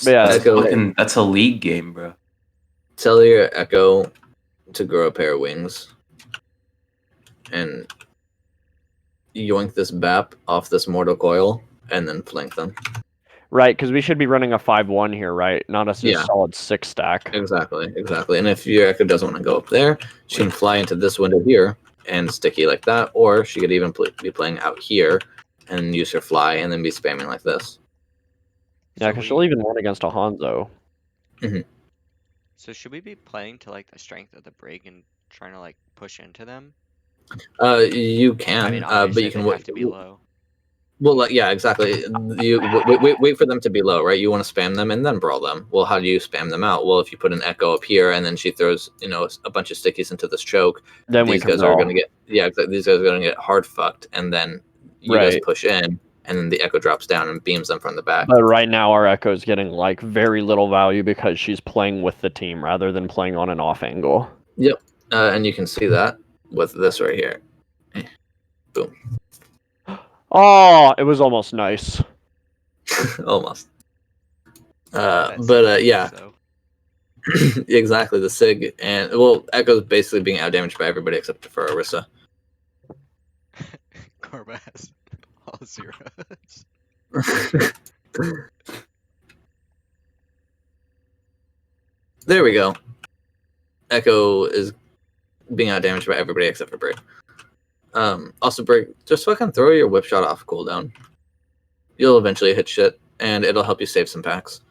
[SPEAKER 3] But yeah,
[SPEAKER 2] That's,
[SPEAKER 1] Echo,
[SPEAKER 2] that's a league game, bro.
[SPEAKER 1] tell your Echo to grow a pair of wings and yoink this BAP off this mortal coil and then flank them.
[SPEAKER 3] right, because we should be running a 5-1 here, right? Not a
[SPEAKER 1] Yeah.
[SPEAKER 3] solid 6-stack.
[SPEAKER 1] Exactly. And if your Echo doesn't want to go up there, she can fly into this window here and sticky like that, or she could even be playing out here and use her fly and then be spamming like this.
[SPEAKER 3] Yeah,
[SPEAKER 4] So
[SPEAKER 3] because
[SPEAKER 4] we-
[SPEAKER 3] she'll even run against a Hanzo.
[SPEAKER 4] So should we be playing to like the strength of the break and trying to like push into them?
[SPEAKER 1] You can,
[SPEAKER 4] I mean,
[SPEAKER 1] but
[SPEAKER 4] obviously
[SPEAKER 1] you can
[SPEAKER 4] they have to be low.
[SPEAKER 1] Well, like, yeah, exactly. You wait for them to be low, right? You want to spam them and then brawl them. Well, how do you spam them out? Well, if you put an echo up here and then she throws, a bunch of stickies into this choke,
[SPEAKER 3] Then we
[SPEAKER 1] these
[SPEAKER 3] can
[SPEAKER 1] guys are
[SPEAKER 3] brawl.
[SPEAKER 1] gonna get, yeah, exactly. These guys are gonna get hard fucked, and then you guys
[SPEAKER 3] Right.
[SPEAKER 1] push in, and then the echo drops down and beams them from the back.
[SPEAKER 3] But right now our Echo's getting like very little value because she's playing with the team rather than playing on an off angle.
[SPEAKER 1] Yep, and you can see that with this right here. Boom.
[SPEAKER 3] Oh, it was almost nice.
[SPEAKER 1] Almost.
[SPEAKER 4] That
[SPEAKER 1] But
[SPEAKER 4] seems
[SPEAKER 1] yeah.
[SPEAKER 4] so.
[SPEAKER 1] Exactly, the Sig and well, Echo's basically being outdamaged by everybody except for Orisa.
[SPEAKER 4] Korba has all zeros.
[SPEAKER 1] There we go. Echo is being outdamaged by everybody except for Brig. Also, Brig, just fucking throw your whip shot off cooldown. You'll eventually hit shit, and it'll help you save some packs.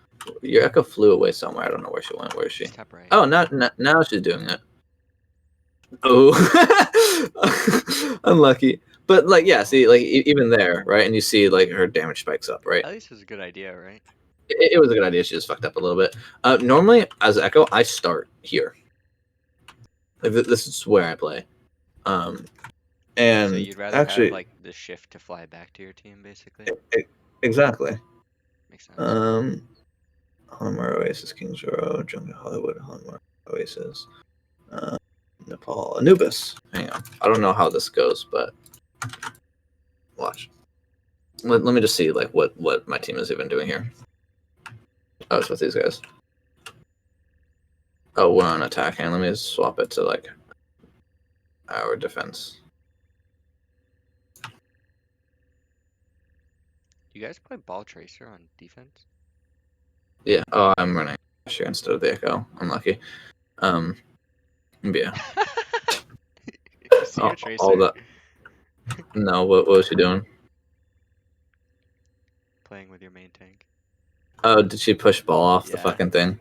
[SPEAKER 1] Your Echo flew away somewhere. I don't know where she went. Where is she?
[SPEAKER 4] Step right.
[SPEAKER 1] Oh, now she's doing it. Oh, unlucky. But like, yeah, see, like even there, right? And you see like her damage spikes up, right?
[SPEAKER 4] At least it was a good idea, right?
[SPEAKER 1] It was a good idea. She just fucked up a little bit. Normally, as Echo, I start here. Like this is where I play. And
[SPEAKER 4] So you'd rather
[SPEAKER 1] actually,
[SPEAKER 4] have like the shift to fly back to your team, basically.
[SPEAKER 1] exactly.
[SPEAKER 4] Makes sense.
[SPEAKER 1] Holmar Oasis, Kings Row, Jungle Hollywood, Holmar Oasis, Nepal, Anubis. Hang on, I don't know how this goes, but watch. Let me just see like what my team is even doing here. Oh, it's with these guys. Oh, we're on attack, and let me just swap it to like our defense.
[SPEAKER 4] You guys play ball tracer on defense?
[SPEAKER 1] Yeah. Oh, I'm running here instead of the Echo. Unlucky. Yeah.
[SPEAKER 4] See your tracer.
[SPEAKER 1] All that. No, what was she doing?
[SPEAKER 4] Playing with your main tank.
[SPEAKER 1] Oh, did she push ball off the
[SPEAKER 4] Yeah.
[SPEAKER 1] fucking thing?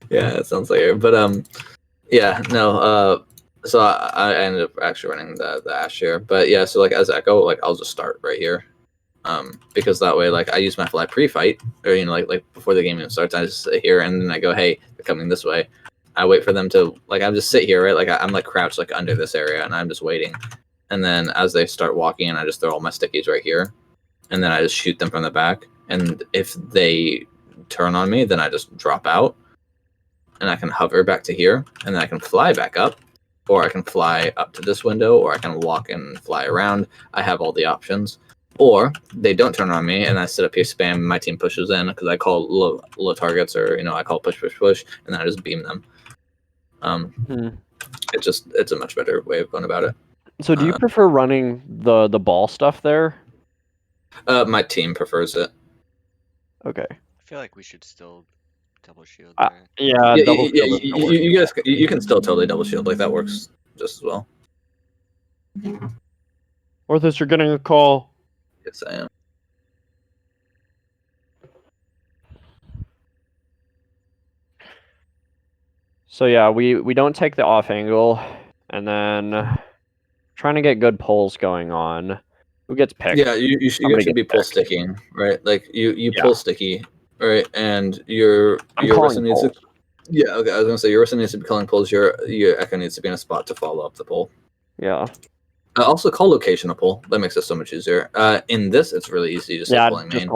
[SPEAKER 1] Yeah, it sounds like her. But yeah, no. So I ended up actually running the Ash here. But yeah, so like as Echo, like I'll just start right here. Because that way, like I use my fly pre-fight, or like before the game even starts, I just sit here and then I go, hey, they're coming this way. I wait for them to like I just sit here, right? Like I'm like crouched like under this area, and I'm just waiting. And then as they start walking, and I just throw all my stickies right here, and then I just shoot them from the back. And if they turn on me, then I just drop out, and I can hover back to here, and then I can fly back up, or I can fly up to this window, or I can walk and fly around. I have all the options. Or they don't turn on me, and I sit up here, spam. My team pushes in because I call low targets, or I call push, and then I just beam them. It's a much better way of going about it.
[SPEAKER 3] So do you prefer running the ball stuff there?
[SPEAKER 1] My team prefers it.
[SPEAKER 3] Okay.
[SPEAKER 4] I feel like we should still double shield
[SPEAKER 3] Yeah,
[SPEAKER 1] Yeah,
[SPEAKER 3] double
[SPEAKER 1] yeah,
[SPEAKER 3] shield is gonna work.
[SPEAKER 1] you guys, you can still totally double shield. Like that works just as well.
[SPEAKER 3] Orthus, you're getting a call.
[SPEAKER 1] Yes, I am.
[SPEAKER 3] So yeah, we don't take the off angle, and then trying to get good pulls going on. Who gets picked?
[SPEAKER 1] Yeah, you guys should be pull sticking, right? Like you pull sticky, right? And your
[SPEAKER 3] calling
[SPEAKER 1] Orisa needs to.
[SPEAKER 3] pulls.
[SPEAKER 1] Yeah, okay. I was gonna say your Orisa needs to be calling pulls. Your Echo needs to be in a spot to follow up the pull.
[SPEAKER 3] Yeah.
[SPEAKER 1] Also call location a pull. That makes it so much easier. In this, it's really easy. Just like pulling main.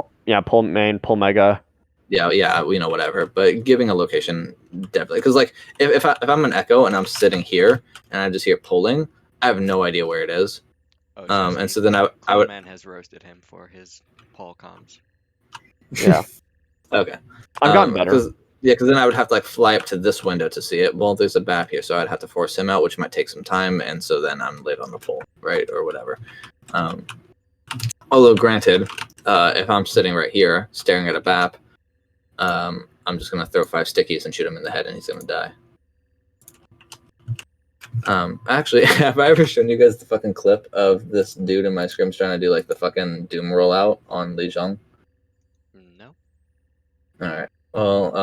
[SPEAKER 3] Pull main, pull mega.
[SPEAKER 1] Yeah, whatever. But giving a location definitely, because like if I'm an Echo and I'm sitting here and I just hear pulling, I have no idea where it is. And so then I would.
[SPEAKER 4] Man has roasted him for his Paul comms.
[SPEAKER 3] Yeah.
[SPEAKER 1] Okay.
[SPEAKER 3] I've gotten better.
[SPEAKER 1] Because then I would have to like fly up to this window to see it. Well, there's a BAP here, so I'd have to force him out, which might take some time, and so then I'm late on the pull, right, or whatever. Although, granted, if I'm sitting right here staring at a BAP, I'm I'm just gonna throw 5 stickies and shoot him in the head, and he's gonna die. Actually, have I ever shown you guys the fucking clip of this dude in my scrims trying to do like the fucking Doom rollout on Li Zhong?
[SPEAKER 4] No.
[SPEAKER 1] Alright. Well,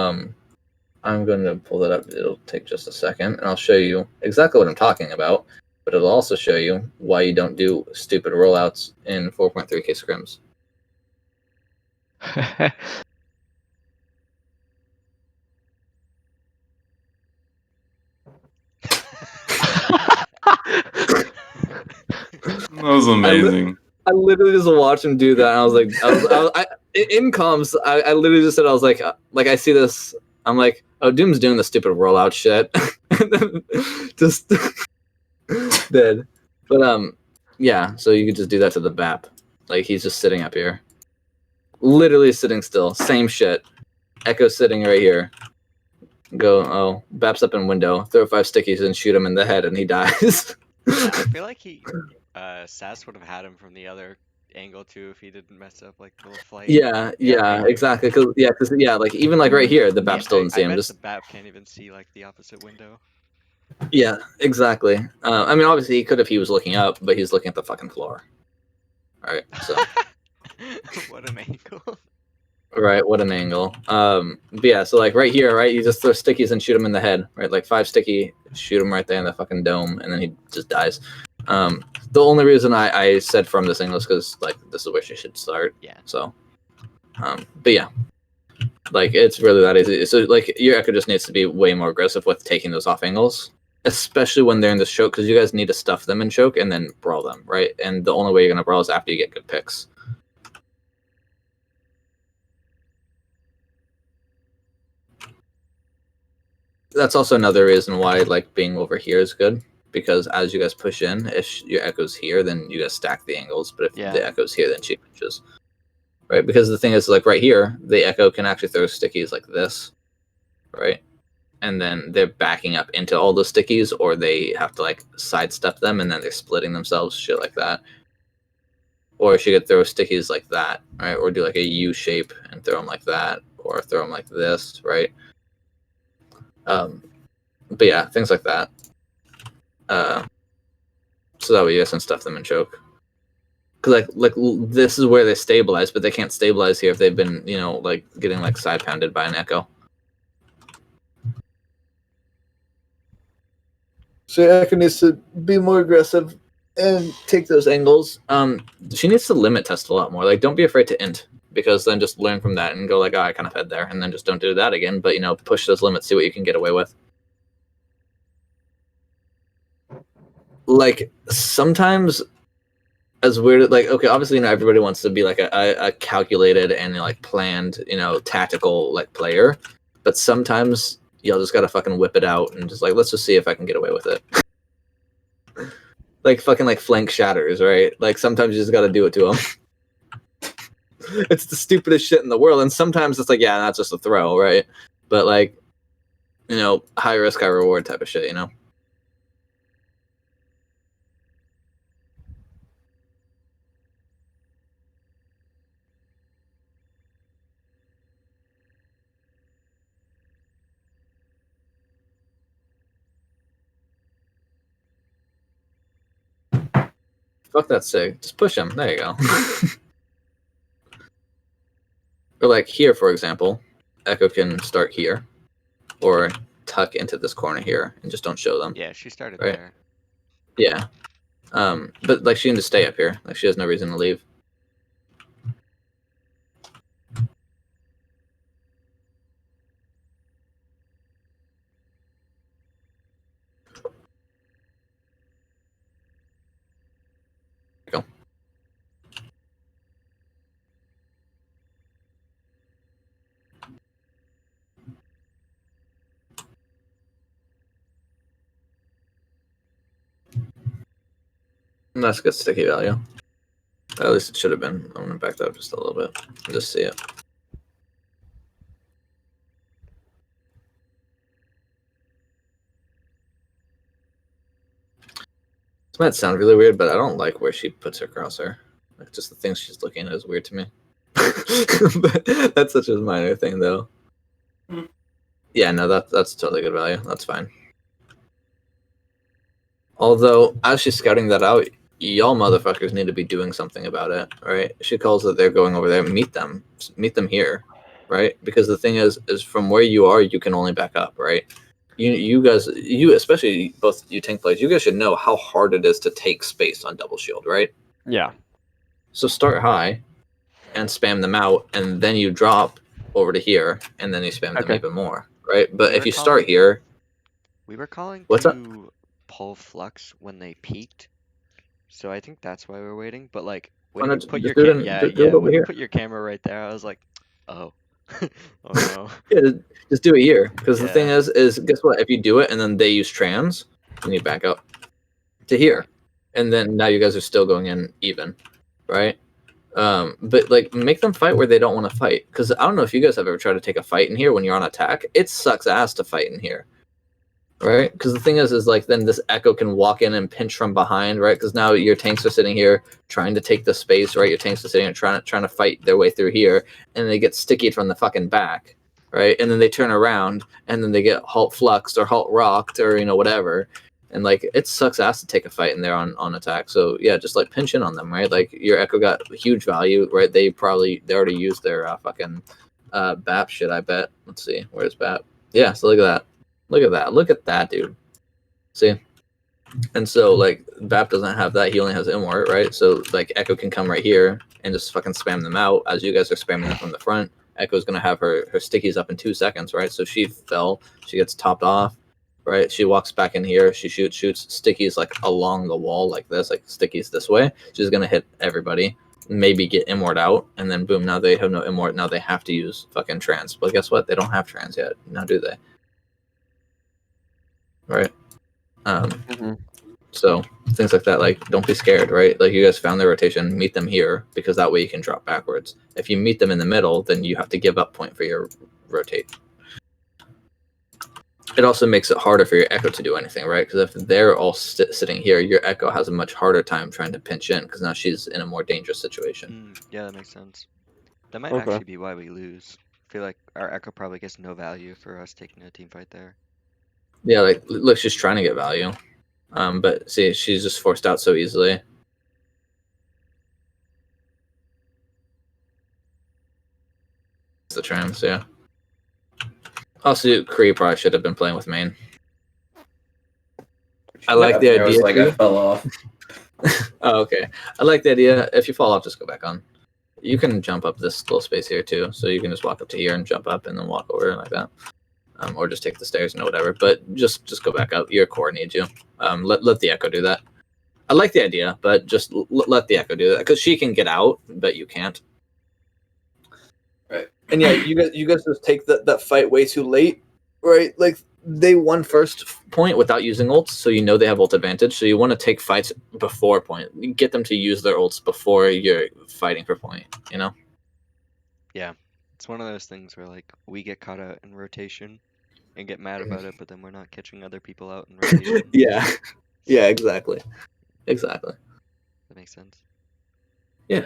[SPEAKER 1] I'm going to pull that up. It'll take just a second, and I'll show you exactly what I'm talking about, but it'll also show you why you don't do stupid rollouts in 4.3k scrims.
[SPEAKER 6] That was amazing.
[SPEAKER 1] I literally just watched him do that, and I was like, in comms, I literally just said, I was like I see this, I'm like, oh, Doom's doing the stupid rollout shit, and then just dead. But yeah, so you could just do that to the BAP, like he's just sitting up here, literally sitting still, same shit. Echo sitting right here. Go, BAP's up in window, throw 5 stickies and shoot him in the head, and he dies.
[SPEAKER 4] I feel like Sass would have had him from the other angle too if he didn't mess up like the little flight.
[SPEAKER 1] Yeah, exactly. Cause like even like right here, the BAP still didn't see him.
[SPEAKER 4] I bet
[SPEAKER 1] Just
[SPEAKER 4] the BAP can't even see like the opposite window.
[SPEAKER 1] yeah, exactly. I mean, obviously he could if he was looking up, but he's looking at the fucking floor. All right, so
[SPEAKER 4] What an angle.
[SPEAKER 1] right, what an angle. But yeah, so like right here, right, you just throw stickies and shoot him in the head, right? Like 5 sticky, shoot him right there in the fucking dome, and then he just dies. The only reason I said from this angle is because like this is where she should start.
[SPEAKER 4] Yeah.
[SPEAKER 1] So, but yeah, like it's really that easy. So like your Echo just needs to be way more aggressive with taking those off angles, especially when they're in this choke, because you guys need to stuff them in choke and then brawl them, right? And the only way you're gonna brawl is after you get good picks. That's also another reason why like being over here is good, because as you guys push in, if your Echo's here, then you guys stack the angles, but if the Echo's here, then she pushes. Right? Because the thing is, like right here, the Echo can actually throw stickies like this, right? And then they're backing up into all the stickies, or they have to like sidestep them, and then they're splitting themselves, shit like that. Or she could throw stickies like that, right? Or do like a U shape and throw them like that, or throw them like this, right? But yeah, things like that. So that way you guys can stuff them in choke. Cause like this is where they stabilize, but they can't stabilize here if they've been, you know, like getting like side pounded by an Echo. So Echo needs to be more aggressive and take those angles. She needs to limit test a lot more. Like, don't be afraid to int, because then just learn from that and go like, oh, I kind of fed there, and then just don't do that again. But you know, push those limits, see what you can get away with. Like sometimes, as weird, like okay, obviously, you know, everybody wants to be like a calculated and like planned, you know, tactical like player, but sometimes y'all just gotta fucking whip it out and just like, let's just see if I can get away with it. Like fucking like flank shatters, right? Like sometimes you just gotta do it to them. It's the stupidest shit in the world, and sometimes it's like, yeah, that's just a throw, right? But like, you know, high risk, high reward type of shit, you know. Fuck that sig. Just push him. There you go. Or like here, for example, Echo can start here, or tuck into this corner here, and just don't show them.
[SPEAKER 4] Yeah, she started
[SPEAKER 1] right?
[SPEAKER 4] there.
[SPEAKER 1] Yeah. But like she can just stay up here. Like she has no reason to leave. Go. That's good sticky value. At least it should have been. I'm gonna back that up just a little bit and just see it. This might sound really weird, but I don't like where she puts her crosshair. Like just the things she's looking at is weird to me. But that's such a minor thing, though.
[SPEAKER 6] Hmm.
[SPEAKER 1] Yeah, no, that's totally good value. That's fine. Although, as she's scouting that out, y'all motherfuckers need to be doing something about it, right? She calls that they're going over there. Meet them here, right? Because the thing is from where you are, you can only back up, right? You guys, especially both you tank players, you guys should know how hard it is to take space on double shield, right?
[SPEAKER 3] Yeah.
[SPEAKER 1] So start high and spam them out, and then you drop over to here, and then you spam them
[SPEAKER 3] Okay.
[SPEAKER 1] even more, right? But
[SPEAKER 4] We
[SPEAKER 1] if
[SPEAKER 4] were
[SPEAKER 1] you start
[SPEAKER 4] calling-
[SPEAKER 1] here,
[SPEAKER 4] We were calling
[SPEAKER 1] What's up?
[SPEAKER 4] to pull flux when they peaked, so I think that's why we're waiting. But like
[SPEAKER 1] Why
[SPEAKER 4] when
[SPEAKER 1] not
[SPEAKER 4] you put
[SPEAKER 1] just
[SPEAKER 4] your
[SPEAKER 1] do it
[SPEAKER 4] yeah
[SPEAKER 1] do it over
[SPEAKER 4] when you
[SPEAKER 1] here?
[SPEAKER 4] put your camera right there, I was like, oh, oh no.
[SPEAKER 1] Yeah, just do it here. Because the thing
[SPEAKER 4] Yeah.
[SPEAKER 1] is guess what? If you do it and then they use trans, then you back up to here, and then now you guys are still going in even, right? But like make them fight where they don't want to fight. Because I don't know if you guys have ever tried to take a fight in here when you're on attack. It sucks ass to fight in here, right? Because the thing is like then this echo can walk in and pinch from behind, right? Because now your tanks are sitting here trying to take the space, right? Your tanks are sitting here trying to fight their way through here, and they get sticky from the fucking back, right? And then they turn around and then they get halt fluxed or halt rocked or whatever. And like it sucks ass to take a fight in there on attack. So yeah, just like pinch in on them, right? Like your echo got huge value, right? They already used their fucking BAP shit, I bet. Let's see, where's BAP? Yeah, so look at that. Look at that, dude. See? And so like BAP doesn't have that, he only has Immort, right? So like Echo can come right here and just fucking spam them out as you guys are spamming them from the front. Echo's gonna have her stickies up in 2 seconds, right? So she fell, she gets topped off, right? She walks back in here, she shoots stickies like along the wall like this, like stickies this way. She's gonna hit everybody, maybe get Immort out, and then boom, now they have no Immort, now they have to use fucking trans. But guess what? They don't have trans yet. Now do they? Right? So things like that, like don't be scared, right? Like you guys found their rotation, meet them here because that way you can drop backwards. If you meet them in the middle, then you have to give up point for your rotate. It also makes it harder for your echo to do anything, right? Because if they're all sitting here, your echo has a much harder time trying to pinch in because now she's in a more dangerous situation.
[SPEAKER 4] Yeah, that makes sense. That might
[SPEAKER 3] Okay.
[SPEAKER 4] actually be why we lose. I feel like our echo probably gets no value for us taking a team fight there.
[SPEAKER 1] Yeah, like look, she's trying to get value. But see, she's just forced out so easily. It's the trans, yeah. Also, Kree probably should have been playing with main. I like the
[SPEAKER 2] I was
[SPEAKER 1] idea.
[SPEAKER 2] like, I fell off.
[SPEAKER 1] Oh, okay. I like the idea. If you fall off, just go back on. You can jump up this little space here too, so you can just walk up to here and jump up and then walk over like that. Or just take the stairs and whatever. But just go back up. Your core needs you. Let the echo do that. I like the idea, but just let the echo do that because she can get out, but you can't.
[SPEAKER 2] Right.
[SPEAKER 1] And yeah, you guys just take that fight way too late, right? Like they won first point without using ults, so you know they have ult advantage. So you want to take fights before point. You get them to use their ults before you're fighting for point. You know.
[SPEAKER 4] Yeah, it's one of those things where like we get caught out in rotation and get mad about it, but then we're not catching other people out in rotation.
[SPEAKER 1] Yeah. Yeah. Exactly. Exactly.
[SPEAKER 4] That makes sense.
[SPEAKER 1] Is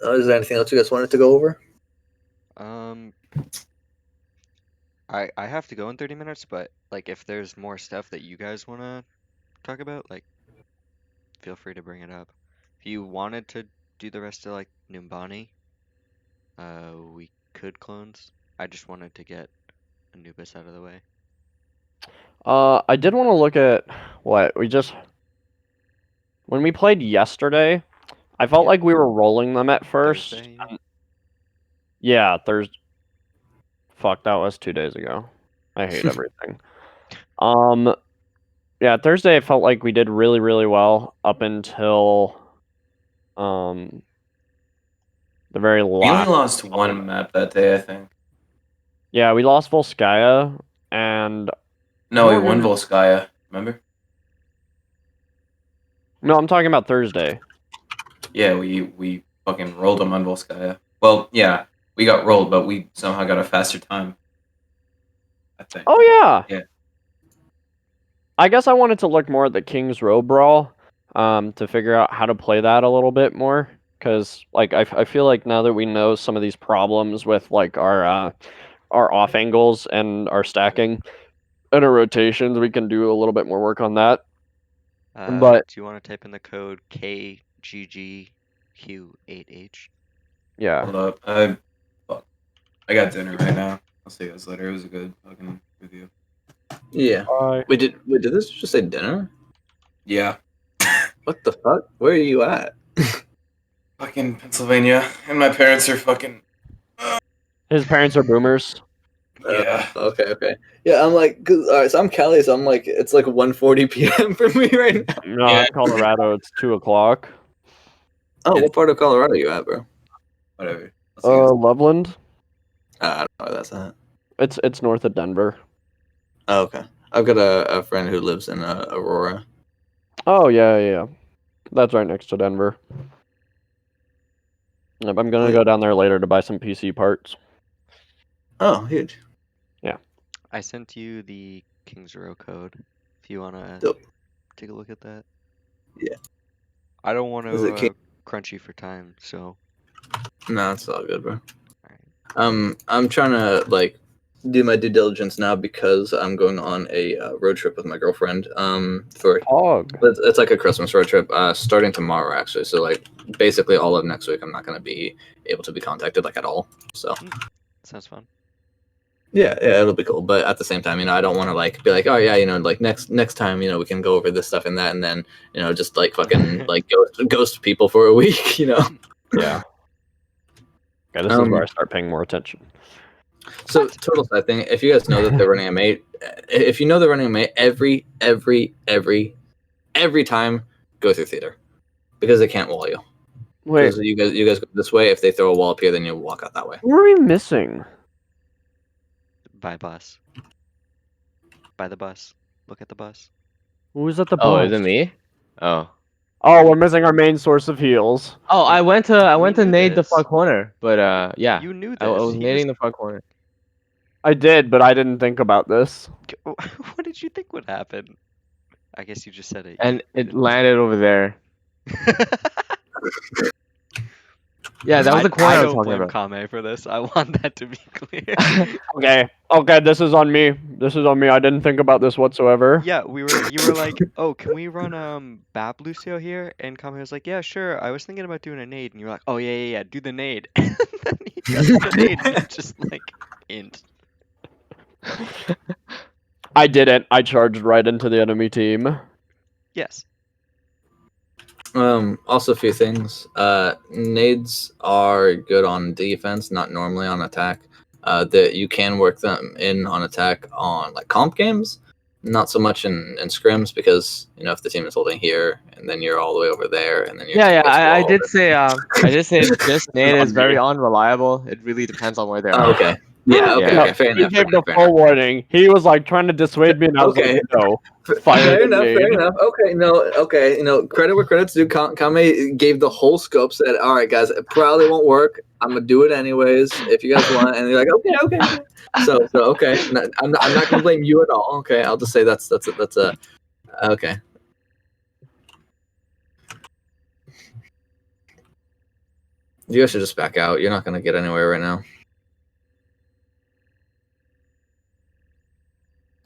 [SPEAKER 1] there anything else you guys wanted to go over?
[SPEAKER 4] I have to go in 30 minutes, but like if there's more stuff that you guys want to talk about, like feel free to bring it up. If you wanted to do the rest of like Numbani, we could clones. I just wanted to get Anubis out of the way.
[SPEAKER 3] I did want to look at what we just when we played yesterday. I felt
[SPEAKER 4] Yeah.
[SPEAKER 3] like we were rolling them at first.
[SPEAKER 4] Thursday, you mean?
[SPEAKER 3] Yeah, Thursday. Fuck, that was 2 days ago. I hate everything. Yeah, Thursday I felt like we did really, really well up until the very
[SPEAKER 2] We only
[SPEAKER 3] last.
[SPEAKER 2] lost one map that day, I think.
[SPEAKER 3] Yeah, we lost Volskaya and
[SPEAKER 2] No, we
[SPEAKER 3] Oh,
[SPEAKER 2] won
[SPEAKER 3] yeah.
[SPEAKER 2] Volskaya. Remember?
[SPEAKER 3] no, I'm talking about Thursday.
[SPEAKER 2] Yeah, we fucking rolled them on Volskaya. Well, yeah, we got rolled, but we somehow got a faster time. I think.
[SPEAKER 3] Oh yeah.
[SPEAKER 2] Yeah.
[SPEAKER 3] I guess I wanted to look more at the King's Row brawl, to figure out how to play that a little bit more. Because like I feel like now that we know some of these problems with like our our off angles and our stacking and our rotations, we can do a little bit more work on that. But
[SPEAKER 4] do you want to type in the code KGGQ8H?
[SPEAKER 3] yeah,
[SPEAKER 2] Hold up. Fuck. I got dinner right now. I'll see you guys later. It was a good fucking review.
[SPEAKER 1] Yeah.
[SPEAKER 3] bye.
[SPEAKER 1] Wait, did this just say dinner?
[SPEAKER 2] Yeah.
[SPEAKER 1] What the fuck? Where are you at?
[SPEAKER 2] Fucking Pennsylvania. And my parents are fucking.
[SPEAKER 3] His parents are boomers.
[SPEAKER 2] Yeah.
[SPEAKER 1] Okay. Yeah, I'm like, all right. So I'm Cali, so I'm like, it's like 1:40 p.m. for me right now.
[SPEAKER 3] No,
[SPEAKER 2] Yeah.
[SPEAKER 3] in Colorado, it's 2 o'clock.
[SPEAKER 1] Oh,
[SPEAKER 2] Yeah.
[SPEAKER 1] what part of Colorado are you at, bro?
[SPEAKER 2] Whatever. I'll see you guys.
[SPEAKER 3] Loveland.
[SPEAKER 1] I don't know where that's at.
[SPEAKER 3] It's north of Denver.
[SPEAKER 1] Oh, okay. I've got a friend who lives in Aurora.
[SPEAKER 3] Oh yeah. That's right next to Denver. Yep, I'm gonna go down there later to buy some PC parts.
[SPEAKER 1] Oh, huge.
[SPEAKER 4] I sent you the King's Row code if you want to
[SPEAKER 1] Dope.
[SPEAKER 4] take a look at that.
[SPEAKER 1] Yeah.
[SPEAKER 4] I don't want
[SPEAKER 1] Is it
[SPEAKER 4] to crunch you for time, so.
[SPEAKER 1] No, it's all good, bro.
[SPEAKER 4] Alright.
[SPEAKER 1] I'm trying to like do my due diligence now because I'm going on a road trip with my girlfriend. For
[SPEAKER 3] Hog.
[SPEAKER 1] it's like a Christmas road trip. Starting tomorrow actually. So like basically all of next week, I'm not gonna be able to be contacted like at all. So
[SPEAKER 4] Sounds fun.
[SPEAKER 1] yeah, it'll be cool. But at the same time, I don't want to like be like, oh yeah, like next time, we can go over this stuff and that, and then just like fucking like ghost people for a week,
[SPEAKER 3] Yeah. Okay, this is where I start paying more attention.
[SPEAKER 1] So total side thing. If you guys know that they're running a mate, if you know they're running a mate, every time go through theater because they can't wall you.
[SPEAKER 3] Wait,
[SPEAKER 1] You guys go this way. If they throw a wall up here, then you walk out that way.
[SPEAKER 3] what are we missing?
[SPEAKER 4] By bus. By the bus. Look at the bus.
[SPEAKER 3] Who's at the
[SPEAKER 5] Oh,
[SPEAKER 3] bus?
[SPEAKER 5] is it me? Oh.
[SPEAKER 3] Oh, we're missing our main source of heals.
[SPEAKER 5] Oh, I went to
[SPEAKER 4] knew
[SPEAKER 5] nade the
[SPEAKER 4] this.
[SPEAKER 5] far corner, but yeah.
[SPEAKER 4] You knew this.
[SPEAKER 5] I was
[SPEAKER 4] He
[SPEAKER 5] nading the far corner.
[SPEAKER 3] I did, but I didn't think about this.
[SPEAKER 4] What did you think would happen? I guess you just said it.
[SPEAKER 5] And it landed over there. Yeah, that was the corner I was
[SPEAKER 4] don't
[SPEAKER 5] talking
[SPEAKER 4] blame
[SPEAKER 5] about.
[SPEAKER 4] Kame for this. I want that to be clear.
[SPEAKER 3] Okay, this is on me. I didn't think about this whatsoever.
[SPEAKER 4] Yeah, you were like, oh, can we run Bab Lucio here? And Kame was like, yeah, sure. I was thinking about doing a nade, and you were like, oh yeah, do the nade. And then he does the nade, and it's just like int.
[SPEAKER 3] I didn't. I charged right into the enemy team.
[SPEAKER 4] Yes.
[SPEAKER 1] Also a few things. Nades are good on defense, not normally on attack. That you can work them in on attack on like comp games, not so much in scrims because if the team is holding here and then you're all the way over there and then
[SPEAKER 5] Yeah, I did say this nade is very unreliable. It really depends on where they are.
[SPEAKER 1] Okay. Yeah. Okay.
[SPEAKER 5] Yeah.
[SPEAKER 1] Okay. Fair
[SPEAKER 3] He
[SPEAKER 1] enough.
[SPEAKER 3] gave the full warning. He was like trying to dissuade me, and I was
[SPEAKER 1] Okay.
[SPEAKER 3] like, no.
[SPEAKER 1] Fair enough. Okay, no. Credit where credit's due. Kame gave the whole scope. Said, "All right, guys, it probably won't work. I'm gonna do it anyways if you guys want." And they're like, "Okay." So okay. I'm not gonna blame you at all. Okay, I'll just say that's a okay. You guys should just back out. You're not gonna get anywhere right now.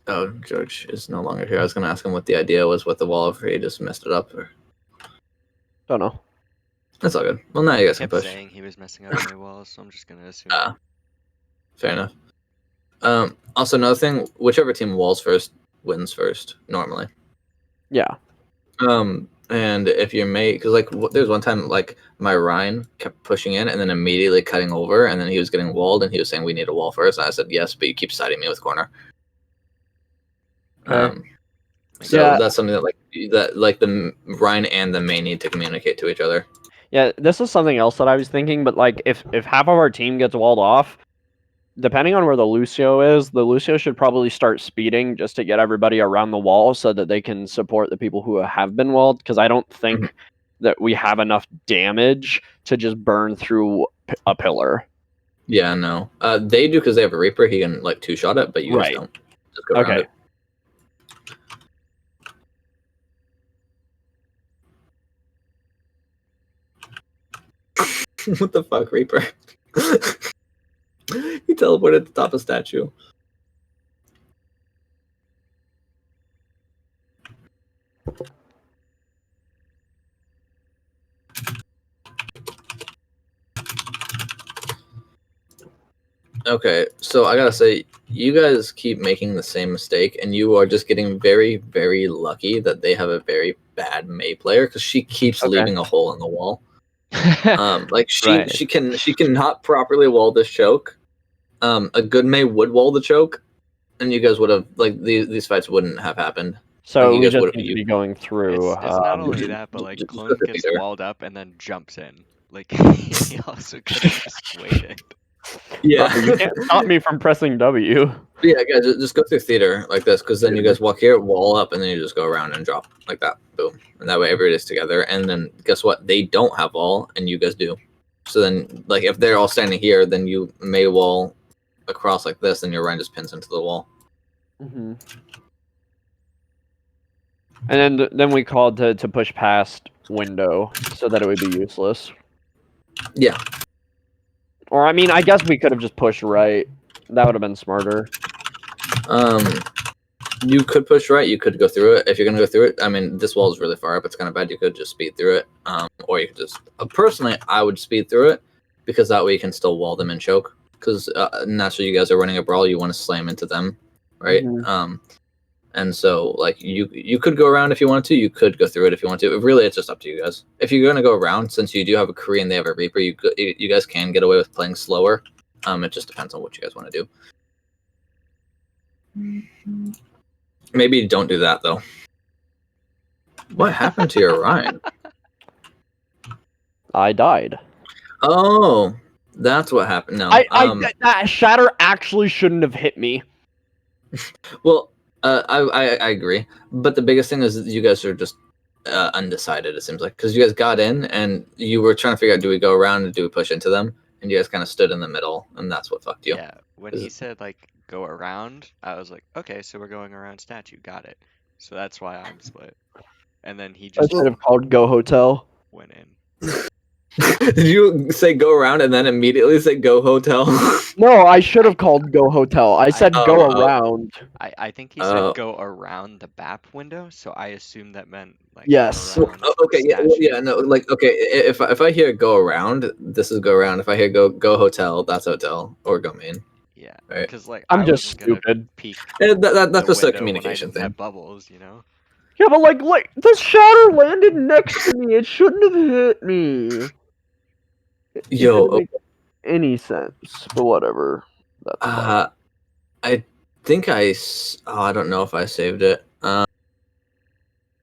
[SPEAKER 1] Oh, George is no longer here. I was gonna ask him what the idea was with the wall, if he just messed it up. Or...
[SPEAKER 3] Don't know.
[SPEAKER 1] That's all good. Well, now you guys
[SPEAKER 4] He
[SPEAKER 1] can
[SPEAKER 4] kept
[SPEAKER 1] push.
[SPEAKER 4] saying he was messing up my walls, so I'm just gonna assume.
[SPEAKER 1] Fair enough. Also, another thing: whichever team walls first wins first. Normally.
[SPEAKER 3] Yeah.
[SPEAKER 1] And if your mate, because like there's one time like my Ryan kept pushing in and then immediately cutting over, and then he was getting walled, and he was saying we need a wall first. And I said yes, but you keep siding me with corner.
[SPEAKER 3] Okay.
[SPEAKER 1] So
[SPEAKER 3] Yeah.
[SPEAKER 1] that's something that like the Ryan and the main need to communicate to each other.
[SPEAKER 3] Yeah, this is something else that I was thinking, but like if half of our team gets walled off, depending on where the Lucio is, the Lucio should probably start speeding just to get everybody around the wall so that they can support the people who have been walled, because I don't think that we have enough damage to just burn through a pillar.
[SPEAKER 1] Yeah, no. They do because they have a Reaper. He can like two-shot it, but you guys don't. Just go around it. What the fuck, Reaper? He teleported at the top of statue. Okay, so I gotta say, you guys keep making the same mistake, and you are just getting very, very lucky that they have a very bad Mei player because she keeps
[SPEAKER 3] Okay.
[SPEAKER 1] leaving a hole in the wall. Like
[SPEAKER 5] Right.
[SPEAKER 1] she cannot properly wall this choke. A good Mei would wall the choke, and you guys would have like these fights wouldn't have happened.
[SPEAKER 3] So
[SPEAKER 1] you
[SPEAKER 3] we
[SPEAKER 1] guys
[SPEAKER 3] just
[SPEAKER 1] would-
[SPEAKER 3] need to
[SPEAKER 1] you-
[SPEAKER 3] be going through.
[SPEAKER 4] It's not only
[SPEAKER 1] ju-
[SPEAKER 4] that, but like
[SPEAKER 1] just
[SPEAKER 4] Clone
[SPEAKER 1] look at
[SPEAKER 4] gets
[SPEAKER 1] Peter.
[SPEAKER 4] walled up and then jumps in. Like he also could have just waited.
[SPEAKER 1] Yeah,
[SPEAKER 3] Bro, you can't stop me from pressing W.
[SPEAKER 1] Yeah, guys, just go through theater like this, because then you guys walk here, wall up, and then you just go around and drop like that. Boom, and that way everybody's together. And then guess what? They don't have wall, and you guys do. So then, like, if they're all standing here, then you may wall across like this, and your Ryan just pins into the wall.
[SPEAKER 3] Mm-hmm. And then we called to push past window so that it would be useless.
[SPEAKER 1] Yeah.
[SPEAKER 3] Or I mean, I guess we could have just pushed right. That would have been smarter.
[SPEAKER 1] You could push right. You could go through it if you're gonna go through it. I mean, this wall is really far up. It's kind of bad. You could just speed through it, or you could just. Personally, I would speed through it because that way you can still wall them and choke. Because naturally, you guys are running a brawl. You want to slam into them, right?
[SPEAKER 3] Mhm.
[SPEAKER 1] And so like you could go around if you wanted to. You could go through it if you want to. Really, it's just up to you guys. If you're gonna go around, since you do have a Korean, they have a Reaper. You guys can get away with playing slower. It just depends on what you guys want to do. Maybe don't do that though. What happened to your Ryan?
[SPEAKER 3] I died.
[SPEAKER 1] Oh, that's what happened. No,
[SPEAKER 3] That shatter actually shouldn't have hit me.
[SPEAKER 1] well, I agree, but the biggest thing is that you guys are just undecided. It seems like because you guys got in and you were trying to figure out, do we go around or do we push into them? And you guys kind of stood in the middle, and that's what fucked you.
[SPEAKER 4] Yeah, when he said like go around, I was like, okay, so we're going around statue. Got it. So that's why I'm split. And then he
[SPEAKER 3] I
[SPEAKER 4] just
[SPEAKER 3] should have called Go Hotel.
[SPEAKER 4] went in.
[SPEAKER 1] Did you say go around and then immediately say go hotel?
[SPEAKER 3] No, I should have called Go Hotel. I said
[SPEAKER 1] Oh,
[SPEAKER 3] go
[SPEAKER 1] oh.
[SPEAKER 3] around.
[SPEAKER 4] I think he
[SPEAKER 1] Oh.
[SPEAKER 4] said go around the BAP window, so I assumed that meant like
[SPEAKER 3] Yes.
[SPEAKER 4] go around
[SPEAKER 1] Okay, yeah, well,
[SPEAKER 4] statue.
[SPEAKER 1] yeah, no, like okay, if I hear go around, this is go around. If I hear go hotel, that's hotel or go main.
[SPEAKER 4] Yeah,
[SPEAKER 1] Right.
[SPEAKER 4] because like
[SPEAKER 3] I'm
[SPEAKER 4] I
[SPEAKER 3] just
[SPEAKER 4] wasn't gonna
[SPEAKER 3] stupid.
[SPEAKER 4] peek
[SPEAKER 1] That's
[SPEAKER 4] the
[SPEAKER 1] just a
[SPEAKER 4] window
[SPEAKER 1] communication
[SPEAKER 4] when I didn't
[SPEAKER 1] thing.
[SPEAKER 4] have bubbles, you know.
[SPEAKER 3] Yeah, but like the shatter landed next to me. It shouldn't have hit me. It
[SPEAKER 1] Yo,
[SPEAKER 3] didn't make any sense. But whatever. That's fine.
[SPEAKER 1] I think I don't know if I saved it.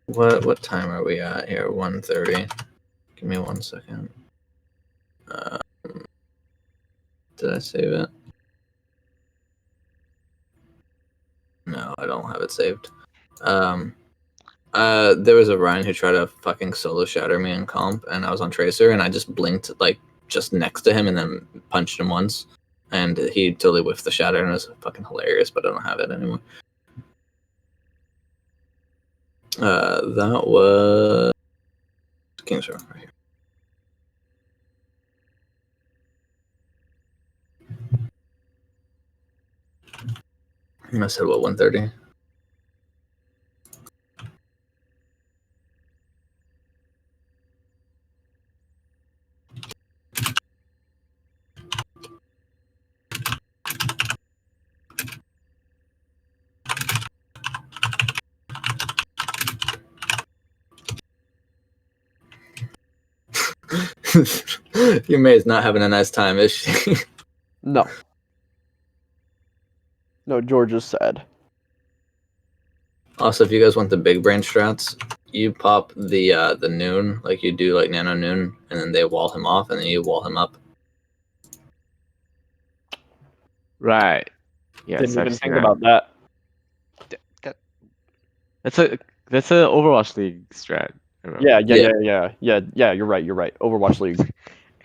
[SPEAKER 1] What time are we at here? 1:30. Give me 1 second. Did I save it? No, I don't have it saved. There was a Ryan who tried to fucking solo shatter me in comp, and I was on Tracer, and I just blinked like just next to him, and then punched him once, and he totally whiffed the shatter, and it was fucking hilarious. But I don't have it anymore. That was King's Row right here. I said what 1:30. Your May's not having a nice time, is she?
[SPEAKER 3] No. No, George is sad.
[SPEAKER 1] Also, if you guys want the big brain strats, you pop the noon like you do like nano noon, and then they wall him off, and then you wall him up.
[SPEAKER 5] Right. Yes,
[SPEAKER 3] Didn't
[SPEAKER 5] I've
[SPEAKER 3] even
[SPEAKER 5] seen
[SPEAKER 3] think
[SPEAKER 5] that.
[SPEAKER 3] about that.
[SPEAKER 5] That's a Overwatch League strat. I remember.
[SPEAKER 3] Yeah. You're right. Overwatch League.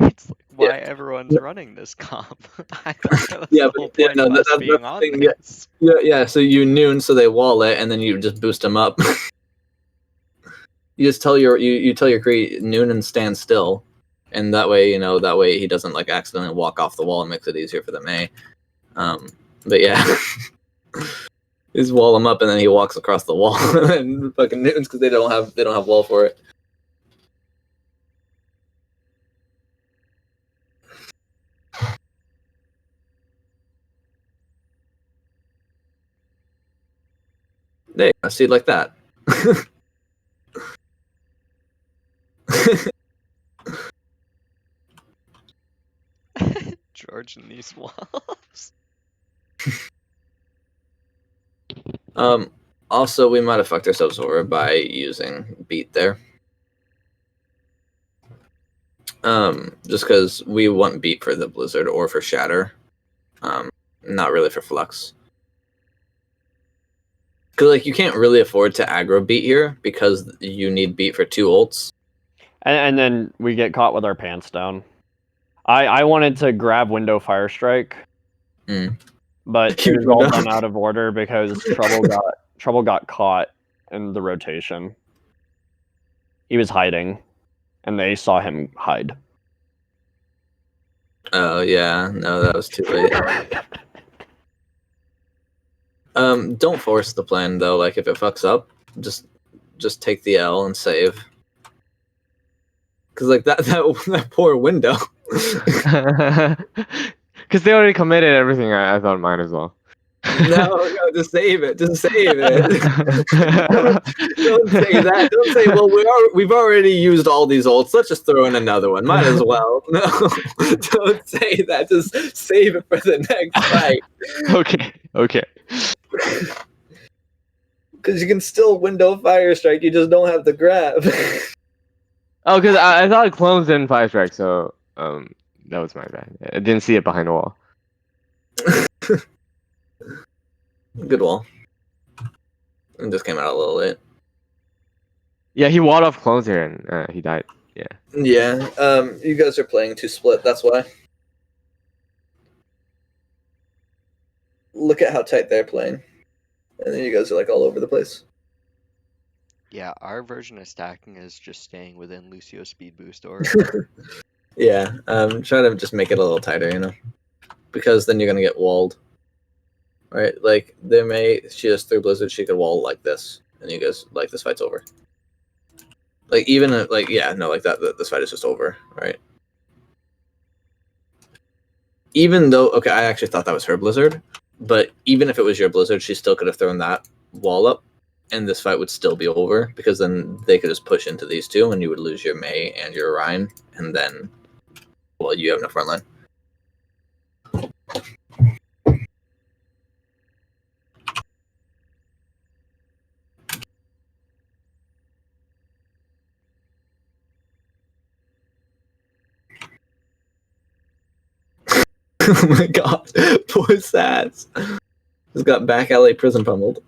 [SPEAKER 4] It's like, why
[SPEAKER 1] Yeah.
[SPEAKER 4] everyone's running this comp. I thought that was
[SPEAKER 1] Yeah,
[SPEAKER 4] the
[SPEAKER 1] but
[SPEAKER 4] whole
[SPEAKER 1] yeah,
[SPEAKER 4] point
[SPEAKER 1] no,
[SPEAKER 4] of us
[SPEAKER 1] that's
[SPEAKER 4] being
[SPEAKER 1] the
[SPEAKER 4] on
[SPEAKER 1] thing, yeah.
[SPEAKER 4] this.
[SPEAKER 1] Yeah. So you noon, so they wall it, and then you just boost them up. You just tell you tell your create noon and stand still, and that way he doesn't like accidentally walk off the wall. It makes it easier for the May. But yeah. Just wall him up, and then he walks across the wall, and fucking Newtons because they don't have wall for it. There you go, see like that.
[SPEAKER 4] George and these walls.
[SPEAKER 1] Also, we might have fucked ourselves over by using beat there. Just because we want beat for the blizzard or for shatter. Not really for flux. Because like you can't really afford to aggro beat here because you need beat for 2 ults.
[SPEAKER 3] And then we get caught with our pants down. I wanted to grab Window Fire Strike, but it
[SPEAKER 1] Cute
[SPEAKER 3] was all
[SPEAKER 1] window.
[SPEAKER 3] done out of order because Trouble got caught in the rotation. He was hiding, and they saw him hide.
[SPEAKER 1] Oh yeah, no, that was too late. Don't force the plan though. Like if it fucks up, just take the L and save. Cause like that poor window.
[SPEAKER 5] Because they already committed everything. I thought mine as well.
[SPEAKER 1] No, just save it. Just save it. Don't say that. Don't say, well, we've already used all these ults. Let's just throw in another one. Might as well. No, don't say that. Just save it for the next fight.
[SPEAKER 5] Okay.
[SPEAKER 1] Because you can still window fire strike. You just don't have the grab.
[SPEAKER 5] Oh, because I thought clones didn't 5-strike, so that was my bad. I didn't see it behind the wall.
[SPEAKER 1] Good wall. It just came out a little late.
[SPEAKER 5] Yeah, he walled off clones here and he died. Yeah.
[SPEAKER 1] Yeah. You guys are playing to split. That's why. Look at how tight they're playing, and then you guys are like all over the place.
[SPEAKER 4] Yeah, our version of stacking is just staying within Lucio's speed boost or
[SPEAKER 1] Yeah. Try to just make it a little tighter, you know, because then you're gonna get walled. Right? Like she has 3 blizzards, she could wall like this, and you guys like this fight's over. Like even like yeah, no, like that. This fight is just over, right? Even though okay, I actually thought that was her blizzard, but even if it was your blizzard, she still could have thrown that wall up, and this fight would still be over because then they could just push into these 2, and you would lose your Mei and your Ryan, and then well, you have no front line. Oh my god, poor Sats. Just got back alley prison pummeled.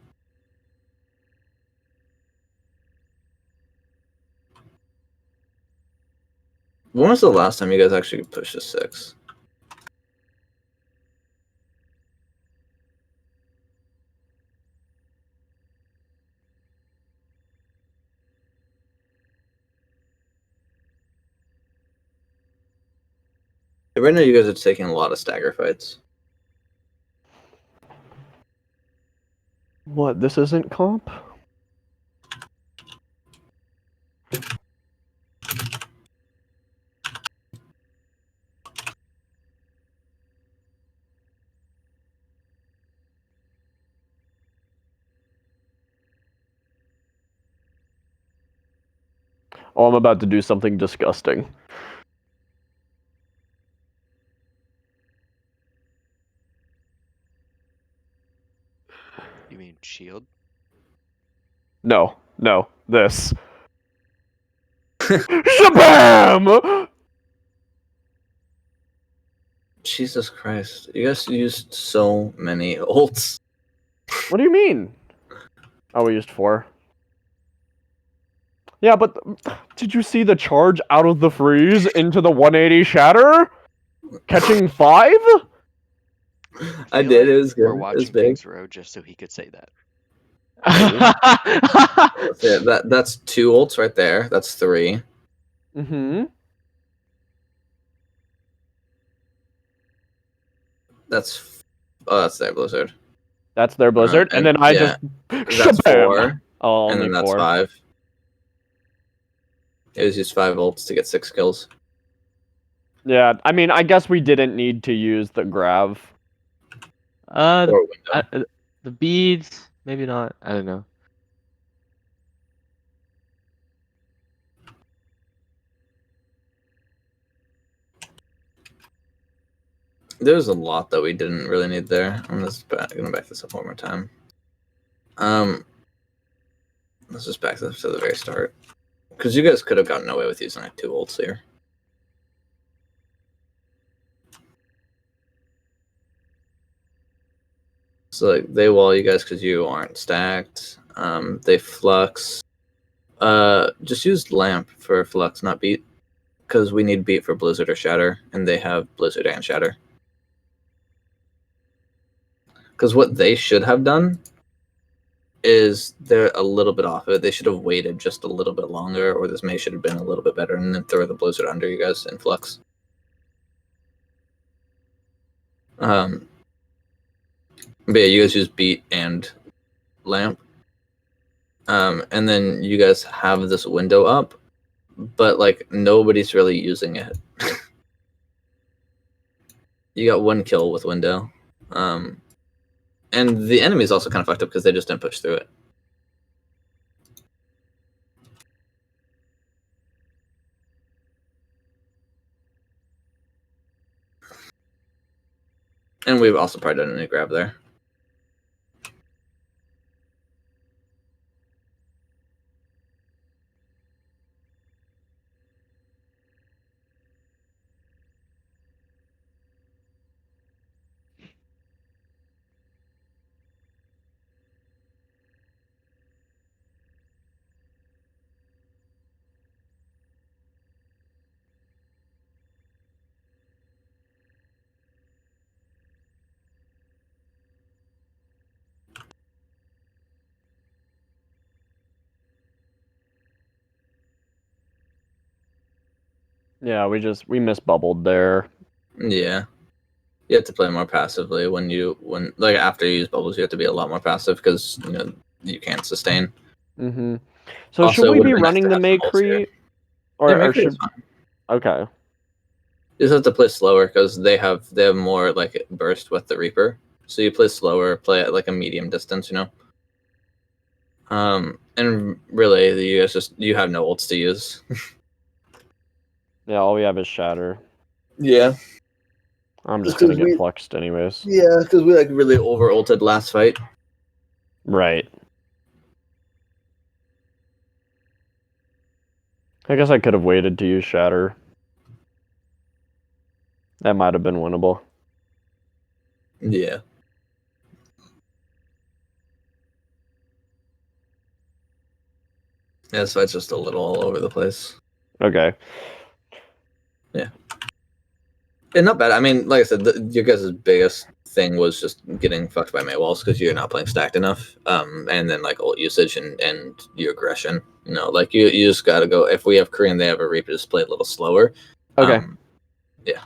[SPEAKER 1] When was the last time you guys actually pushed a 6? Right now, you guys are taking a lot of stagger fights.
[SPEAKER 3] What? This isn't comp? Oh, I'm about to do something disgusting.
[SPEAKER 4] you mean shield?
[SPEAKER 3] No, this. Shabam!
[SPEAKER 1] Jesus Christ. You guys used so many ults.
[SPEAKER 3] What do you mean? Oh, we used 4. Yeah, but did you see the charge out of the freeze into the 180 shatter? Catching 5?
[SPEAKER 1] I
[SPEAKER 4] feel
[SPEAKER 1] did,
[SPEAKER 4] like
[SPEAKER 1] it was good.
[SPEAKER 4] We're
[SPEAKER 1] It was
[SPEAKER 4] watching
[SPEAKER 1] big.
[SPEAKER 4] Kings Row just so he could say that.
[SPEAKER 1] Yeah, that's 2 ults right there. That's 3.
[SPEAKER 3] Mm-hmm.
[SPEAKER 1] That's Oh, that's their blizzard.
[SPEAKER 3] That's their blizzard, and then I just
[SPEAKER 1] That's
[SPEAKER 3] shabam!
[SPEAKER 1] 4,
[SPEAKER 3] Oh,
[SPEAKER 1] and
[SPEAKER 3] only
[SPEAKER 1] then that's
[SPEAKER 3] 4.
[SPEAKER 1] 5. It was just 5 ults to get 6 kills.
[SPEAKER 3] Yeah, I mean, I guess we didn't need to use the grav.
[SPEAKER 5] The,
[SPEAKER 1] Or window.
[SPEAKER 5] the beads, maybe not. I don't know.
[SPEAKER 1] There's a lot that we didn't really need there. I'm just gonna back this up one more time. Let's just back this up to the very start. Because you guys could have gotten away with using like 2 ults here. So like they wall you guys because you aren't stacked. They flux. Just use lamp for flux, not beat. Because we need beat for blizzard or shatter, and they have blizzard and shatter. Because what they should have done is they're a little bit off of it. They should have waited just a little bit longer, or this may should have been a little bit better, and then throw the blizzard under you guys in flux. But yeah, you guys use beat and lamp. And then you guys have this window up, but like nobody's really using it. You got 1 kill with window. And the enemy's also kind of fucked up because they just didn't push through it. And we've also probably done a new grab there.
[SPEAKER 3] Yeah, we misbubbled there.
[SPEAKER 1] Yeah. You have to play more passively when like after you use bubbles, you have to be a lot more passive because you can't sustain.
[SPEAKER 3] Mm-hmm. So
[SPEAKER 1] Also,
[SPEAKER 3] should we
[SPEAKER 1] it would've
[SPEAKER 3] be
[SPEAKER 1] been nice
[SPEAKER 3] running
[SPEAKER 1] to
[SPEAKER 3] the
[SPEAKER 1] have some ults here.
[SPEAKER 3] Maycree? Or,
[SPEAKER 1] Yeah,
[SPEAKER 3] or
[SPEAKER 1] Maycree is
[SPEAKER 3] should
[SPEAKER 1] fine.
[SPEAKER 3] Okay.
[SPEAKER 1] You just have to play slower because they have more like burst with the Reaper. So you play slower, play at like a medium distance, And really, you guys you have no ults to use.
[SPEAKER 3] Yeah, all we have is shatter.
[SPEAKER 1] Yeah.
[SPEAKER 3] I'm just
[SPEAKER 1] Just
[SPEAKER 3] gonna
[SPEAKER 1] 'cause
[SPEAKER 3] get
[SPEAKER 1] we-
[SPEAKER 3] fluxed anyways.
[SPEAKER 1] Yeah, because we like really over ulted last fight.
[SPEAKER 3] Right. I guess I could have waited to use shatter. That might have been winnable.
[SPEAKER 1] Yeah. Yeah, so it's just a little all over the place.
[SPEAKER 3] Okay.
[SPEAKER 1] And not bad. I mean, like I said, your guys' biggest thing was just getting fucked by Maywalls because you're not playing stacked enough. And then like ult usage and your aggression. Like you just gotta go. If we have Korean, they have a Reaper, just play a little slower.
[SPEAKER 3] Okay.
[SPEAKER 1] Yeah.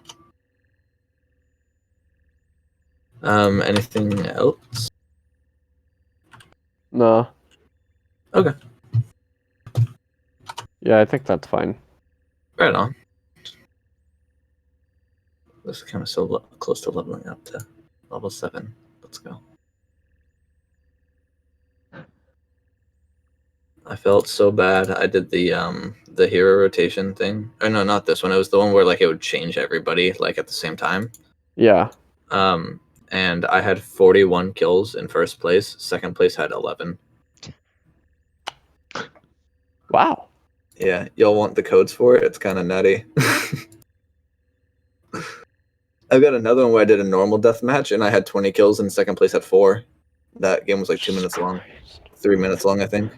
[SPEAKER 1] Anything else?
[SPEAKER 3] No.
[SPEAKER 1] Okay.
[SPEAKER 3] Yeah, I think that's fine.
[SPEAKER 1] Right on. This is kind of so close to leveling up to level 7. Let's go. I felt so bad. I did the hero rotation thing. Or no, not this one. It was the one where like it would change everybody like at the same time.
[SPEAKER 3] Yeah.
[SPEAKER 1] And I had 41 kills in first place. Second place had 11.
[SPEAKER 3] Wow.
[SPEAKER 1] Yeah, y'all want the codes for it? It's kind of nutty. I've got another one where I did a normal death match and I had 20 kills and second place had 4. That game was like 2 minutes long. 3 minutes long, I think.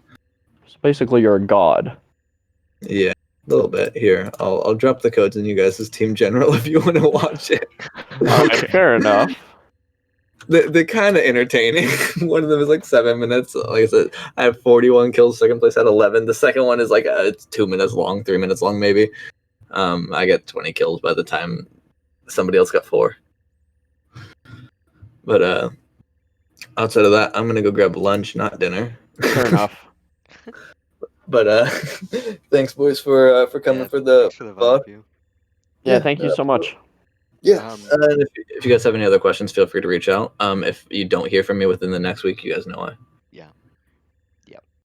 [SPEAKER 3] So basically, you're a god.
[SPEAKER 1] Yeah, a little bit. Here, I'll drop the codes in you guys' team general if you want to watch it.
[SPEAKER 3] Alright, fair enough.
[SPEAKER 1] They're kind of entertaining. One of them is like 7 minutes. Like I said, I have 41 kills. Second place had 11. The second one is like it's 2 minutes long, 3 minutes long maybe. I get 20 kills by the time somebody else got 4. But outside of that, I'm gonna go grab lunch, not dinner.
[SPEAKER 3] Fair enough.
[SPEAKER 1] But thanks, boys, for coming
[SPEAKER 4] Yeah,
[SPEAKER 1] for the
[SPEAKER 4] thanks for the
[SPEAKER 1] pod.
[SPEAKER 4] vibe, you.
[SPEAKER 3] Yeah, thank you so much.
[SPEAKER 1] Yeah.
[SPEAKER 4] Um,
[SPEAKER 1] And if you guys have any other questions, feel free to reach out. If you don't hear from me within the next week, you guys know why.